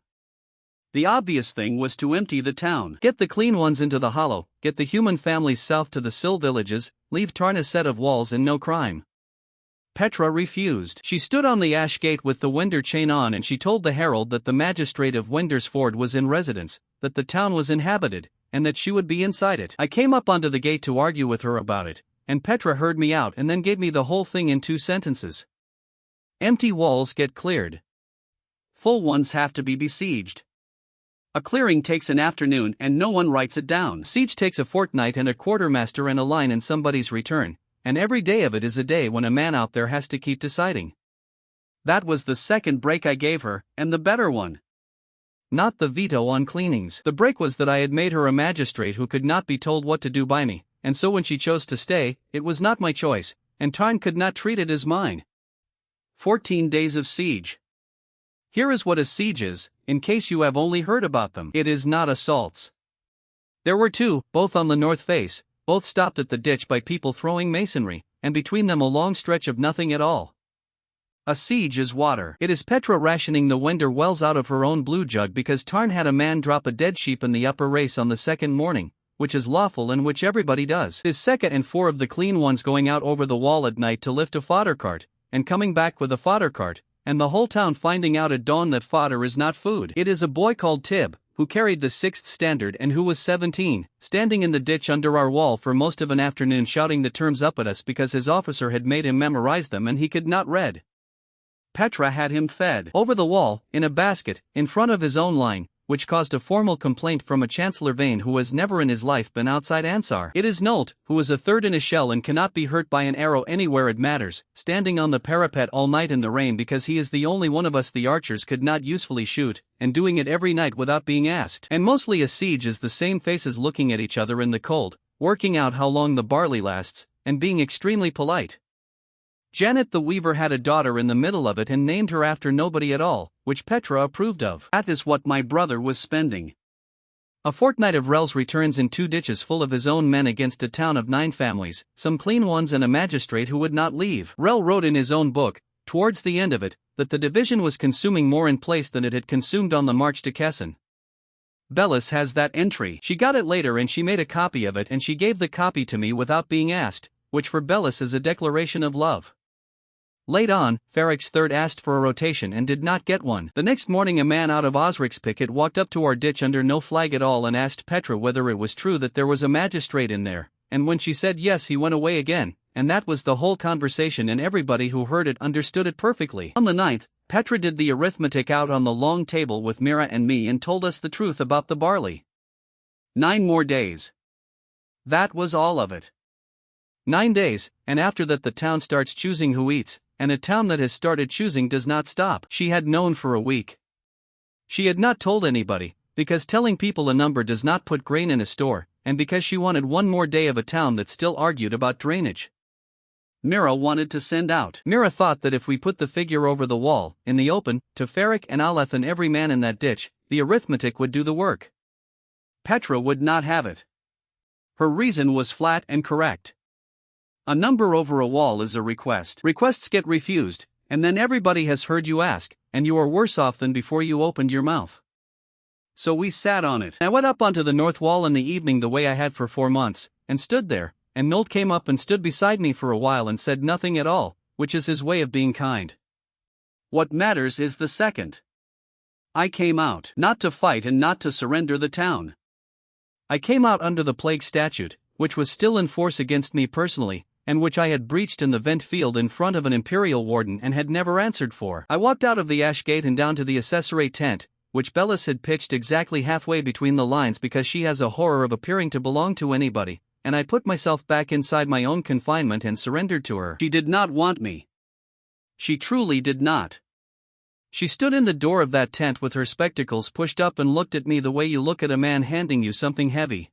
S1: The obvious thing was to empty the town. Get the Clean Ones into the hollow, get the human families south to the Sill villages, leave Tarn a set of walls and no crime. Petra refused. She stood on the ash gate with the Wender chain on and she told the herald that the magistrate of Wender's Ford was in residence, that the town was inhabited, and that she would be inside it. I came up onto the gate to argue with her about it, and Petra heard me out and then gave me the whole thing in 2 sentences. Empty walls get cleared. Full ones have to be besieged. A clearing takes an afternoon and no one writes it down. Siege takes a fortnight and a quartermaster and a line in somebody's return, and every day of it is a day when a man out there has to keep deciding. That was the second break I gave her, and the better one. Not the veto on cleanings. The break was that I had made her a magistrate who could not be told what to do by me, and so when she chose to stay, it was not my choice, and Tarn could not treat it as mine. 14 days of siege. Here is what a siege is, in case you have only heard about them. It is not assaults. There were 2, both on the north face, both stopped at the ditch by people throwing masonry, and between them a long stretch of nothing at all. A siege is water. It is Petra rationing the Wender wells out of her own blue jug because Tarn had a man drop a dead sheep in the upper race on the second morning, which is lawful and which everybody does. His second and 4 of the Clean Ones going out over the wall at night to lift a fodder cart, and coming back with a fodder cart, and the whole town finding out at dawn that fodder is not food. It is a boy called Tib, who carried the 6th standard and who was 17, standing in the ditch under our wall for most of an afternoon shouting the terms up at us because his officer had made him memorize them and he could not read. Petra had him fed over the wall, in a basket, in front of his own line, which caused a formal complaint from a Chancellor Vane who has never in his life been outside Ansar. It is Nolt, who is a third in a shell and cannot be hurt by an arrow anywhere it matters, standing on the parapet all night in the rain because he is the only one of us the archers could not usefully shoot, and doing it every night without being asked. And mostly a siege is the same faces looking at each other in the cold, working out how long the barley lasts, and being extremely polite. Janet the Weaver had a daughter in the middle of it and named her after nobody at all, which Petra approved of. That is what my brother was spending. A fortnight of Rel's returns in 2 ditches full of his own men against a town of 9 families, some Clean Ones and a magistrate who would not leave. Rel wrote in his own book, towards the end of it, that the division was consuming more in place than it had consumed on the march to Kessin. Bellis has that entry. She got it later and she made a copy of it and she gave the copy to me without being asked, which for Bellis is a declaration of love. Late on, Farrick's third asked for a rotation and did not get one. The next morning a man out of Osric's picket walked up to our ditch under no flag at all and asked Petra whether it was true that there was a magistrate in there, and when she said yes he went away again, and that was the whole conversation and everybody who heard it understood it perfectly. On the 9th, Petra did the arithmetic out on the long table with Mira and me and told us the truth about the barley. 9 more days. That was all of it. 9 days, and after that the town starts choosing who eats, and a town that has started choosing does not stop. She had known for a week. She had not told anybody, because telling people a number does not put grain in a store, and because she wanted one more day of a town that still argued about drainage. Mira wanted to send out. Mira thought that if we put the figure over the wall, in the open, to Farik and Aleph and every man in that ditch, the arithmetic would do the work. Petra would not have it. Her reason was flat and correct. A number over a wall is a request. Requests get refused, and then everybody has heard you ask, and you are worse off than before you opened your mouth. So we sat on it. I went up onto the north wall in the evening the way I had for 4 months, and stood there, and Milt came up and stood beside me for a while and said nothing at all, which is his way of being kind. What matters is the second. I came out, not to fight and not to surrender the town. I came out under the plague statute, which was still in force against me personally, and which I had breached in the vent field in front of an imperial warden and had never answered for. I walked out of the ash gate and down to the assessorate tent, which Bellis had pitched exactly halfway between the lines because she has a horror of appearing to belong to anybody, and I put myself back inside my own confinement and surrendered to her. She did not want me. She truly did not. She stood in the door of that tent with her spectacles pushed up and looked at me the way you look at a man handing you something heavy.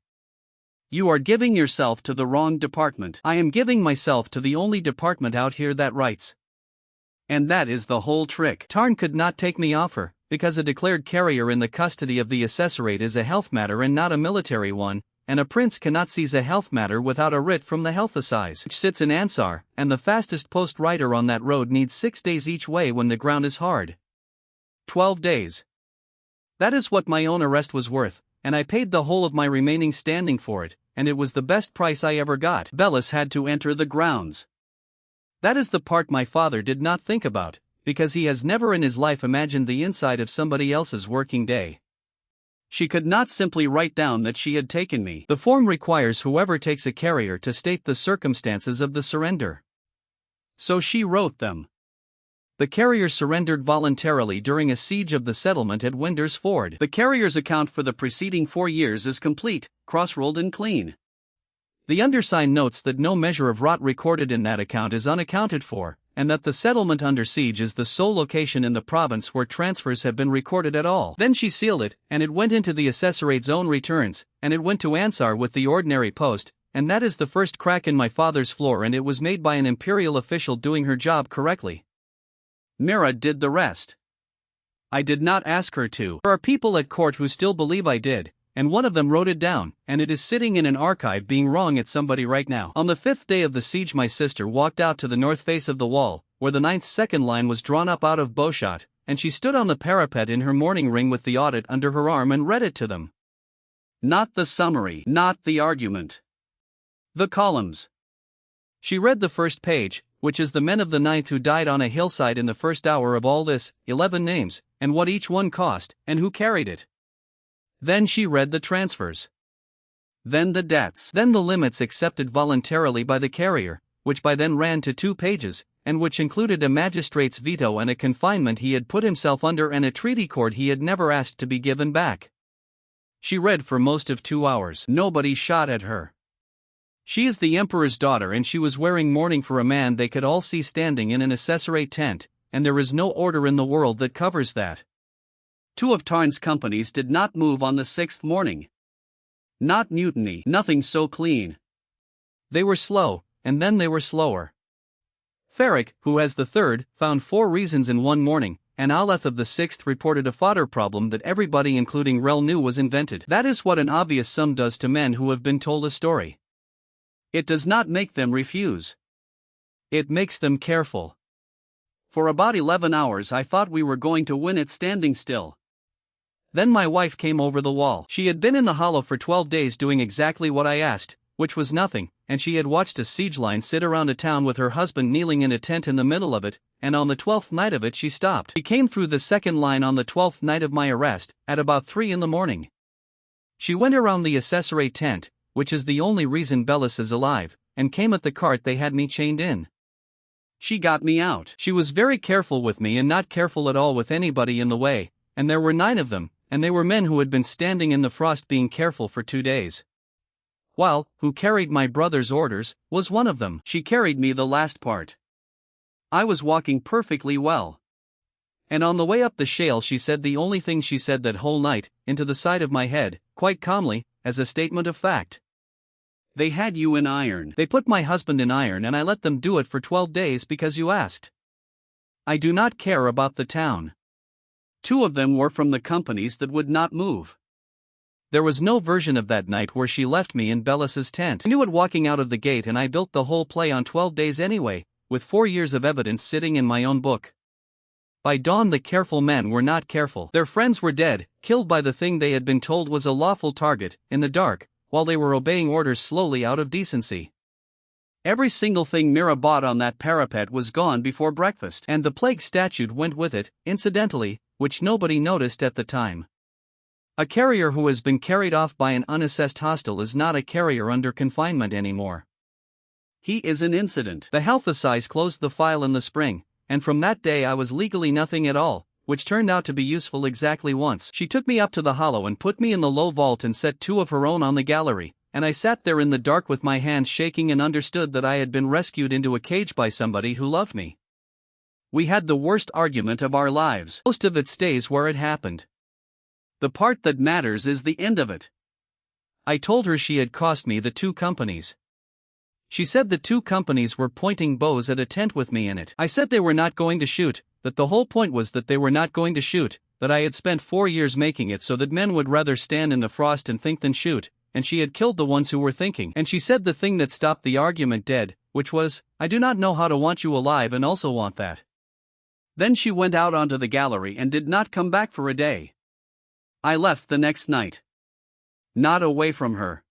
S1: You are giving yourself to the wrong department. I am giving myself to the only department out here that writes. And that is the whole trick. Tarn could not take me off her, because a declared carrier in the custody of the assessorate is a health matter and not a military one, and a prince cannot seize a health matter without a writ from the health assize, which sits in Ansar, and the fastest post rider on that road needs 6 days each way when the ground is hard. 12 days. That is what my own arrest was worth, and I paid the whole of my remaining standing for it, and it was the best price I ever got. Bellis had to enter the grounds. That is the part my father did not think about, because he has never in his life imagined the inside of somebody else's working day. She could not simply write down that she had taken me. The form requires whoever takes a carrier to state the circumstances of the surrender. So she wrote them. The carrier surrendered voluntarily during a siege of the settlement at Winder's Ford. The carrier's account for the preceding 4 years is complete, cross-rolled and clean. The undersigned notes that no measure of rot recorded in that account is unaccounted for, and that the settlement under siege is the sole location in the province where transfers have been recorded at all. Then she sealed it, and it went into the assessorate's own returns, and it went to Ansar with the ordinary post, and that is the first crack in my father's floor, and it was made by an imperial official doing her job correctly. Mira did the rest. I did not ask her to. There are people at court who still believe I did, and one of them wrote it down, and it is sitting in an archive being wrong at somebody right now. On the 5th day of the siege my sister walked out to the north face of the wall, where the 9th second line was drawn up out of bowshot, and she stood on the parapet in her mourning ring with the audit under her arm and read it to them. Not the summary, not the argument. The columns. She read the first page, which is the men of the 9th who died on a hillside in the first hour of all this, 11 names, and what each one cost, and who carried it. Then she read the transfers. Then the debts. Then the limits accepted voluntarily by the carrier, which by then ran to 2 pages, and which included a magistrate's veto and a confinement he had put himself under and a treaty cord he had never asked to be given back. She read for most of 2 hours. Nobody shot at her. She is the emperor's daughter, and she was wearing mourning for a man they could all see standing in an assessorate tent, and there is no order in the world that covers that. 2 of Tarn's companies did not move on the 6th morning. Not mutiny, nothing so clean. They were slow, and then they were slower. Farik, who has the 3rd, found 4 reasons in one morning, and Aleph of the 6th reported a fodder problem that everybody including Rel knew was invented. That is what an obvious sum does to men who have been told a story. It does not make them refuse. It makes them careful. For about 11 hours I thought we were going to win it standing still. Then my wife came over the wall. She had been in the hollow for 12 days doing exactly what I asked, which was nothing, and she had watched a siege line sit around a town with her husband kneeling in a tent in the middle of it, and on the 12th night of it she stopped. She came through the second line on the 12th night of my arrest, at about 3 in the morning. She went around the assessorate tent, which is the only reason Bellis is alive, and came at the cart they had me chained in. She got me out. She was very careful with me and not careful at all with anybody in the way, and there were 9 of them, and they were men who had been standing in the frost being careful for 2 days. While, who carried my brother's orders, was one of them. She carried me the last part. I was walking perfectly well. And on the way up the shale she said the only thing she said that whole night, into the side of my head, quite calmly, as a statement of fact. They had you in iron. They put my husband in iron and I let them do it for 12 days because you asked. I do not care about the town. 2 of them were from the companies that would not move. There was no version of that night where she left me in Bellis's tent. I knew it walking out of the gate and I built the whole play on 12 days anyway, with 4 years of evidence sitting in my own book. By dawn the careful men were not careful. Their friends were dead, killed by the thing they had been told was a lawful target, in the dark, while they were obeying orders slowly out of decency. Every single thing Mira bought on that parapet was gone before breakfast, and the plague statute went with it, incidentally, which nobody noticed at the time. A carrier who has been carried off by an unassessed hostile is not a carrier under confinement anymore. He is an incident. The health assize closed the file in the spring, and from that day I was legally nothing at all, which turned out to be useful exactly once. She took me up to the hollow and put me in the low vault and set 2 of her own on the gallery, and I sat there in the dark with my hands shaking and understood that I had been rescued into a cage by somebody who loved me. We had the worst argument of our lives. Most of it stays where it happened. The part that matters is the end of it. I told her she had cost me the 2 companies. She said the 2 companies were pointing bows at a tent with me in it. I said they were not going to shoot, that the whole point was that they were not going to shoot, that I had spent 4 years making it so that men would rather stand in the frost and think than shoot, and she had killed the ones who were thinking. And she said the thing that stopped the argument dead, which was, I do not know how to want you alive and also want that. Then she went out onto the gallery and did not come back for a day. I left the next night. Not away from her.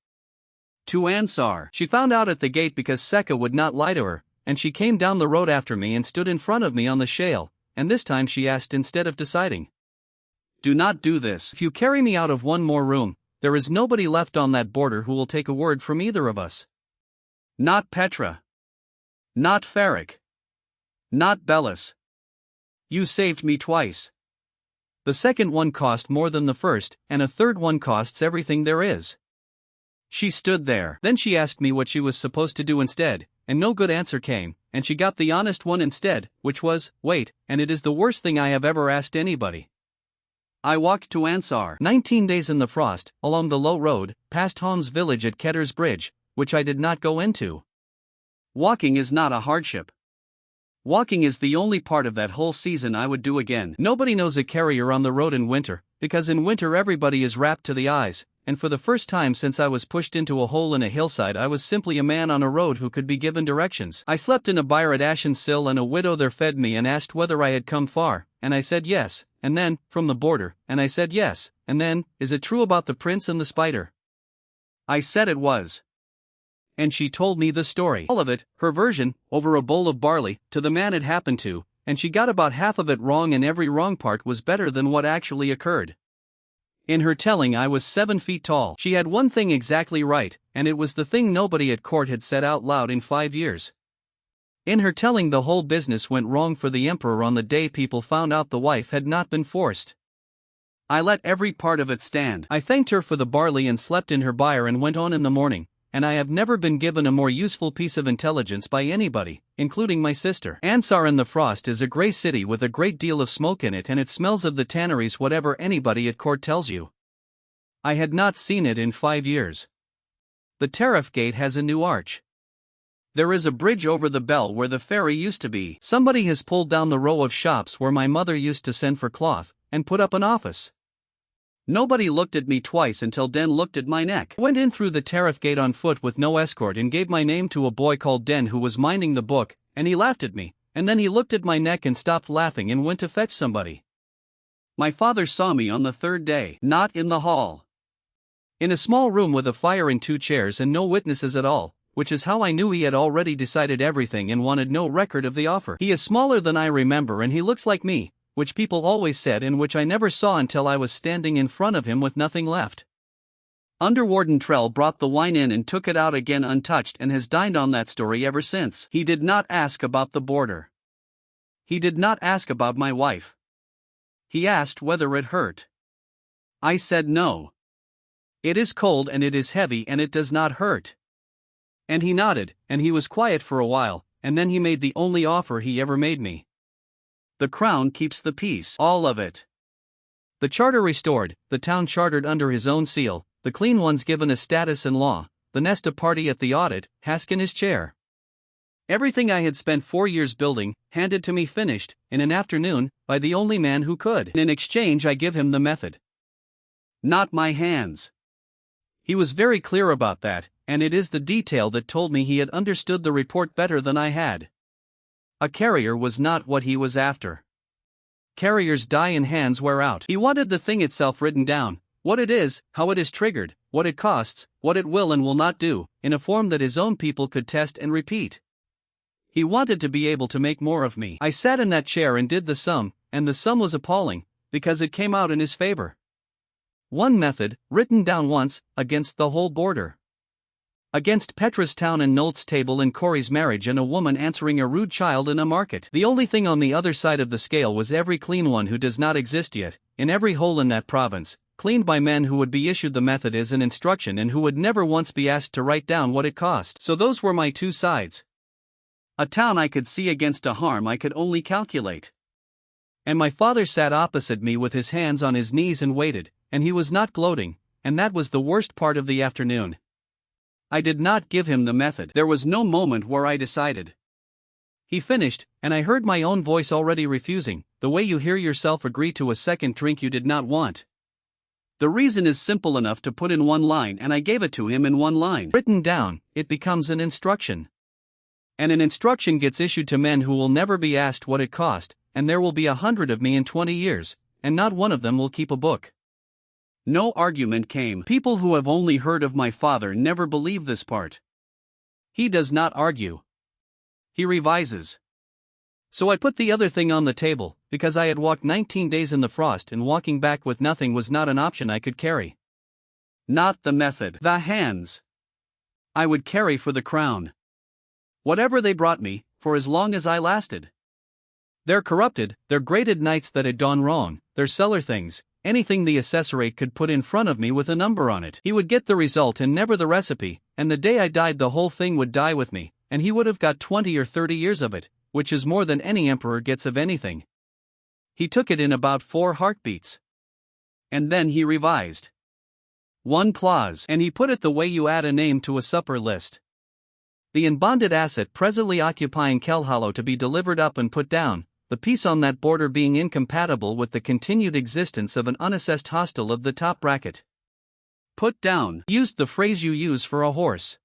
S1: To Ansar. She found out at the gate because Seka would not lie to her, and she came down the road after me and stood in front of me on the shale, and this time she asked instead of deciding. Do not do this. If you carry me out of one more room, there is nobody left on that border who will take a word from either of us. Not Petra. Not Farrak. Not Bellis. You saved me twice. The second one cost more than the first, and a third one costs everything there is. She stood there. Then she asked me what she was supposed to do instead, and no good answer came, and she got the honest one instead, which was, wait, and it is the worst thing I have ever asked anybody. I walked to Ansar. 19 days in the frost, along the low road, past Hom's village at Ketter's Bridge, which I did not go into. Walking is not a hardship. Walking is the only part of that whole season I would do again. Nobody knows a carrier on the road in winter, because in winter everybody is wrapped to the eyes, and for the first time since I was pushed into a hole in a hillside I was simply a man on a road who could be given directions. I slept in a byre at Ashensill and a widow there fed me and asked whether I had come far, and I said yes, and then, from the border, and I said yes, and then, is it true about the prince and the spider? I said it was. And she told me the story. All of it, her version, over a bowl of barley, to the man it happened to, and she got about half of it wrong and every wrong part was better than what actually occurred. In her telling I was 7 feet tall. She had one thing exactly right, and it was the thing nobody at court had said out loud in 5 years. In her telling the whole business went wrong for the emperor on the day people found out the wife had not been forced. I let every part of it stand. I thanked her for the barley and slept in her byre and went on in the morning, and I have never been given a more useful piece of intelligence by anybody, including my sister. Ansar in the Frost is a grey city with a great deal of smoke in it and it smells of the tanneries whatever anybody at court tells you. I had not seen it in 5 years. The tariff gate has a new arch. There is a bridge over the bell where the ferry used to be. Somebody has pulled down the row of shops where my mother used to send for cloth, and put up an office. Nobody looked at me twice until Den looked at my neck. I went in through the tariff gate on foot with no escort and gave my name to a boy called Den who was minding the book, and he laughed at me, and then he looked at my neck and stopped laughing and went to fetch somebody. My father saw me on the 3rd day, not in the hall. In a small room with a fire and 2 chairs and no witnesses at all, which is how I knew he had already decided everything and wanted no record of the offer. He is smaller than I remember and he looks like me, which people always said and which I never saw until I was standing in front of him with nothing left. Underwarden Trell brought the wine in and took it out again untouched and has dined on that story ever since. He did not ask about the border. He did not ask about my wife. He asked whether it hurt. I said no. It is cold and it is heavy and it does not hurt. And he nodded, and he was quiet for a while, and then he made the only offer he ever made me. The crown keeps the peace. All of it. The charter restored, the town chartered under his own seal, the clean ones given a status in law, the Nesta party at the audit, Hask in his chair. Everything I had spent 4 years building, handed to me finished, in an afternoon, by the only man who could. In exchange I give him the method. Not my hands. He was very clear about that, and it is the detail that told me he had understood the report better than I had. A carrier was not what he was after. Carriers die and hands wear out. He wanted the thing itself written down, what it is, how it is triggered, what it costs, what it will and will not do, in a form that his own people could test and repeat. He wanted to be able to make more of me. I sat in that chair and did the sum, and the sum was appalling, because it came out in his favor. One method, written down once, against the whole border. Against Petra's town and Nolt's table and Corey's marriage and a woman answering a rude child in a market. The only thing on the other side of the scale was every clean one who does not exist yet, in every hole in that province, cleaned by men who would be issued the method as an instruction and who would never once be asked to write down what it cost. So those were my two sides. A town I could see against a harm I could only calculate. And my father sat opposite me with his hands on his knees and waited, and he was not gloating, and that was the worst part of the afternoon. I did not give him the method. There was no moment where I decided. He finished, and I heard my own voice already refusing, the way you hear yourself agree to a second drink you did not want. The reason is simple enough to put in one line, and I gave it to him in one line. Written down, it becomes an instruction. And an instruction gets issued to men who will never be asked what it cost, and there will be 100 of me in 20 years, and not one of them will keep a book. No argument came. People who have only heard of my father never believe this part. He does not argue. He revises. So I put the other thing on the table, because I had walked 19 days in the frost and walking back with nothing was not an option I could carry. Not the method. The hands. I would carry for the crown. Whatever they brought me, for as long as I lasted. Their corrupted, their graded nights that had gone wrong, their cellar things, anything the assessor could put in front of me with a number on it. He would get the result and never the recipe, and the day I died the whole thing would die with me, and he would have got 20 or 30 years of it, which is more than any emperor gets of anything. He took it in about 4 heartbeats. And then he revised. One clause, and he put it the way you add a name to a supper list. The unbonded asset presently occupying Kelhollow to be delivered up and put down, the piece on that border being incompatible with the continued existence of an unassessed hostel of the top bracket. Put down, used the phrase you use for a horse.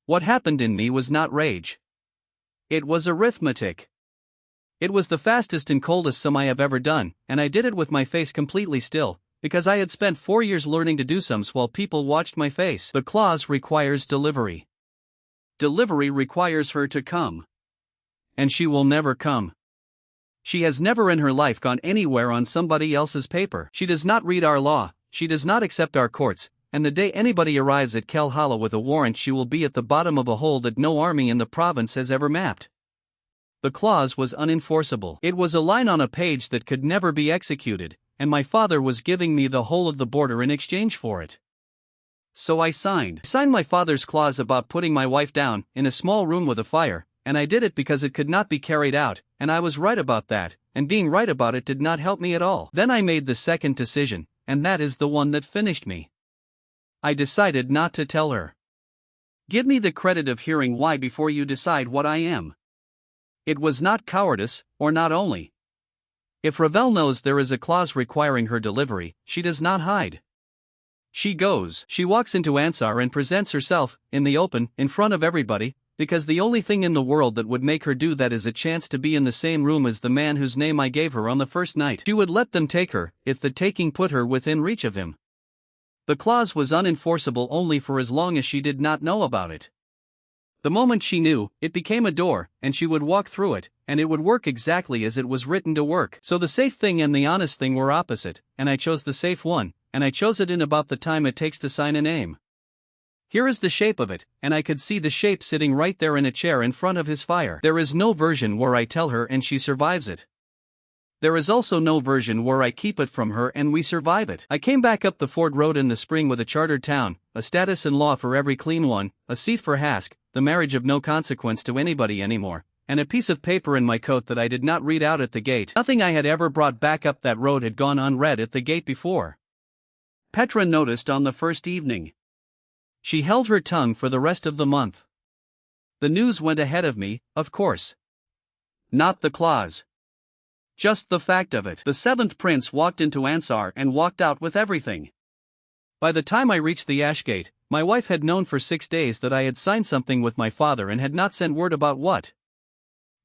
S1: What happened in me was not rage. It was arithmetic. It was the fastest and coldest sum I have ever done, and I did it with my face completely still, because I had spent 4 years learning to do sums while people watched my face. The clause requires delivery. Delivery requires her to come. And she will never come. She has never in her life gone anywhere on somebody else's paper. She does not read our law, she does not accept our courts, and the day anybody arrives at Kelhollow with a warrant she will be at the bottom of a hole that no army in the province has ever mapped. The clause was unenforceable. It was a line on a page that could never be executed, and my father was giving me the whole of the border in exchange for it. So I signed. My father's clause about putting my wife down, in a small room with a fire, and I did it because it could not be carried out, and I was right about that, and being right about it did not help me at all. Then I made the second decision, and that is the one that finished me. I decided not to tell her. Give me the credit of hearing why before you decide what I am. It was not cowardice, or not only. If Ravel knows there is a clause requiring her delivery, she does not hide. She goes, she walks into Ansar and presents herself, in the open, in front of everybody, because the only thing in the world that would make her do that is a chance to be in the same room as the man whose name I gave her on the first night. She would let them take her, if the taking put her within reach of him. The clause was unenforceable only for as long as she did not know about it. The moment she knew, it became a door, and she would walk through it, and it would work exactly as it was written to work. So the safe thing and the honest thing were opposite, and I chose the safe one, and I chose it in about the time it takes to sign a name. Here is the shape of it, and I could see the shape sitting right there in a chair in front of his fire. There is no version where I tell her and she survives it. There is also no version where I keep it from her and we survive it. I came back up the Ford Road in the spring with a chartered town, a status in law for every clean one, a seat for Hask, the marriage of no consequence to anybody anymore, and a piece of paper in my coat that I did not read out at the gate. Nothing I had ever brought back up that road had gone unread at the gate before. Petra noticed on the first evening. She held her tongue for the rest of the month. The news went ahead of me, of course. Not the clause. Just the fact of it. The seventh prince walked into Ansar and walked out with everything. By the time I reached the ash gate, my wife had known for 6 days that I had signed something with my father and had not sent word about what.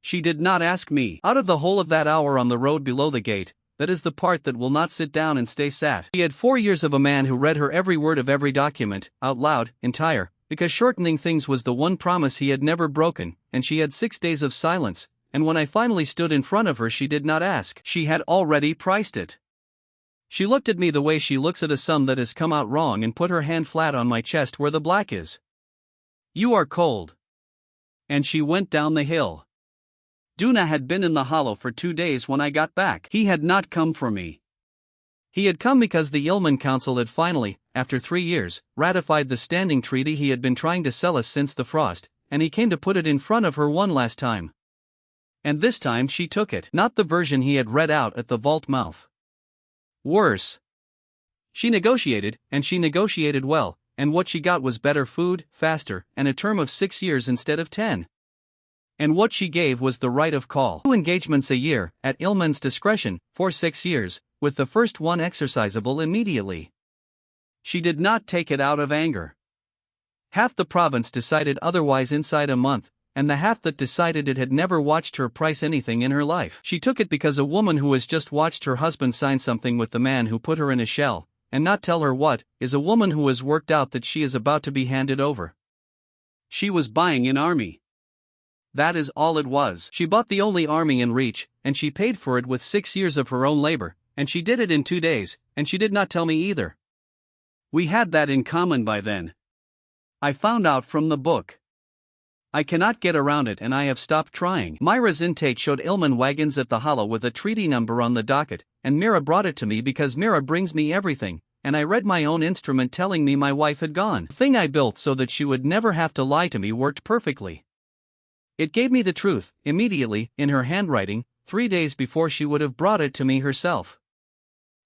S1: She did not ask me. Out of the whole of that hour on the road below the gate, that is the part that will not sit down and stay sat. He had 4 years of a man who read her every word of every document, out loud, entire, because shortening things was the one promise he had never broken, and she had 6 days of silence, and when I finally stood in front of her she did not ask. She had already priced it. She looked at me the way she looks at a sum that has come out wrong and put her hand flat on my chest where the black is. "You are cold." And she went down the hill. Duna had been in the hollow for 2 days when I got back. He had not come for me. He had come because the Ilman Council had finally, after 3 years, ratified the standing treaty he had been trying to sell us since the frost, and he came to put it in front of her one last time. And this time she took it, not the version he had read out at the vault mouth. Worse. She negotiated, and she negotiated well, and what she got was better food, faster, and a term of 6 years instead of 10. And what she gave was the right of call. 2 engagements a year, at Ilman's discretion, for 6 years, with the first one exercisable immediately. She did not take it out of anger. Half the province decided otherwise inside a month, and the half that decided it had never watched her price anything in her life. She took it because a woman who has just watched her husband sign something with the man who put her in a shell, and not tell her what, is a woman who has worked out that she is about to be handed over. She was buying an army. That is all it was. She bought the only army in reach, and she paid for it with 6 years of her own labor, and she did it in 2 days, and she did not tell me either. We had that in common by then. I found out from the book. I cannot get around it and I have stopped trying. Myra's intake showed Ilman wagons at the hollow with a treaty number on the docket, and Mira brought it to me because Mira brings me everything, and I read my own instrument telling me my wife had gone. The thing I built so that she would never have to lie to me worked perfectly. It gave me the truth, immediately, in her handwriting, 3 days before she would have brought it to me herself.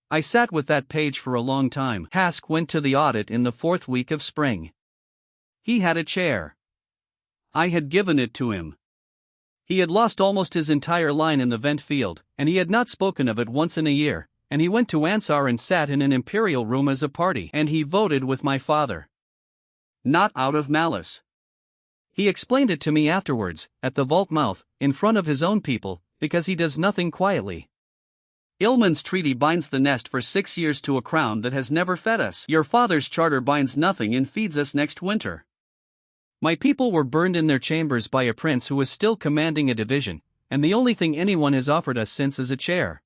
S1: I sat with that page for a long time. Hask went to the audit in the 4th week of spring. He had a chair. I had given it to him. He had lost almost his entire line in the vent field, and he had not spoken of it once in a year, and he went to Ansar and sat in an imperial room as a party, and he voted with my father. Not out of malice. He explained it to me afterwards, at the vault mouth, in front of his own people, because he does nothing quietly. Ilman's treaty binds the nest for 6 years to a crown that has never fed us. Your father's charter binds nothing and feeds us next winter. My people were burned in their chambers by a prince who is still commanding a division, and the only thing anyone has offered us since is a chair.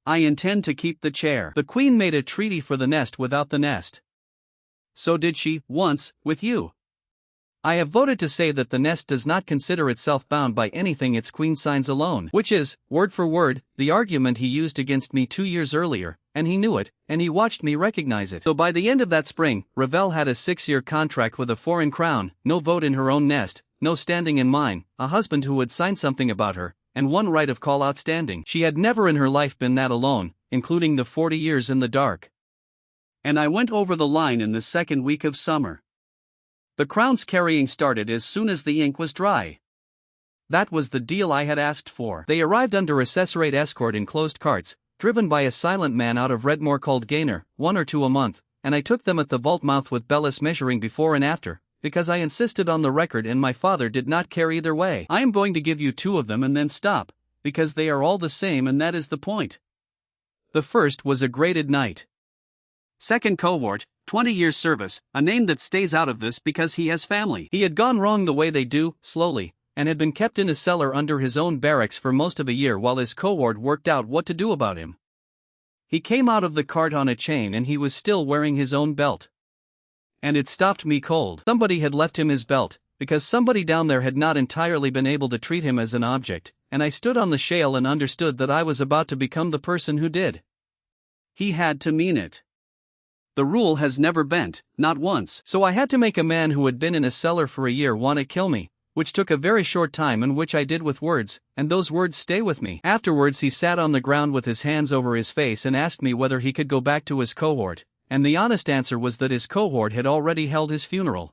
S1: I intend to keep the chair. The queen made a treaty for the nest without the nest. So did she, once, with you. I have voted to say that the nest does not consider itself bound by anything its queen signs alone, which is, word for word, the argument he used against me 2 years earlier, and he knew it, and he watched me recognize it. So by the end of that spring, Ravel had a 6-year contract with a foreign crown, no vote in her own nest, no standing in mine, a husband who had signed something about her, and one right of call outstanding. She had never in her life been that alone, including the 40 years in the dark. And I went over the line in the 2nd week of summer. The crown's carrying started as soon as the ink was dry. That was the deal I had asked for. They arrived under a Cesarate escort in closed carts, driven by a silent man out of Redmore called Gaynor, 1 or 2 a month, and I took them at the vault mouth with Bellis measuring before and after, because I insisted on the record and my father did not care either way. I am going to give you 2 of them and then stop, because they are all the same and that is the point. The first was a graded knight. Second cohort, 20 years service, a name that stays out of this because he has family. He had gone wrong the way they do, slowly, and had been kept in a cellar under his own barracks for most of a year while his cohort worked out what to do about him. He came out of the cart on a chain and he was still wearing his own belt. And it stopped me cold. Somebody had left him his belt, because somebody down there had not entirely been able to treat him as an object, and I stood on the shale and understood that I was about to become the person who did. He had to mean it. The rule has never bent, not once. So I had to make a man who had been in a cellar for a year want to kill me, which took a very short time and which I did with words, and those words stay with me. Afterwards he sat on the ground with his hands over his face and asked me whether he could go back to his cohort, and the honest answer was that his cohort had already held his funeral.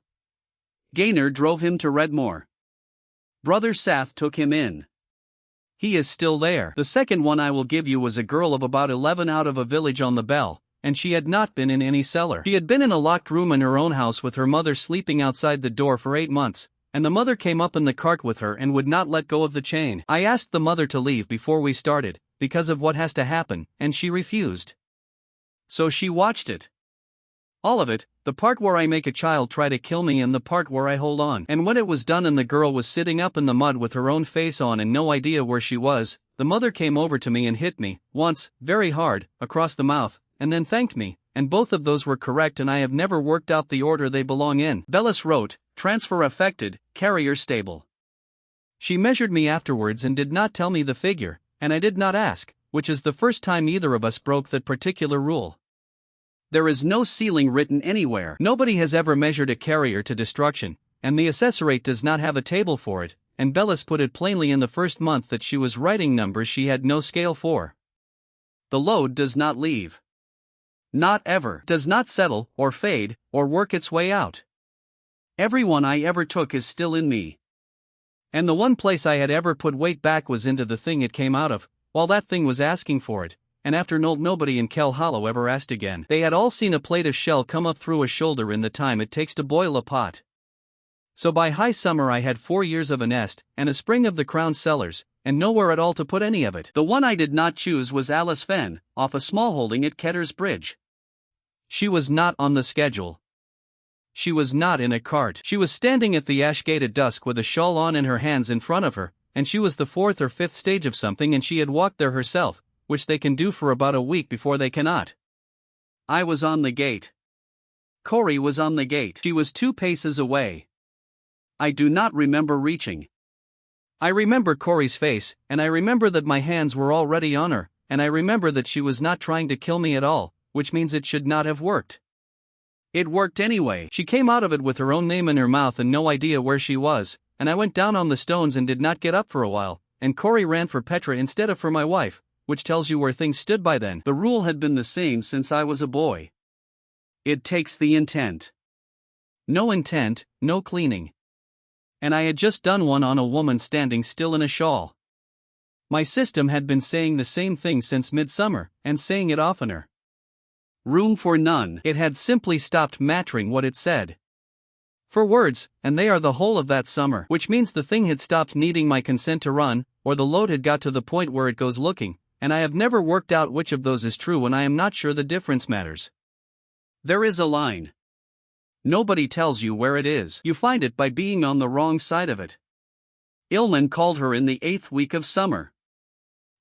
S1: Gaynor drove him to Redmore. Brother Sath took him in. He is still there. The second one I will give you was a girl of about 11 out of a village on the Bell, and she had not been in any cellar. She had been in a locked room in her own house with her mother sleeping outside the door for 8 months, and the mother came up in the cart with her and would not let go of the chain. I asked the mother to leave before we started, because of what has to happen, and she refused. So she watched it. All of it, the part where I make a child try to kill me and the part where I hold on. And when it was done and the girl was sitting up in the mud with her own face on and no idea where she was, the mother came over to me and hit me, once, very hard, across the mouth, and then thanked me, and both of those were correct and I have never worked out the order they belong in. Bellis wrote, transfer affected, carrier stable. She measured me afterwards and did not tell me the figure, and I did not ask, which is the first time either of us broke that particular rule. There is no ceiling written anywhere. Nobody has ever measured a carrier to destruction, and the assessorate does not have a table for it, and Bellis put it plainly in the first month that she was writing numbers she had no scale for. The load does not leave. Not ever. Does not settle, or fade, or work its way out. Every one I ever took is still in me. And the one place I had ever put weight back was into the thing it came out of, while that thing was asking for it. And after nobody in Kell Hollow ever asked again. They had all seen a plate of shell come up through a shoulder in the time it takes to boil a pot. So by high summer I had 4 years of a nest, and a spring of the Crown cellars, and nowhere at all to put any of it. The one I did not choose was Alice Fenn, off a small holding at Ketter's Bridge. She was not on the schedule. She was not in a cart. She was standing at the ash gate at dusk with a shawl on and her hands in front of her, and she was the 4th or 5th stage of something and she had walked there herself, which they can do for about a week before they cannot. I was on the gate. Corey was on the gate. She was 2 paces away. I do not remember reaching. I remember Corey's face, and I remember that my hands were already on her, and I remember that she was not trying to kill me at all, which means it should not have worked. It worked anyway. She came out of it with her own name in her mouth and no idea where she was, and I went down on the stones and did not get up for a while, and Corey ran for Petra instead of for my wife, which tells you where things stood by then. The rule had been the same since I was a boy. It takes the intent. No intent, no cleaning. And I had just done one on a woman standing still in a shawl. My system had been saying the same thing since midsummer, and saying it oftener. Room for none. It had simply stopped mattering what it said. For words, and they are the whole of that summer, which means the thing had stopped needing my consent to run, or the load had got to the point where it goes looking, and I have never worked out which of those is true and I am not sure the difference matters. There is a line. Nobody tells you where it is. You find it by being on the wrong side of it. Illman called her in the 8th week of summer.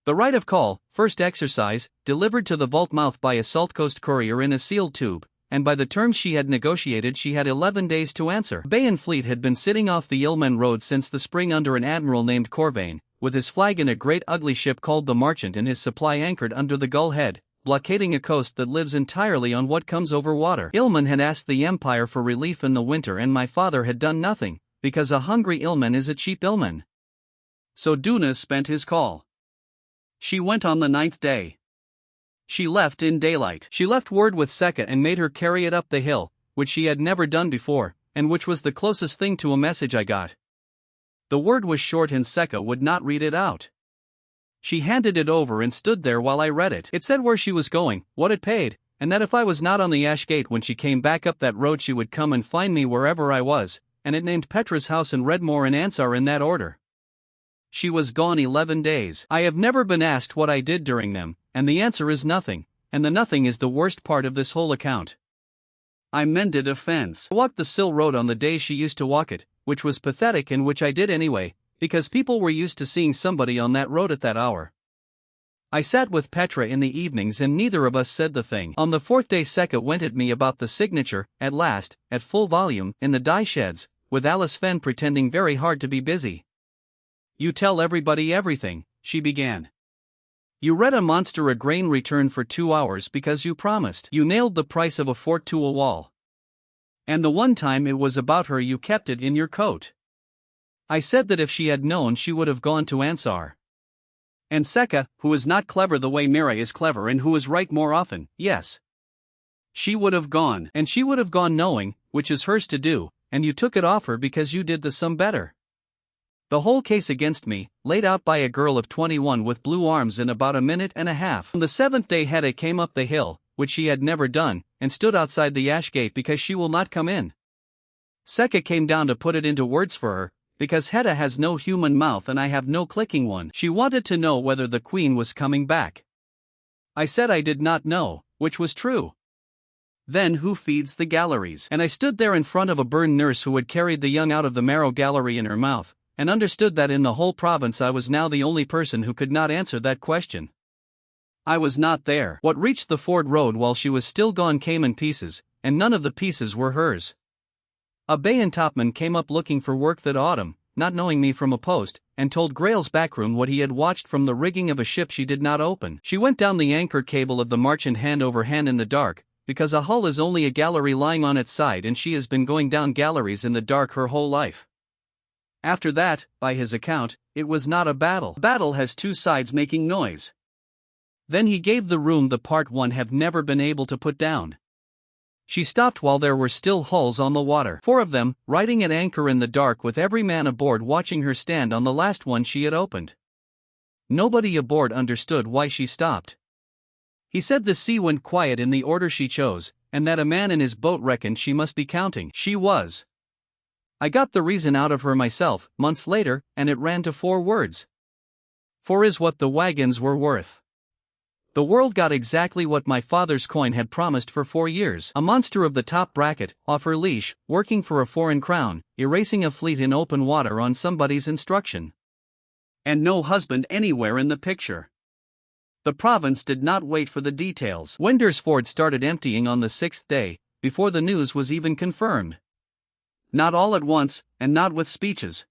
S1: The right of call, first exercise, delivered to the vault mouth by a Salt Coast courier in a sealed tube, and by the terms she had negotiated she had 11 days to answer. Bayan fleet had been sitting off the Illman road since the spring under an admiral named Corvain, with his flag in a great ugly ship called the Marchant and his supply anchored under the Gull Head, blockading a coast that lives entirely on what comes over water. Illman had asked the Empire for relief in the winter and my father had done nothing, because a hungry Illman is a cheap Illman. So Duna spent his call. She went on the 9th day. She left in daylight. She left word with Seka and made her carry it up the hill, which she had never done before, and which was the closest thing to a message I got. The word was short and Seka would not read it out. She handed it over and stood there while I read it. It said where she was going, what it paid, and that if I was not on the Ash Gate when she came back up that road she would come and find me wherever I was, and it named Petra's house and Redmore and Ansar in that order. She was gone 11 days. I have never been asked what I did during them, and the answer is nothing, and the nothing is the worst part of this whole account. I mended a fence. I walked the Sill Road on the days she used to walk it, which was pathetic and which I did anyway, because people were used to seeing somebody on that road at that hour. I sat with Petra in the evenings and neither of us said the thing. On the 4th day Seka went at me about the signature, at last, at full volume, in the dye sheds, with Alice Fenn pretending very hard to be busy. You tell everybody everything, she began. You read a monster a grain return for 2 hours because you promised. You nailed the price of a fort to a wall. And the one time it was about her you kept it in your coat. I said that if she had known she would have gone to Ansar. And Seka, who is not clever the way Mira is clever and who is right more often, yes. She would have gone, and she would have gone knowing, which is hers to do, and you took it off her because you did the some better. The whole case against me, laid out by a girl of 21 with blue arms in about a minute and a half. On the 7th day Hedda came up the hill, which she had never done, and stood outside the ash gate because she will not come in. Seka came down to put it into words for her, because Hedda has no human mouth and I have no clicking one. She wanted to know whether the queen was coming back. I said I did not know, which was true. Then who feeds the galleries? And I stood there in front of a burned nurse who had carried the young out of the marrow gallery in her mouth, and understood that in the whole province I was now the only person who could not answer that question. I was not there. What reached the Ford Road while she was still gone came in pieces, and none of the pieces were hers. A Bayan topman came up looking for work that autumn, not knowing me from a post, and told Grail's backroom what he had watched from the rigging of a ship she did not open. She went down the anchor cable of the Marchant hand over hand in the dark, because a hull is only a gallery lying on its side and she has been going down galleries in the dark her whole life. After that, by his account, it was not a battle. Battle has two sides making noise. Then he gave the room the part one have never been able to put down. She stopped while there were still hulls on the water. 4 of them, riding at anchor in the dark with every man aboard watching her stand on the last one she had opened. Nobody aboard understood why she stopped. He said the sea went quiet in the order she chose, and that a man in his boat reckoned she must be counting. She was. I got the reason out of her myself, months later, and it ran to 4 words. 4 is what the wagons were worth. The world got exactly what my father's coin had promised for 4 years. A monster of the top bracket, off her leash, working for a foreign crown, erasing a fleet in open water on somebody's instruction. And no husband anywhere in the picture. The province did not wait for the details. Windersford started emptying on the 6th day, before the news was even confirmed. Not all at once, and not with speeches.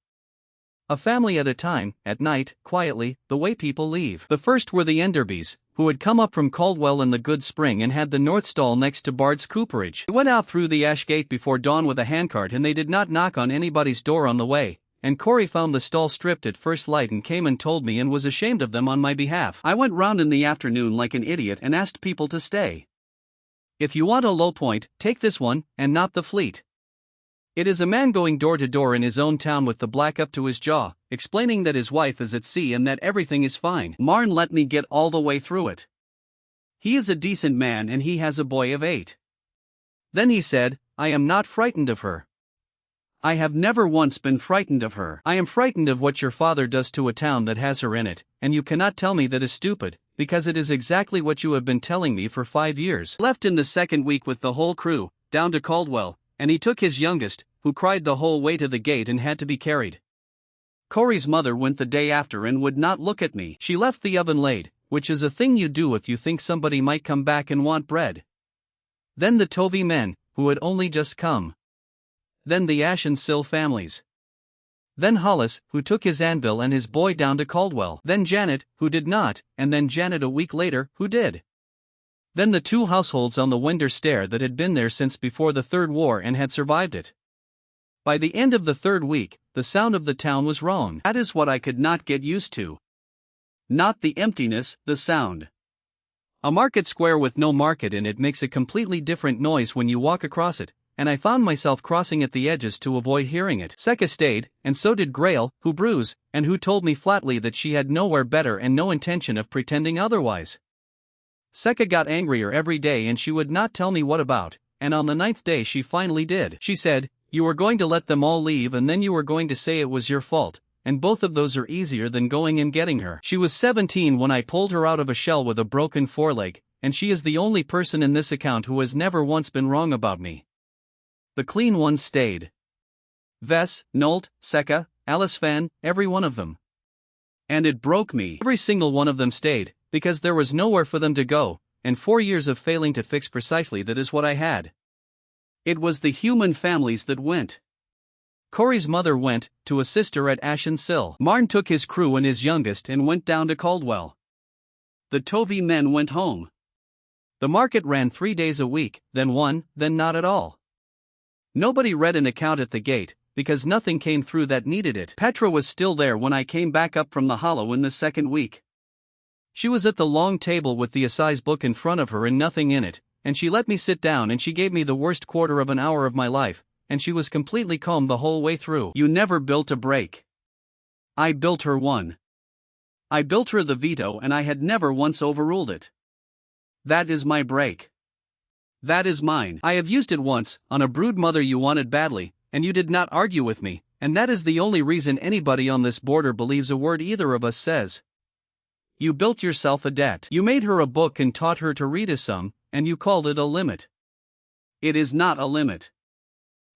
S1: A family at a time, at night, quietly, the way people leave. The first were the Enderbys, who had come up from Caldwell in the good spring and had the north stall next to Bard's cooperage. They went out through the ash gate before dawn with a handcart and they did not knock on anybody's door on the way, and Corey found the stall stripped at first light and came and told me and was ashamed of them on my behalf. I went round in the afternoon like an idiot and asked people to stay. If you want a low point, take this one, and not the fleet. It is a man going door to door in his own town with the black up to his jaw, explaining that his wife is at sea and that everything is fine. Marn let me get all the way through it. He is a decent man and he has a boy of 8. Then he said, I am not frightened of her. I have never once been frightened of her. I am frightened of what your father does to a town that has her in it, and you cannot tell me that is stupid, because it is exactly what you have been telling me for 5 years. Left in the 2nd week with the whole crew, down to Caldwell, and he took his youngest, who cried the whole way to the gate and had to be carried. Corey's mother went the day after and would not look at me. She left the oven laid, which is a thing you do if you think somebody might come back and want bread. Then the Tovey men, who had only just come. Then the Ashen Sill families. Then Hollis, who took his anvil and his boy down to Caldwell. Then Janet, who did not, and then Janet a week later, who did. Then the 2 households on the Winder Stair that had been there since before the 3rd war and had survived it. By the end of the 3rd week, the sound of the town was wrong. That is what I could not get used to. Not the emptiness, the sound. A market square with no market in it makes a completely different noise when you walk across it, and I found myself crossing at the edges to avoid hearing it. Seka stayed, and so did Grail, who bruised, and who told me flatly that she had nowhere better and no intention of pretending otherwise. Seka got angrier every day and she would not tell me what about, and on the 9th day she finally did. She said, you were going to let them all leave and then you were going to say it was your fault, and both of those are easier than going and getting her. She was 17 when I pulled her out of a shell with a broken foreleg, and she is the only person in this account who has never once been wrong about me. The clean ones stayed. Vess, Nolt, Seka, Alice Fan, every one of them. And it broke me. Every single one of them stayed, because there was nowhere for them to go, and 4 years of failing to fix precisely that is what I had. It was the human families that went. Corey's mother went, to a sister at Ashen Sill. Marn took his crew and his youngest and went down to Caldwell. The Tovi men went home. The market ran 3 days a week, then one, then not at all. Nobody read an account at the gate, because nothing came through that needed it. Petra was still there when I came back up from the hollow in the second week. She was at the long table with the assize book in front of her and nothing in it, and she let me sit down and she gave me the worst quarter of an hour of my life, and she was completely calm the whole way through. You never built a break. I built her one. I built her the veto and I had never once overruled it. That is my break. That is mine. I have used it once, on a brood mother you wanted badly, and you did not argue with me, and that is the only reason anybody on this border believes a word either of us says. You built yourself a debt. You made her a book and taught her to read a sum, and you called it a limit. It is not a limit.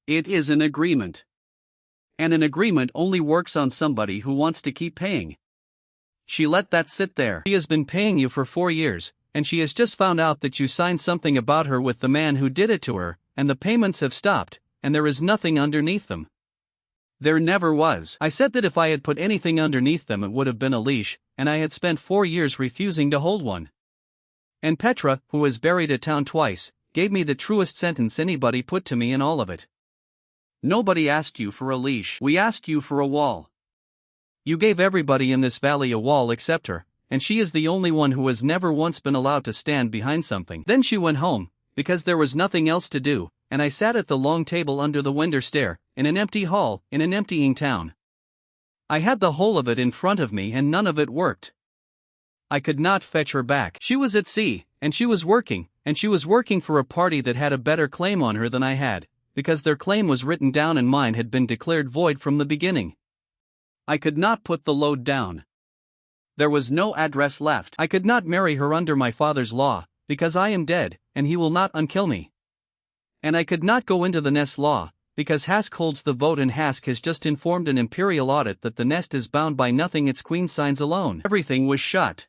S1: It is an agreement. And an agreement only works on somebody who wants to keep paying. She let that sit there. She has been paying you for 4 years, and she has just found out that you signed something about her with the man who did it to her, and the payments have stopped, and there is nothing underneath them. There never was. I said that if I had put anything underneath them it would have been a leash, and I had spent 4 years refusing to hold one. And Petra, who has buried a town twice, gave me the truest sentence anybody put to me in all of it. Nobody asked you for a leash. We asked you for a wall. You gave everybody in this valley a wall except her, and she is the only one who has never once been allowed to stand behind something. Then she went home, because there was nothing else to do, and I sat at the long table under the window stair, in an empty hall, in an emptying town. I had the whole of it in front of me and none of it worked. I could not fetch her back. She was at sea, and she was working for a party that had a better claim on her than I had, because their claim was written down and mine had been declared void from the beginning. I could not put the load down. There was no address left. I could not marry her under my father's law, because I am dead, and he will not unkill me. And I could not go into the nest law, because Hask holds the vote and Hask has just informed an imperial audit that the nest is bound by nothing its queen signs alone. Everything was shut.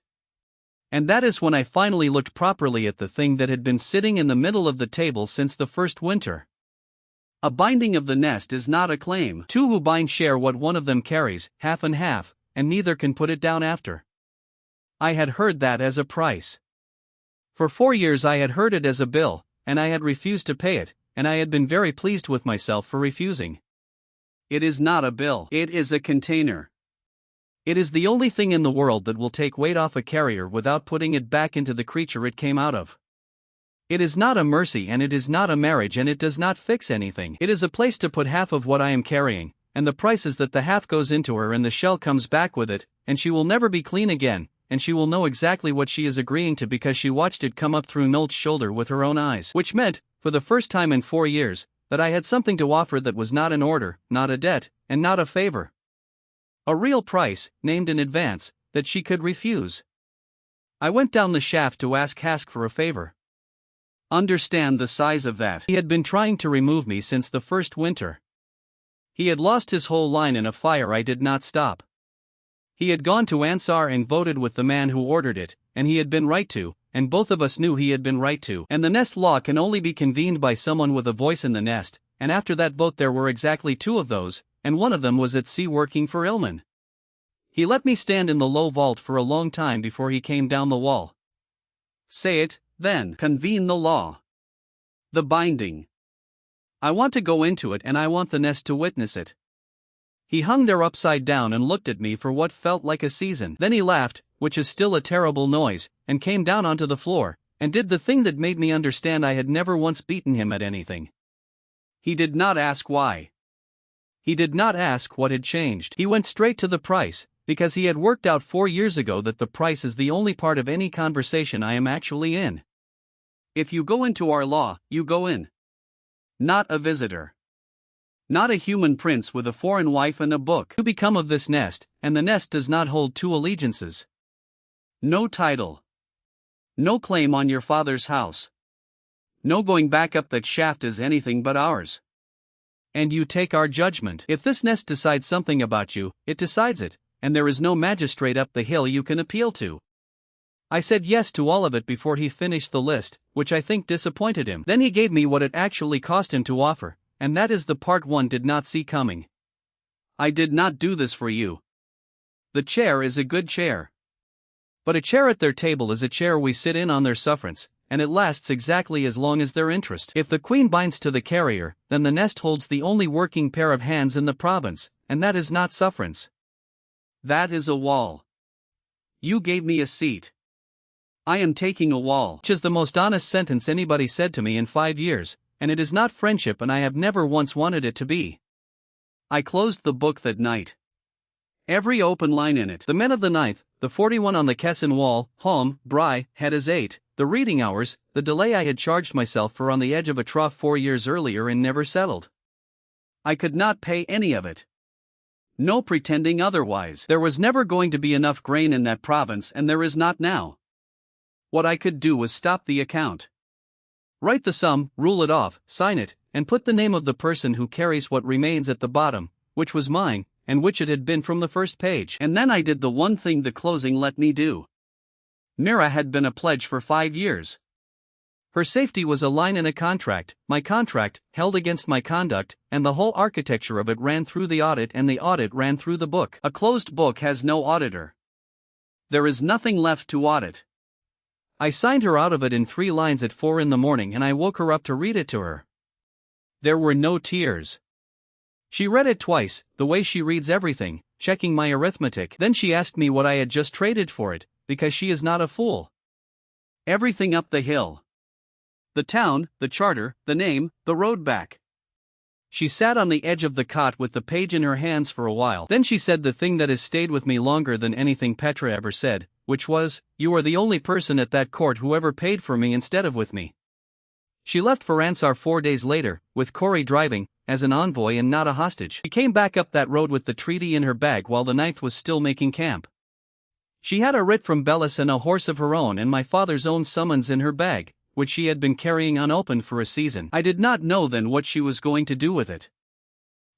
S1: And that is when I finally looked properly at the thing that had been sitting in the middle of the table since the first winter. A binding of the nest is not a claim. Two who bind share what one of them carries, half and half, and neither can put it down after. I had heard that as a price. For 4 years I had heard it as a bill, and I had refused to pay it, and I had been very pleased with myself for refusing. It is not a bill. It is a container. It is the only thing in the world that will take weight off a carrier without putting it back into the creature it came out of. It is not a mercy and it is not a marriage and it does not fix anything. It is a place to put half of what I am carrying, and the price is that the half goes into her and the shell comes back with it, and she will never be clean again, and she will know exactly what she is agreeing to because she watched it come up through Nolt's shoulder with her own eyes. Which meant, for the first time in 4 years, that I had something to offer that was not an order, not a debt, and not a favor. A real price, named in advance, that she could refuse. I went down the shaft to ask Hask for a favor. Understand the size of that. He had been trying to remove me since the first winter. He had lost his whole line in a fire I did not stop. He had gone to Ansar and voted with the man who ordered it, and he had been right to, and both of us knew he had been right to. And the nest law can only be convened by someone with a voice in the nest, and after that vote there were exactly 2 of those, and one of them was at sea working for Ilman. He let me stand in the low vault for a long time before he came down the wall. Say it, then. Convene the law. The binding. I want to go into it and I want the nest to witness it. He hung there upside down and looked at me for what felt like a season. Then he laughed, which is still a terrible noise, and came down onto the floor, and did the thing that made me understand I had never once beaten him at anything. He did not ask why. He did not ask what had changed. He went straight to the price, because he had worked out 4 years ago that the price is the only part of any conversation I am actually in. If you go into our law, you go in. Not a visitor. Not a human prince with a foreign wife and a book. You become of this nest, and the nest does not hold 2 allegiances. No title. No claim on your father's house. No going back up that shaft is anything but ours. And you take our judgment. If this nest decides something about you, it decides it, and there is no magistrate up the hill you can appeal to. I said yes to all of it before he finished the list, which I think disappointed him. Then he gave me what it actually cost him to offer, and that is the part one did not see coming. I did not do this for you. The chair is a good chair. But a chair at their table is a chair we sit in on their sufferance, and it lasts exactly as long as their interest. If the queen binds to the carrier, then the nest holds the only working pair of hands in the province, and that is not sufferance. That is a wall. You gave me a seat. I am taking a wall. Which is the most honest sentence anybody said to me in 5 years, and it is not friendship, and I have never once wanted it to be. I closed the book that night. Every open line in it. The men of the ninth, the 41 on the Kessin wall, home, Bry, had as 8, the reading hours, the delay I had charged myself for on the edge of a trough 4 years earlier and never settled. I could not pay any of it. No pretending otherwise. There was never going to be enough grain in that province, and there is not now. What I could do was stop the account. Write the sum, rule it off, sign it, and put the name of the person who carries what remains at the bottom, which was mine, and which it had been from the first page. And then I did the one thing the closing let me do. Mira had been a pledge for 5 years. Her safety was a line in a contract, my contract, held against my conduct, and the whole architecture of it ran through the audit, and the audit ran through the book. A closed book has no auditor. There is nothing left to audit. I signed her out of it in 3 lines at 4 in the morning, and I woke her up to read it to her. There were no tears. She read it twice, the way she reads everything, checking my arithmetic. Then she asked me what I had just traded for it, because she is not a fool. Everything up the hill. The town, the charter, the name, the road back. She sat on the edge of the cot with the page in her hands for a while. Then she said the thing that has stayed with me longer than anything Petra ever said, which was, "You are the only person at that court who ever paid for me instead of with me." She left for Ansar 4 days later, with Corey driving, as an envoy and not a hostage. She came back up that road with the treaty in her bag while the ninth was still making camp. She had a writ from Bellis and a horse of her own and my father's own summons in her bag, which she had been carrying unopened for a season. I did not know then what she was going to do with it.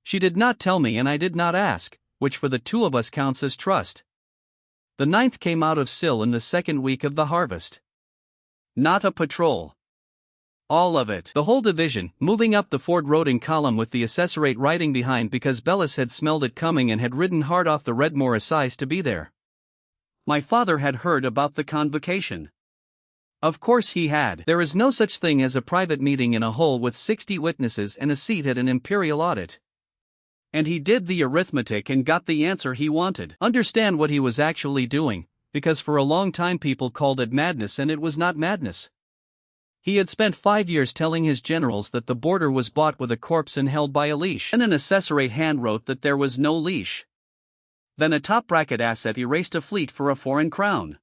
S1: She did not tell me and I did not ask, which for the 2 of us counts as trust. The ninth came out of Sil in the 2nd week of the harvest. Not a patrol. All of it. The whole division, moving up the Ford Road in column with the assessorate riding behind because Bellis had smelled it coming and had ridden hard off the Redmore Assize to be there. My father had heard about the convocation. Of course he had. There is no such thing as a private meeting in a hole with 60 witnesses and a seat at an imperial audit. And he did the arithmetic and got the answer he wanted. Understand what he was actually doing, because for a long time people called it madness and it was not madness. He had spent 5 years telling his generals that the border was bought with a corpse and held by a leash. Then an assessorate hand wrote that there was no leash. Then a top bracket asset erased a fleet for a foreign crown.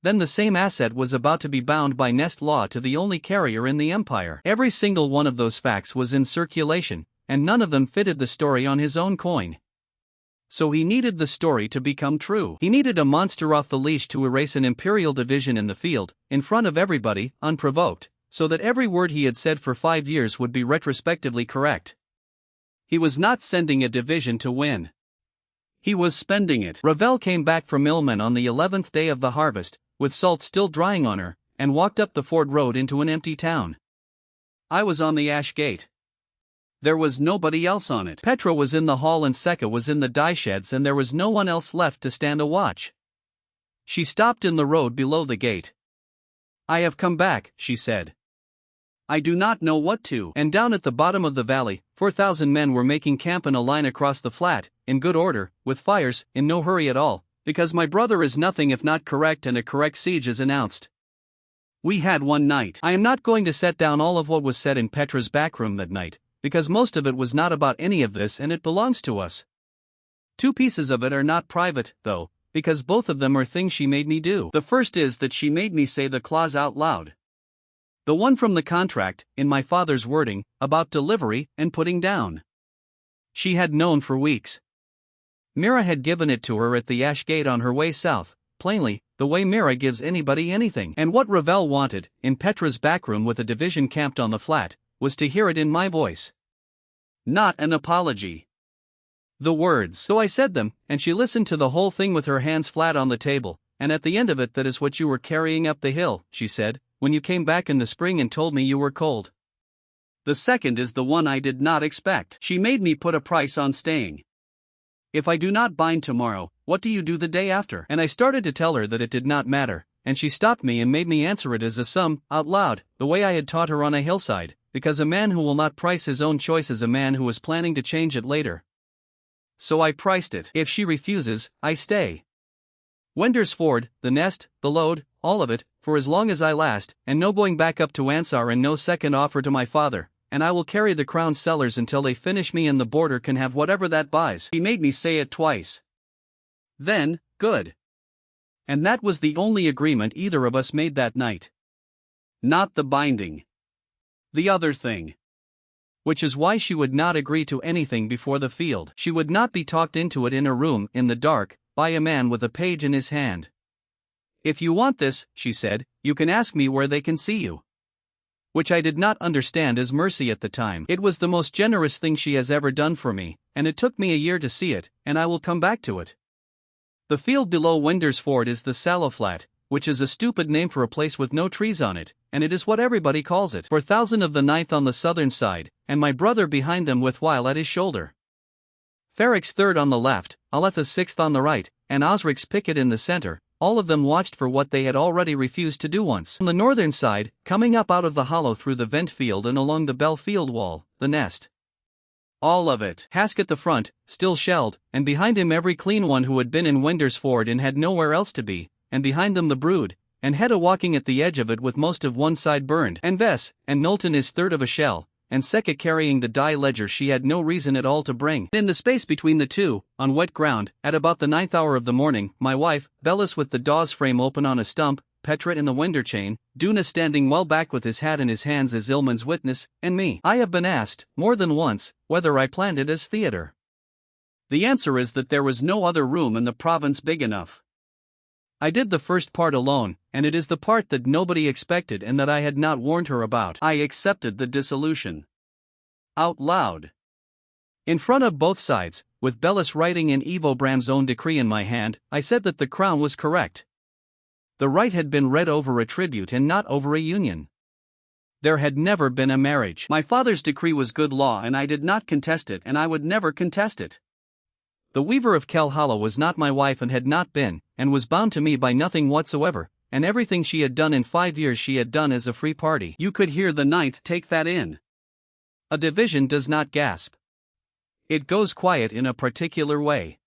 S1: Then the same asset was about to be bound by nest law to the only carrier in the empire. Every single one of those facts was in circulation, and none of them fitted the story on his own coin. So he needed the story to become true. He needed a monster off the leash to erase an imperial division in the field, in front of everybody, unprovoked, so that every word he had said for 5 years would be retrospectively correct. He was not sending a division to win. He was spending it. Ravel came back from Ilmen on the 11th day of the harvest, with salt still drying on her, and walked up the Ford Road into an empty town. I was on the Ash Gate. There was nobody else on it. Petra was in the hall and Seka was in the dye sheds and there was no one else left to stand a watch. She stopped in the road below the gate. "I have come back," she said. "I do not know what to." And down at the bottom of the valley, 4,000 men were making camp in a line across the flat, in good order, with fires, in no hurry at all, because my brother is nothing if not correct and a correct siege is announced. We had one night. I am not going to set down all of what was said in Petra's backroom that night, because most of it was not about any of this and it belongs to us. 2 pieces of it are not private, though, because both of them are things she made me do. The first is that she made me say the clause out loud. The one from the contract, in my father's wording, about delivery and putting down. She had known for weeks. Mira had given it to her at the Ash Gate on her way south, plainly, the way Mira gives anybody anything. And what Ravel wanted, in Petra's backroom with a division camped on the flat, was to hear it in my voice. Not an apology. The words. So I said them, and she listened to the whole thing with her hands flat on the table, and at the end of it, "That is what you were carrying up the hill," she said, "when you came back in the spring and told me you were cold." The second is the one I did not expect. She made me put a price on staying. If I do not bind tomorrow, what do you do the day after? And I started to tell her that it did not matter, and she stopped me and made me answer it as a sum, out loud, the way I had taught her on a hillside, because a man who will not price his own choice is a man who is planning to change it later. So I priced it. If she refuses, I stay. Wender's Ford, the nest, the load, all of it, for as long as I last, and no going back up to Ansar and no second offer to my father, and I will carry the crown sellers until they finish me and the border can have whatever that buys. He made me say it twice. Then, good. And that was the only agreement either of us made that night. Not the binding. The other thing. Which is why she would not agree to anything before the field. She would not be talked into it in a room, in the dark, by a man with a page in his hand. If you want this, she said, you can ask me where they can see you. Which I did not understand as mercy at the time. It was the most generous thing she has ever done for me, and it took me a year to see it, and I will come back to it. The field below Wender's Ford is the Sallow Flat, which is a stupid name for a place with no trees on it, and it is what everybody calls it. 4,000 of the 9th on the southern side, and my brother behind them with Weil at his shoulder. Farrick's 3rd on the left, Aletha's 6th on the right, and Osric's picket in the center. All of them watched for what they had already refused to do once. On the northern side, coming up out of the hollow through the vent field and along the Bell Field wall, the nest. All of it. Hask at the front, still shelled, and behind him every clean one who had been in Wender's Ford and had nowhere else to be, and behind them the brood, and Hedda walking at the edge of it with most of one side burned, and Vess, and Knowlton his 3rd of a shell, and Sekka carrying the die ledger she had no reason at all to bring. In the space between the two, on wet ground, at about the 9th hour of the morning, my wife, Bellis with the Dawes frame open on a stump, Petra in the window chain, Duna standing well back with his hat in his hands as Ilman's witness, and me. I have been asked, more than once, whether I planned it as theater. The answer is that there was no other room in the province big enough. I did the first part alone, and it is the part that nobody expected and that I had not warned her about. I accepted the dissolution. Out loud. In front of both sides, with Bellis writing in Ivo Bram's own decree in my hand, I said that the crown was correct. The right had been read over a tribute and not over a union. There had never been a marriage. My father's decree was good law and I did not contest it and I would never contest it. The weaver of Kell Hollow was not my wife and had not been, and was bound to me by nothing whatsoever, and everything she had done in 5 years she had done as a free party. You could hear the 9th take that in. A division does not gasp. It goes quiet in a particular way.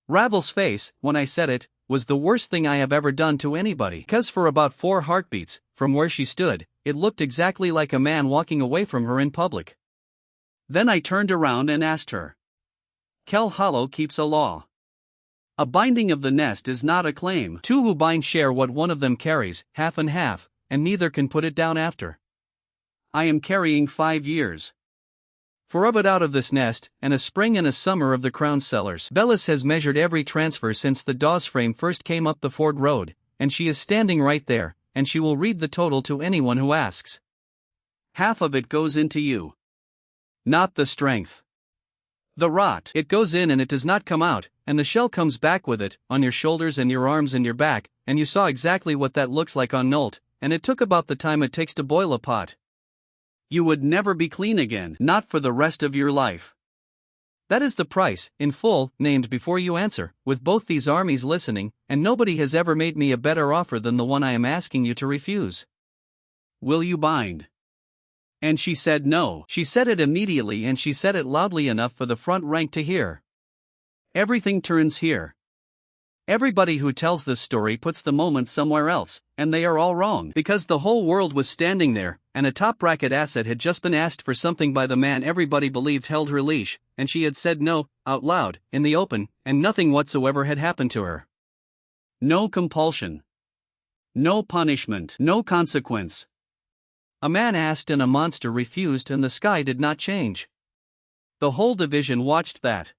S1: Ravel's face, when I said it, was the worst thing I have ever done to anybody. 'Cause for about 4 heartbeats, from where she stood, it looked exactly like a man walking away from her in public. Then I turned around and asked her. Kell Hollow keeps a law. A binding of the nest is not a claim. 2 who bind share what one of them carries, half and half, and neither can put it down after. I am carrying 5 years. 4 of it out of this nest, and a spring and a summer of the crown sellers. Bellis has measured every transfer since the Dawes frame first came up the Ford Road, and she is standing right there, and she will read the total to anyone who asks. Half of it goes into you. Not the strength. The rot. It goes in and it does not come out, and the shell comes back with it, on your shoulders and your arms and your back, and you saw exactly what that looks like on Nolt, and it took about the time it takes to boil a pot. You would never be clean again, not for the rest of your life. That is the price, in full, named before you answer, with both these armies listening, and nobody has ever made me a better offer than the one I am asking you to refuse. Will you bind? And she said no. She said it immediately and she said it loudly enough for the front rank to hear. Everything turns here. Everybody who tells this story puts the moment somewhere else, and they are all wrong. Because the whole world was standing there, and a top-bracket asset had just been asked for something by the man everybody believed held her leash, and she had said no, out loud, in the open, and nothing whatsoever had happened to her. No compulsion. No punishment. No consequence. A man asked and a monster refused and the sky did not change. The whole division watched that.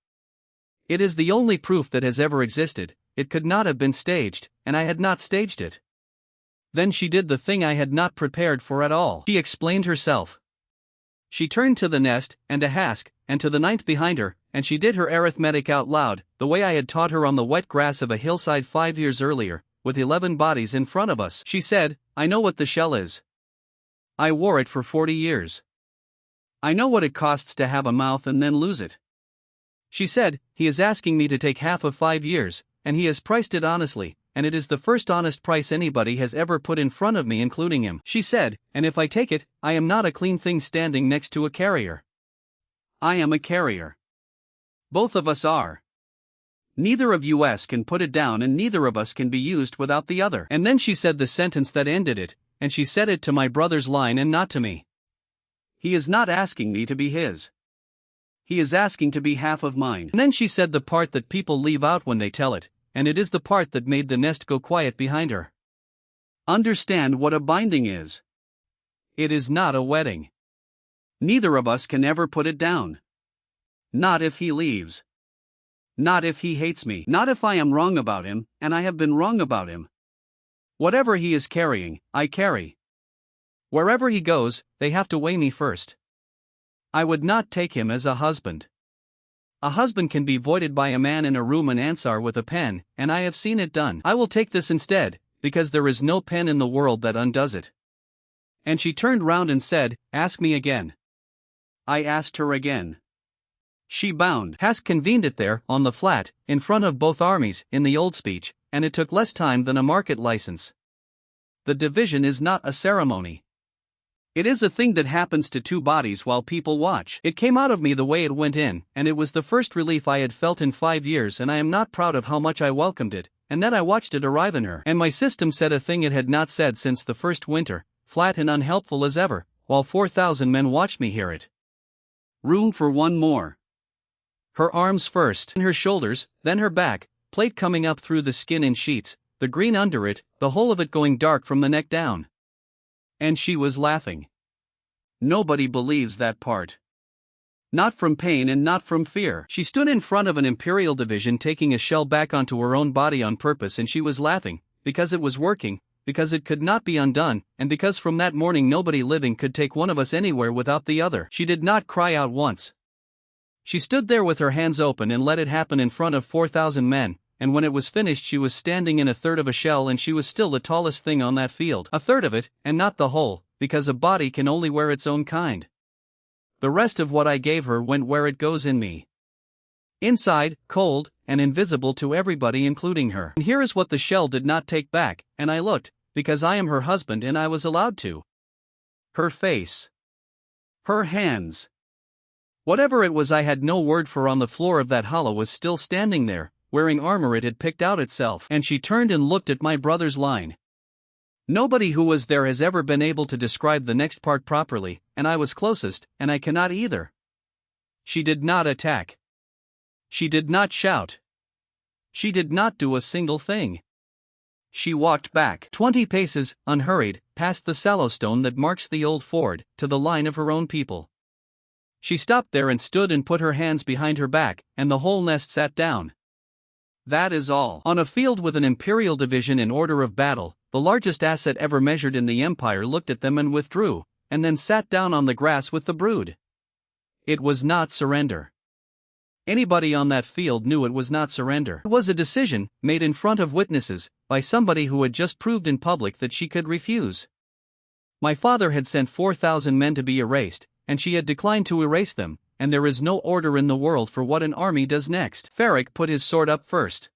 S1: It is the only proof that has ever existed. It could not have been staged, and I had not staged it. Then she did the thing I had not prepared for at all. She explained herself. She turned to the nest, and to Hask, and to the 9th behind her, and she did her arithmetic out loud, the way I had taught her on the wet grass of a hillside 5 years earlier, with 11 bodies in front of us. She said, I know what the shell is. I wore it for 40 years. I know what it costs to have a mouth and then lose it. She said, he is asking me to take half of 5 years, and he has priced it honestly, and it is the first honest price anybody has ever put in front of me including him. She said, and if I take it, I am not a clean thing standing next to a carrier. I am a carrier. Both of us are. Neither of us can put it down and neither of us can be used without the other. And then she said the sentence that ended it, and she said it to my brother's line and not to me. He is not asking me to be his. He is asking to be half of mine. And then she said the part that people leave out when they tell it, and it is the part that made the nest go quiet behind her. Understand what a binding is. It is not a wedding. Neither of us can ever put it down. Not if he leaves. Not if he hates me. Not if I am wrong about him, and I have been wrong about him. Whatever he is carrying, I carry. Wherever he goes, they have to weigh me first. I would not take him as a husband. A husband can be voided by a man in a room and answer with a pen, and I have seen it done. I will take this instead, because there is no pen in the world that undoes it. And she turned round and said, ask me again. I asked her again. She bound. Has convened it there, on the flat, in front of both armies, in the old speech, and it took less time than a market license. The division is not a ceremony. It is a thing that happens to two bodies while people watch. It came out of me the way it went in, and it was the first relief I had felt in 5 years, and I am not proud of how much I welcomed it, and then I watched it arrive in her. And my system said a thing it had not said since the first winter, flat and unhelpful as ever, while 4,000 men watched me hear it. Room for one more. Her arms first, and her shoulders, then her back, plate coming up through the skin in sheets, the green under it, the whole of it going dark from the neck down. And she was laughing. Nobody believes that part. Not from pain and not from fear. She stood in front of an Imperial division taking a shell back onto her own body on purpose, and she was laughing, because it was working, because it could not be undone, and because from that morning nobody living could take one of us anywhere without the other. She did not cry out once. She stood there with her hands open and let it happen in front of 4,000 men, and when it was finished she was standing in a third of a shell, and she was still the tallest thing on that field. A third of it, and not the whole, because a body can only wear its own kind. The rest of what I gave her went where it goes in me. Inside, cold, and invisible to everybody including her. And here is what the shell did not take back, and I looked, because I am her husband and I was allowed to. Her face. Her hands. Whatever it was I had no word for on the floor of that hollow was still standing there, wearing armor it had picked out itself. And she turned and looked at my brother's line. Nobody who was there has ever been able to describe the next part properly, and I was closest, and I cannot either. She did not attack. She did not shout. She did not do a single thing. She walked back 20 paces, unhurried, past the sallow stone that marks the old ford, to the line of her own people. She stopped there and stood and put her hands behind her back, and the whole nest sat down. That is all. On a field with an Imperial division in order of battle, the largest asset ever measured in the Empire looked at them and withdrew, and then sat down on the grass with the brood. It was not surrender. Anybody on that field knew it was not surrender. It was a decision, made in front of witnesses, by somebody who had just proved in public that she could refuse. My father had sent 4,000 men to be erased, and she had declined to erase them, and there is no order in the world for what an army does next. Ferric put his sword up first.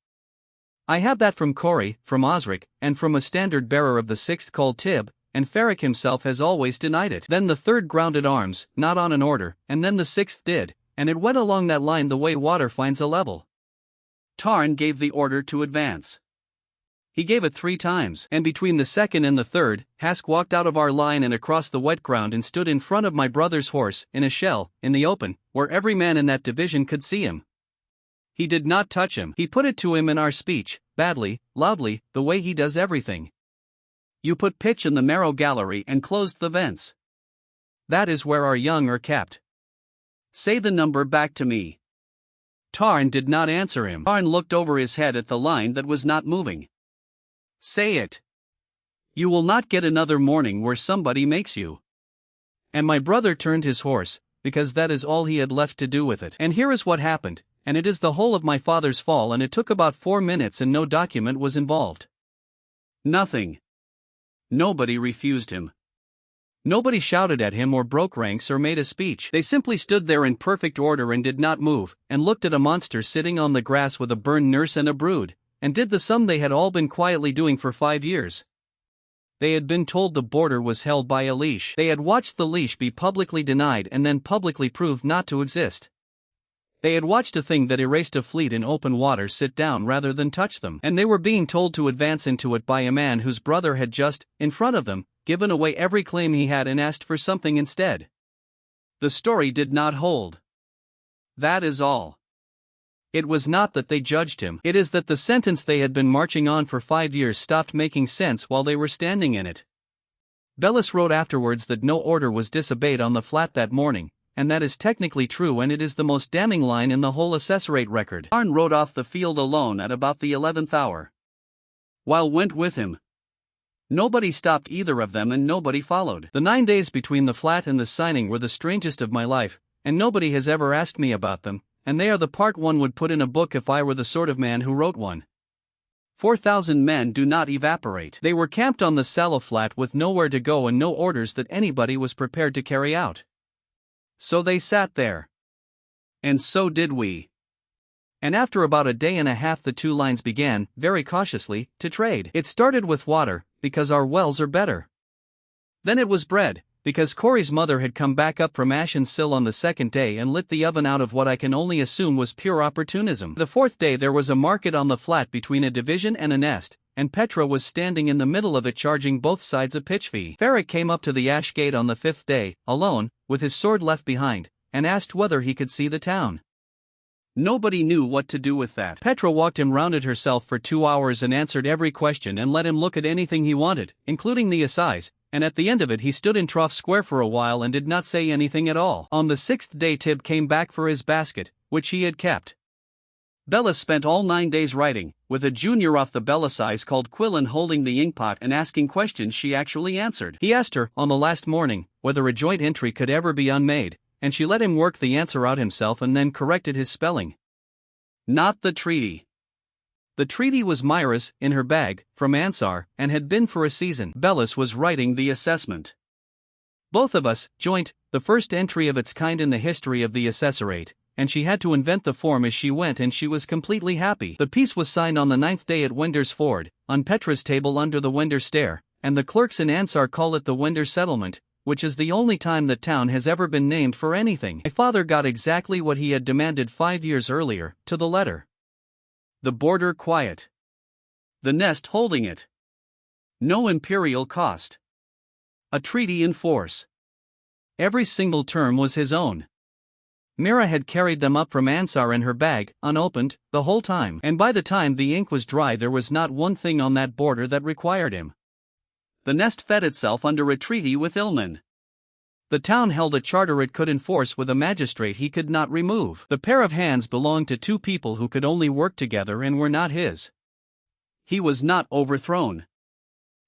S1: I have that from Corey, from Osric, and from a standard bearer of the 6th called Tib, and Ferric himself has always denied it. Then the 3rd grounded arms, not on an order, and then the 6th did, and it went along that line the way water finds a level. Tarn gave the order to advance. He gave it 3 times, and between the 2nd and the 3rd, Hask walked out of our line and across the wet ground and stood in front of my brother's horse, in a shell, in the open, where every man in that division could see him. He did not touch him. He put it to him in our speech, badly, loudly, the way he does everything. You put pitch in the marrow gallery and closed the vents. That is where our young are kept. Say the number back to me. Tarn did not answer him. Tarn looked over his head at the line that was not moving. Say it. You will not get another morning where somebody makes you. And my brother turned his horse, because that is all he had left to do with it. And here is what happened, and it is the whole of my father's fall, and it took about 4 minutes and no document was involved. Nothing. Nobody refused him. Nobody shouted at him or broke ranks or made a speech. They simply stood there in perfect order and did not move, and looked at a monster sitting on the grass with a burned nurse and a brood, and did the sum they had all been quietly doing for 5 years. They had been told the border was held by a leash. They had watched the leash be publicly denied and then publicly proved not to exist. They had watched a thing that erased a fleet in open water sit down rather than touch them, and they were being told to advance into it by a man whose brother had just, in front of them, given away every claim he had and asked for something instead. The story did not hold. That is all. It was not that they judged him, it is that the sentence they had been marching on for 5 years stopped making sense while they were standing in it. Bellis wrote afterwards that no order was disobeyed on the flat that morning, and that is technically true, and it is the most damning line in the whole SS-Rate record. Arn rode off the field alone at about the 11th hour. Weil went with him. Nobody stopped either of them and nobody followed. The 9 days between the flat and the signing were the strangest of my life, and nobody has ever asked me about them, and they are the part one would put in a book if I were the sort of man who wrote one. 4,000 men do not evaporate. They were camped on the Sallow flat with nowhere to go and no orders that anybody was prepared to carry out. So they sat there. And so did we. And after about a day and a half the two lines began, very cautiously, to trade. It started with water, because our wells are better. Then it was bread, because Corey's mother had come back up from Ashen Sill on the second day and lit the oven out of what I can only assume was pure opportunism. The fourth day there was a market on the flat between a division and a nest, and Petra was standing in the middle of it charging both sides a pitch fee. Ferric came up to the ash gate on the fifth day, alone, with his sword left behind, and asked whether he could see the town. Nobody knew what to do with that. Petra walked him round it herself for 2 hours and answered every question and let him look at anything he wanted, including the assize, and at the end of it he stood in Trough Square for a while and did not say anything at all. On the 6th day Tib came back for his basket, which he had kept. Bellis spent all 9 days writing, with a junior off the Bellassize called Quillen holding the inkpot and asking questions she actually answered. He asked her, on the last morning, whether a joint entry could ever be unmade, and she let him work the answer out himself and then corrected his spelling. Not the treaty. The treaty was Myra's, in her bag, from Ansar, and had been for a season. Bellis was writing the assessment. Both of us, joint, the first entry of its kind in the history of the assessorate, and she had to invent the form as she went and she was completely happy. The piece was signed on the 9th day at Wender's Ford, on Petra's table under the Wender Stair, and the clerks in Ansar call it the Wender Settlement, which is the only time the town has ever been named for anything. My father got exactly what he had demanded 5 years earlier, to the letter. The border quiet. The nest holding it. No imperial cost. A treaty in force. Every single term was his own. Mira had carried them up from Ansar in her bag, unopened, the whole time, and by the time the ink was dry there was not one thing on that border that required him. The nest fed itself under a treaty with Ilman. The town held a charter it could enforce with a magistrate he could not remove. The pair of hands belonged to two people who could only work together and were not his. He was not overthrown.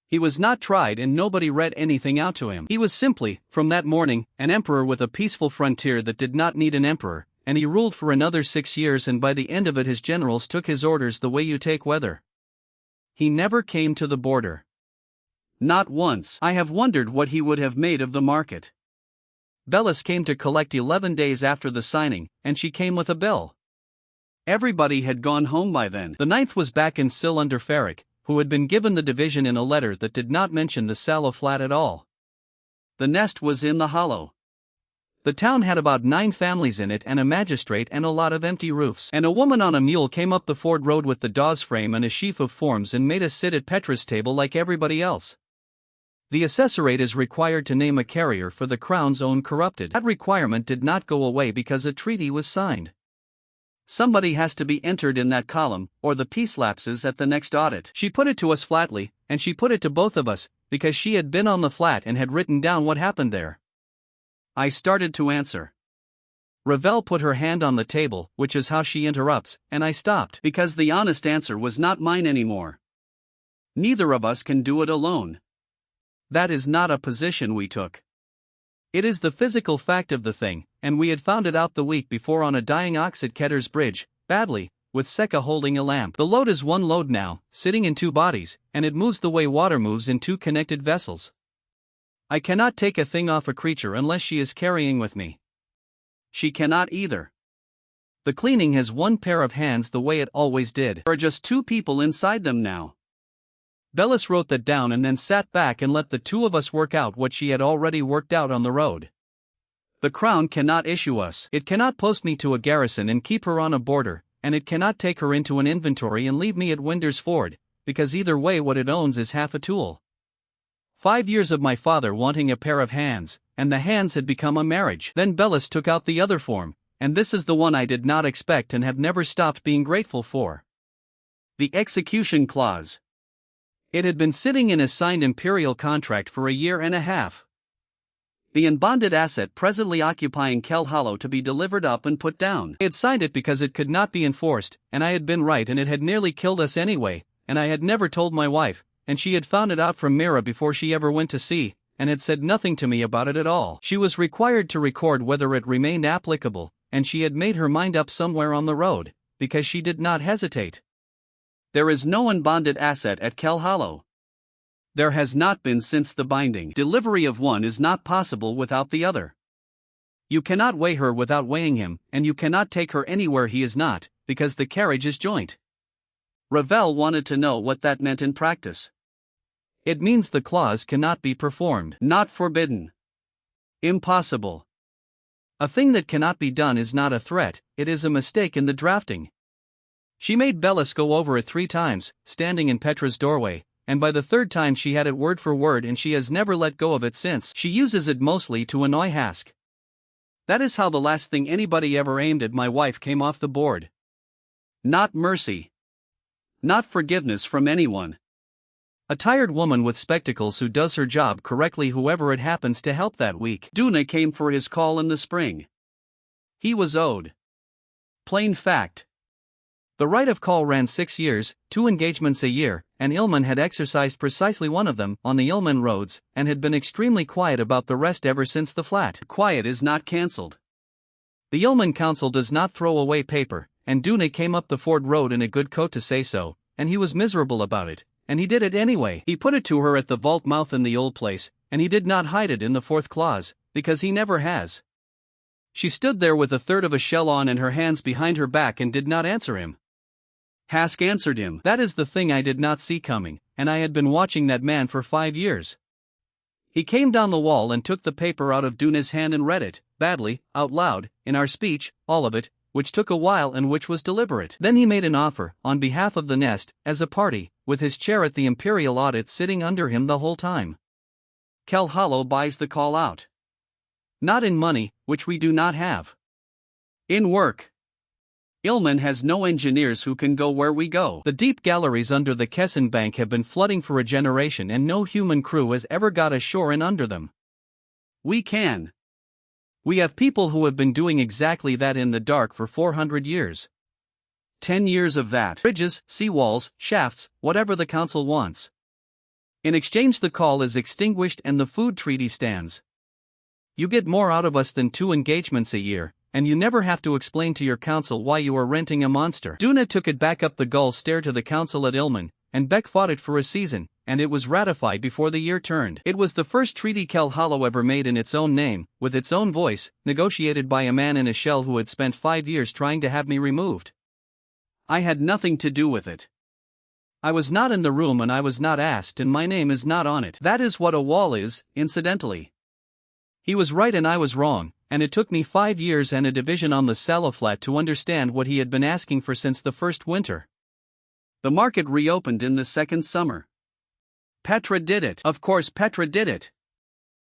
S1: He was not tried and nobody read anything out to him. He was simply, from that morning, an emperor with a peaceful frontier that did not need an emperor, and he ruled for another 6 years and by the end of it his generals took his orders the way you take weather. He never came to the border. Not once. I have wondered what he would have made of the market. Bellis came to collect 11 days after the signing, and she came with a bill. Everybody had gone home by then. The 9th was back in Sill under Ferric, who had been given the division in a letter that did not mention the Sallow flat at all. The nest was in the hollow. The town had about 9 families in it and a magistrate and a lot of empty roofs. And a woman on a mule came up the Ford Road with the Dawes frame and a sheaf of forms and made us sit at Petra's table like everybody else. The assessorate is required to name a carrier for the Crown's own corrupted. That requirement did not go away because a treaty was signed. Somebody has to be entered in that column, or the peace lapses at the next audit. She put it to us flatly, and she put it to both of us, because she had been on the flat and had written down what happened there. I started to answer. Ravel put her hand on the table, which is how she interrupts, and I stopped, because the honest answer was not mine anymore. Neither of us can do it alone. That is not a position we took. It is the physical fact of the thing, and we had found it out the week before on a dying ox at Ketter's Bridge, badly, with Seka holding a lamp. The load is one load now, sitting in 2 bodies, and it moves the way water moves in 2 connected vessels. I cannot take a thing off a creature unless she is carrying with me. She cannot either. The cleaning has one pair of hands the way it always did. There are just 2 people inside them now. Bellis wrote that down and then sat back and let the 2 of us work out what she had already worked out on the road. The Crown cannot issue us. It cannot post me to a garrison and keep her on a border, and it cannot take her into an inventory and leave me at Winder's Ford, because either way what it owns is half a tool. 5 years of my father wanting a pair of hands, and the hands had become a marriage. Then Bellis took out the other form, and this is the one I did not expect and have never stopped being grateful for. The execution clause. It had been sitting in a signed imperial contract for a year and a half. The unbonded asset presently occupying Kel Hollow to be delivered up and put down. I had signed it because it could not be enforced, and I had been right and it had nearly killed us anyway, and I had never told my wife, and she had found it out from Mira before she ever went to sea, and had said nothing to me about it at all. She was required to record whether it remained applicable, and she had made her mind up somewhere on the road, because she did not hesitate. There is no unbonded asset at Kel Hollow. There has not been since the binding. Delivery of one is not possible without the other. You cannot weigh her without weighing him, and you cannot take her anywhere he is not, because the carriage is joint. Ravel wanted to know what that meant in practice. It means the clause cannot be performed. Not forbidden. Impossible. A thing that cannot be done is not a threat, it is a mistake in the drafting. She made Bellis go over it 3 times, standing in Petra's doorway, and by the 3rd time she had it word for word and she has never let go of it since. She uses it mostly to annoy Hask. That is how the last thing anybody ever aimed at my wife came off the board. Not mercy. Not forgiveness from anyone. A tired woman with spectacles who does her job correctly, whoever it happens to help that week. Duna came for his call in the spring. He was owed. Plain fact. The right of call ran 6 years, 2 engagements a year, and Ilman had exercised precisely one of them on the Ilman roads, and had been extremely quiet about the rest ever since the flat. Quiet is not cancelled. The Ilman Council does not throw away paper, and Duna came up the Ford Road in a good coat to say so, and he was miserable about it, and he did it anyway. He put it to her at the vault mouth in the old place, and he did not hide it in the 4th clause, because he never has. She stood there with 1/3 of a shell on and her hands behind her back and did not answer him. Hask answered him. That is the thing I did not see coming, and I had been watching that man for 5 years. He came down the wall and took the paper out of Duna's hand and read it, badly, out loud, in our speech, all of it, which took a while and which was deliberate. Then he made an offer, on behalf of the nest, as a party, with his chair at the Imperial Audit sitting under him the whole time. Kel Hollow buys the call out. Not in money, which we do not have. In work. Ilman has no engineers who can go where we go. The deep galleries under the Kessin Bank have been flooding for a generation and no human crew has ever got ashore and under them. We can. We have people who have been doing exactly that in the dark for 400 years. 10 years of that. Bridges, seawalls, shafts, whatever the council wants. In exchange the call is extinguished and the food treaty stands. You get more out of us than 2 engagements a year, and you never have to explain to your council why you are renting a monster. Duna took it back up the gull stair to the council at Ilman, and Beck fought it for a season, and it was ratified before the year turned. It was the first treaty Kel Hollow ever made in its own name, with its own voice, negotiated by a man in a shell who had spent 5 years trying to have me removed. I had nothing to do with it. I was not in the room and I was not asked and my name is not on it. That is what a wall is, incidentally. He was right and I was wrong, and it took me 5 years and a division on the Sallow Flat to understand what he had been asking for since the first winter. The market reopened in the second summer. Petra did it. Of course Petra did it.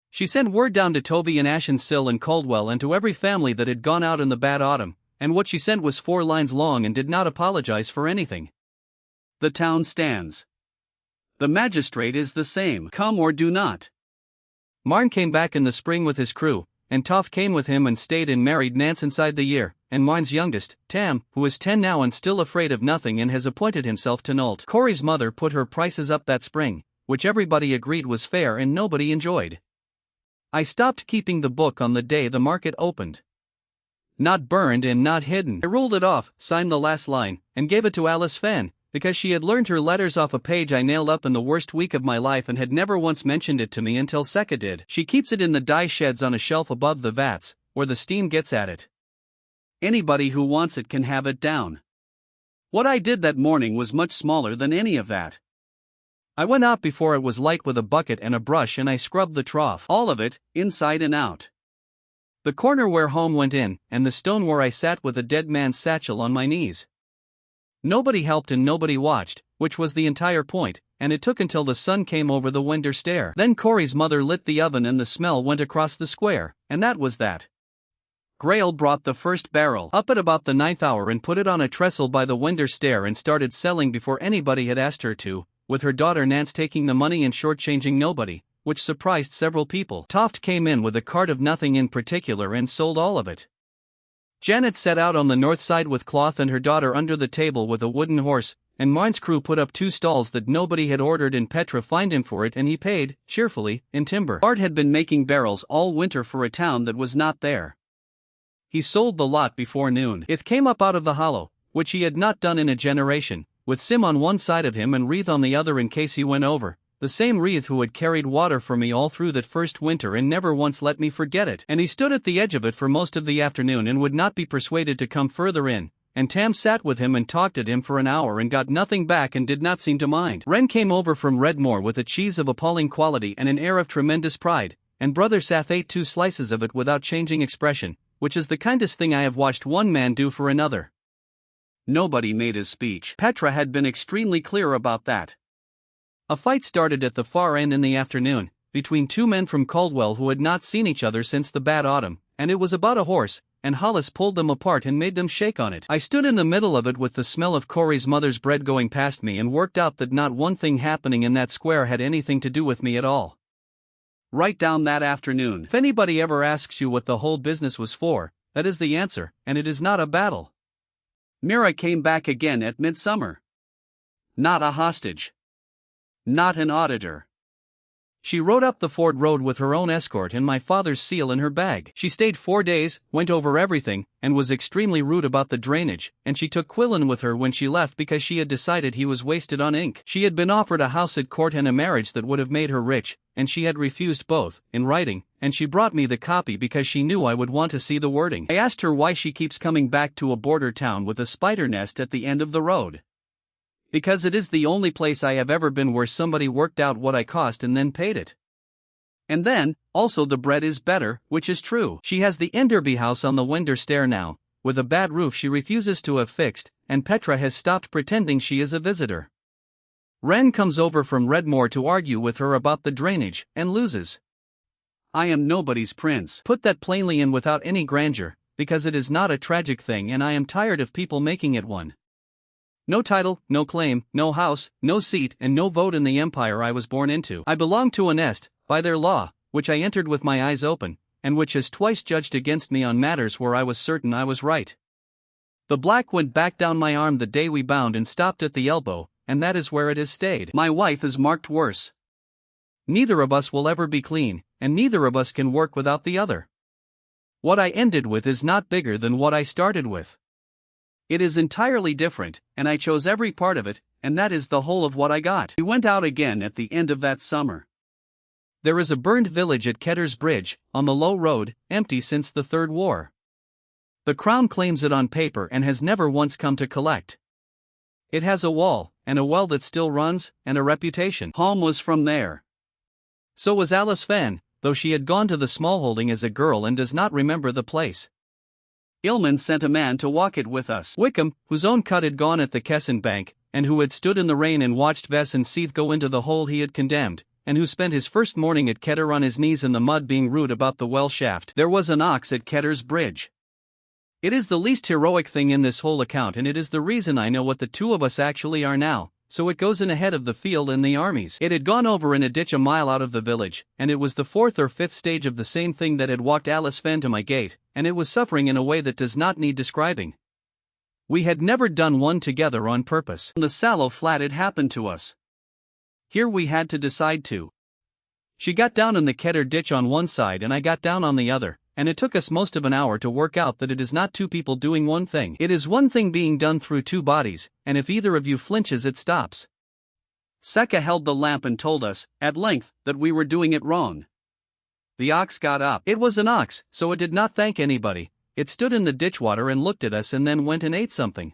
S1: She sent word down to Tovey and Ashensill and Caldwell and to every family that had gone out in the bad autumn, and what she sent was 4 lines long and did not apologize for anything. The town stands. The magistrate is the same. Come or do not. Marn came back in the spring with his crew, and Toff came with him and stayed and married Nance inside the year, and Marn's youngest, Tam, who is 10 now and still afraid of nothing and has appointed himself to Nult. Corey's mother put her prices up that spring, which everybody agreed was fair and nobody enjoyed. I stopped keeping the book on the day the market opened. Not burned and not hidden. I ruled it off, signed the last line, and gave it to Alice Fenn, because she had learned her letters off a page I nailed up in the worst week of my life and had never once mentioned it to me until Seka did. She keeps it in the dye sheds on a shelf above the vats, where the steam gets at it. Anybody who wants it can have it down. What I did that morning was much smaller than any of that. I went out before it was light with a bucket and a brush and I scrubbed the trough. All of it, inside and out. The corner where Home went in, and the stone where I sat with a dead man's satchel on my knees. Nobody helped and nobody watched, which was the entire point, and it took until the sun came over the window stair. Then Corey's mother lit the oven and the smell went across the square, and that was that. Grail brought the first barrel up at about the 9th hour and put it on a trestle by the window stair and started selling before anybody had asked her to, with her daughter Nance taking the money and shortchanging nobody, which surprised several people. Toft came in with a cart of nothing in particular and sold all of it. Janet set out on the north side with cloth and her daughter under the table with a wooden horse, and Mine's crew put up 2 stalls that nobody had ordered and Petra fined him for it and he paid, cheerfully, in timber. Bart had been making barrels all winter for a town that was not there. He sold the lot before noon. It came up out of the hollow, which he had not done in a generation, with Sim on one side of him and Wreath on the other in case he went over. The same Wreath who had carried water for me all through that first winter and never once let me forget it. And he stood at the edge of it for most of the afternoon and would not be persuaded to come further in, and Tam sat with him and talked at him for an hour and got nothing back and did not seem to mind. Ren came over from Redmore with a cheese of appalling quality and an air of tremendous pride, and Brother Sath ate 2 slices of it without changing expression, which is the kindest thing I have watched one man do for another. Nobody made his speech. Petra had been extremely clear about that. A fight started at the far end in the afternoon, between 2 men from Caldwell who had not seen each other since the bad autumn, and it was about a horse, and Hollis pulled them apart and made them shake on it. I stood in the middle of it with the smell of Corey's mother's bread going past me and worked out that not one thing happening in that square had anything to do with me at all. Right down that afternoon. If anybody ever asks you what the whole business was for, that is the answer, and it is not a battle. Mira came back again at midsummer. Not a hostage. Not an auditor. She rode up the Ford Road with her own escort and my father's seal in her bag. She stayed 4 days, went over everything, and was extremely rude about the drainage, and she took Quillen with her when she left because she had decided he was wasted on ink. She had been offered a house at court and a marriage that would have made her rich, and she had refused both, in writing, and she brought me the copy because she knew I would want to see the wording. I asked her why she keeps coming back to a border town with a spider nest at the end of the road. Because it is the only place I have ever been where somebody worked out what I cost and then paid it. And then, also the bread is better, which is true. She has the Enderby house on the window stair now, with a bad roof she refuses to have fixed, and Petra has stopped pretending she is a visitor. Ren comes over from Redmore to argue with her about the drainage, and loses. I am nobody's prince. Put that plainly and without any grandeur, because it is not a tragic thing and I am tired of people making it one. No title, no claim, no house, no seat, and no vote in the empire I was born into. I belong to a nest, by their law, which I entered with my eyes open, and which has twice judged against me on matters where I was certain I was right. The black went back down my arm the day we bound and stopped at the elbow, and that is where it has stayed. My wife is marked worse. Neither of us will ever be clean, and neither of us can work without the other. What I ended with is not bigger than what I started with. It is entirely different, and I chose every part of it, and that is the whole of what I got. We went out again at the end of that summer. There is a burned village at Ketter's Bridge, on the low road, empty since the Third War. The Crown claims it on paper and has never once come to collect. It has a wall, and a well that still runs, and a reputation. Holm was from there. So was Alice Fenn, though she had gone to the smallholding as a girl and does not remember the place. Ilman sent a man to walk it with us. Wickham, whose own cut had gone at the Kesson Bank, and who had stood in the rain and watched Vess and Seath go into the hole he had condemned, and who spent his first morning at Ketter on his knees in the mud being rude about the well shaft. There was an ox at Ketter's Bridge. It is the least heroic thing in this whole account, and it is the reason I know what the 2 of us actually are now, so it goes in ahead of the field and the armies. It had gone over in a ditch a mile out of the village, and it was the 4th or 5th stage of the same thing that had walked Alice Fenn to my gate, and it was suffering in a way that does not need describing. We had never done one together on purpose. The sallow flat it happened to us. Here we had to decide to. She got down in the Ketter ditch on one side and I got down on the other, and it took us most of an hour to work out that it is not two people doing one thing. It is one thing being done through two bodies, and if either of you flinches it stops. Seka held the lamp and told us, at length, that we were doing it wrong. The ox got up. It was an ox, so it did not thank anybody. It stood in the ditchwater and looked at us and then went and ate something.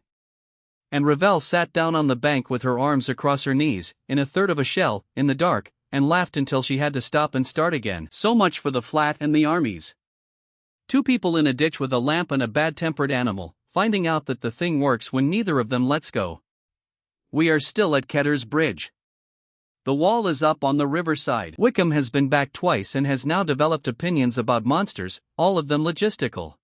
S1: And Ravel sat down on the bank with her arms across her knees, in a third of a shell, in the dark, and laughed until she had to stop and start again. So much for the flat and the armies. Two people in a ditch with a lamp and a bad-tempered animal, finding out that the thing works when neither of them lets go. We are still at Ketter's Bridge. The wall is up on the riverside. Wickham has been back twice and has now developed opinions about monsters, all of them logistical.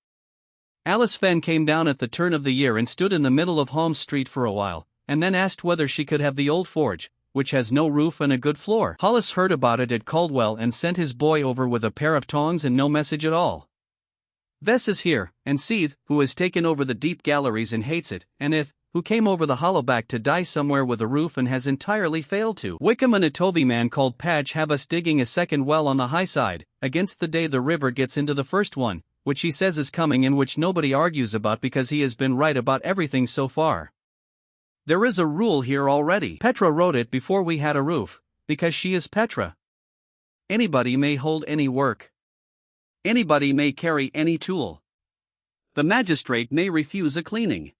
S1: Alice Fenn came down at the turn of the year and stood in the middle of Holmes Street for a while, and then asked whether she could have the old forge, which has no roof and a good floor. Hollis heard about it at Caldwell and sent his boy over with a pair of tongs and no message at all. Vess is here, and Seeth, who has taken over the deep galleries and hates it, and Ith, who came over the hollowback to die somewhere with a roof and has entirely failed to. Wickham and a Tovey man called Padge have us digging a second well on the high side, against the day the river gets into the first one, which he says is coming and which nobody argues about because he has been right about everything so far. There is a rule here already. Petra wrote it before we had a roof, because she is Petra. Anybody may hold any work. Anybody may carry any tool. The magistrate may refuse a cleaning.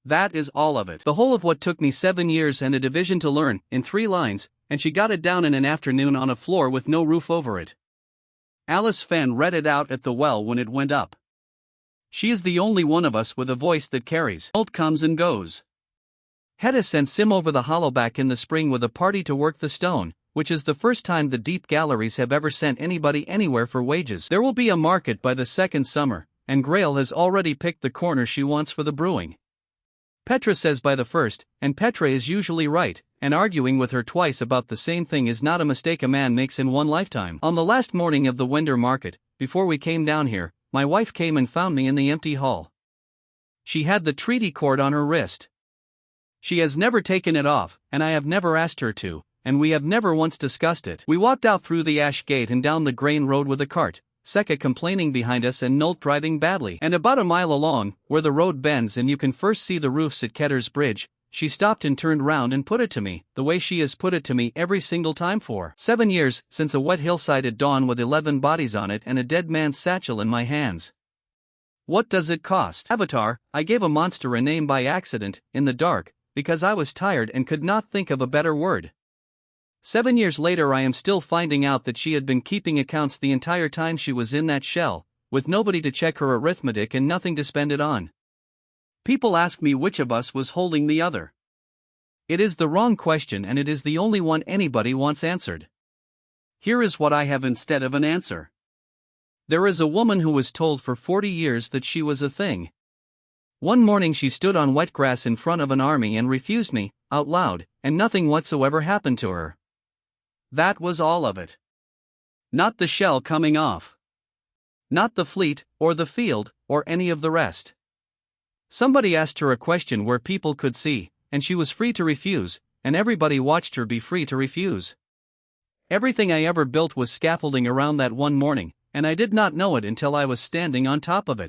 S1: That is all of it. The whole of what took me 7 years and a division to learn, in 3 lines, and she got it down in an afternoon on a floor with no roof over it. Alice Fenn read it out at the well when it went up. She is the only one of us with a voice that carries. Holt comes and goes. Hedda sent Sim over the hollowback in the spring with a party to work the stone, which is the first time the deep galleries have ever sent anybody anywhere for wages. There will be a market by the second summer, and Grail has already picked the corner she wants for the brewing. Petra says by the first, and Petra is usually right, and arguing with her twice about the same thing is not a mistake a man makes in one lifetime. On the last morning of the winter market, before we came down here, my wife came and found me in the empty hall. She had the treaty cord on her wrist. She has never taken it off, and I have never asked her to, and we have never once discussed it. We walked out through the ash gate and down the grain road with a cart, Seka complaining behind us and Nolt driving badly. And about a mile along, where the road bends and you can first see the roofs at Ketter's Bridge, she stopped and turned round and put it to me, the way she has put it to me every single time for 7 years, since a wet hillside at dawn with 11 bodies on it and a dead man's satchel in my hands. What does it cost? Avatar, I gave a monster a name by accident, in the dark, because I was tired and could not think of a better word. 7 years later I am still finding out that she had been keeping accounts the entire time she was in that shell, with nobody to check her arithmetic and nothing to spend it on. People ask me which of us was holding the other. It is the wrong question and it is the only one anybody wants answered. Here is what I have instead of an answer. There is a woman who was told for 40 years that she was a thing. One morning she stood on wet grass in front of an army and refused me, out loud, and nothing whatsoever happened to her. That was all of it. Not the shell coming off. Not the fleet, or the field, or any of the rest. Somebody asked her a question where people could see, and she was free to refuse, and everybody watched her be free to refuse. Everything I ever built was scaffolding around that one morning, and I did not know it until I was standing on top of it.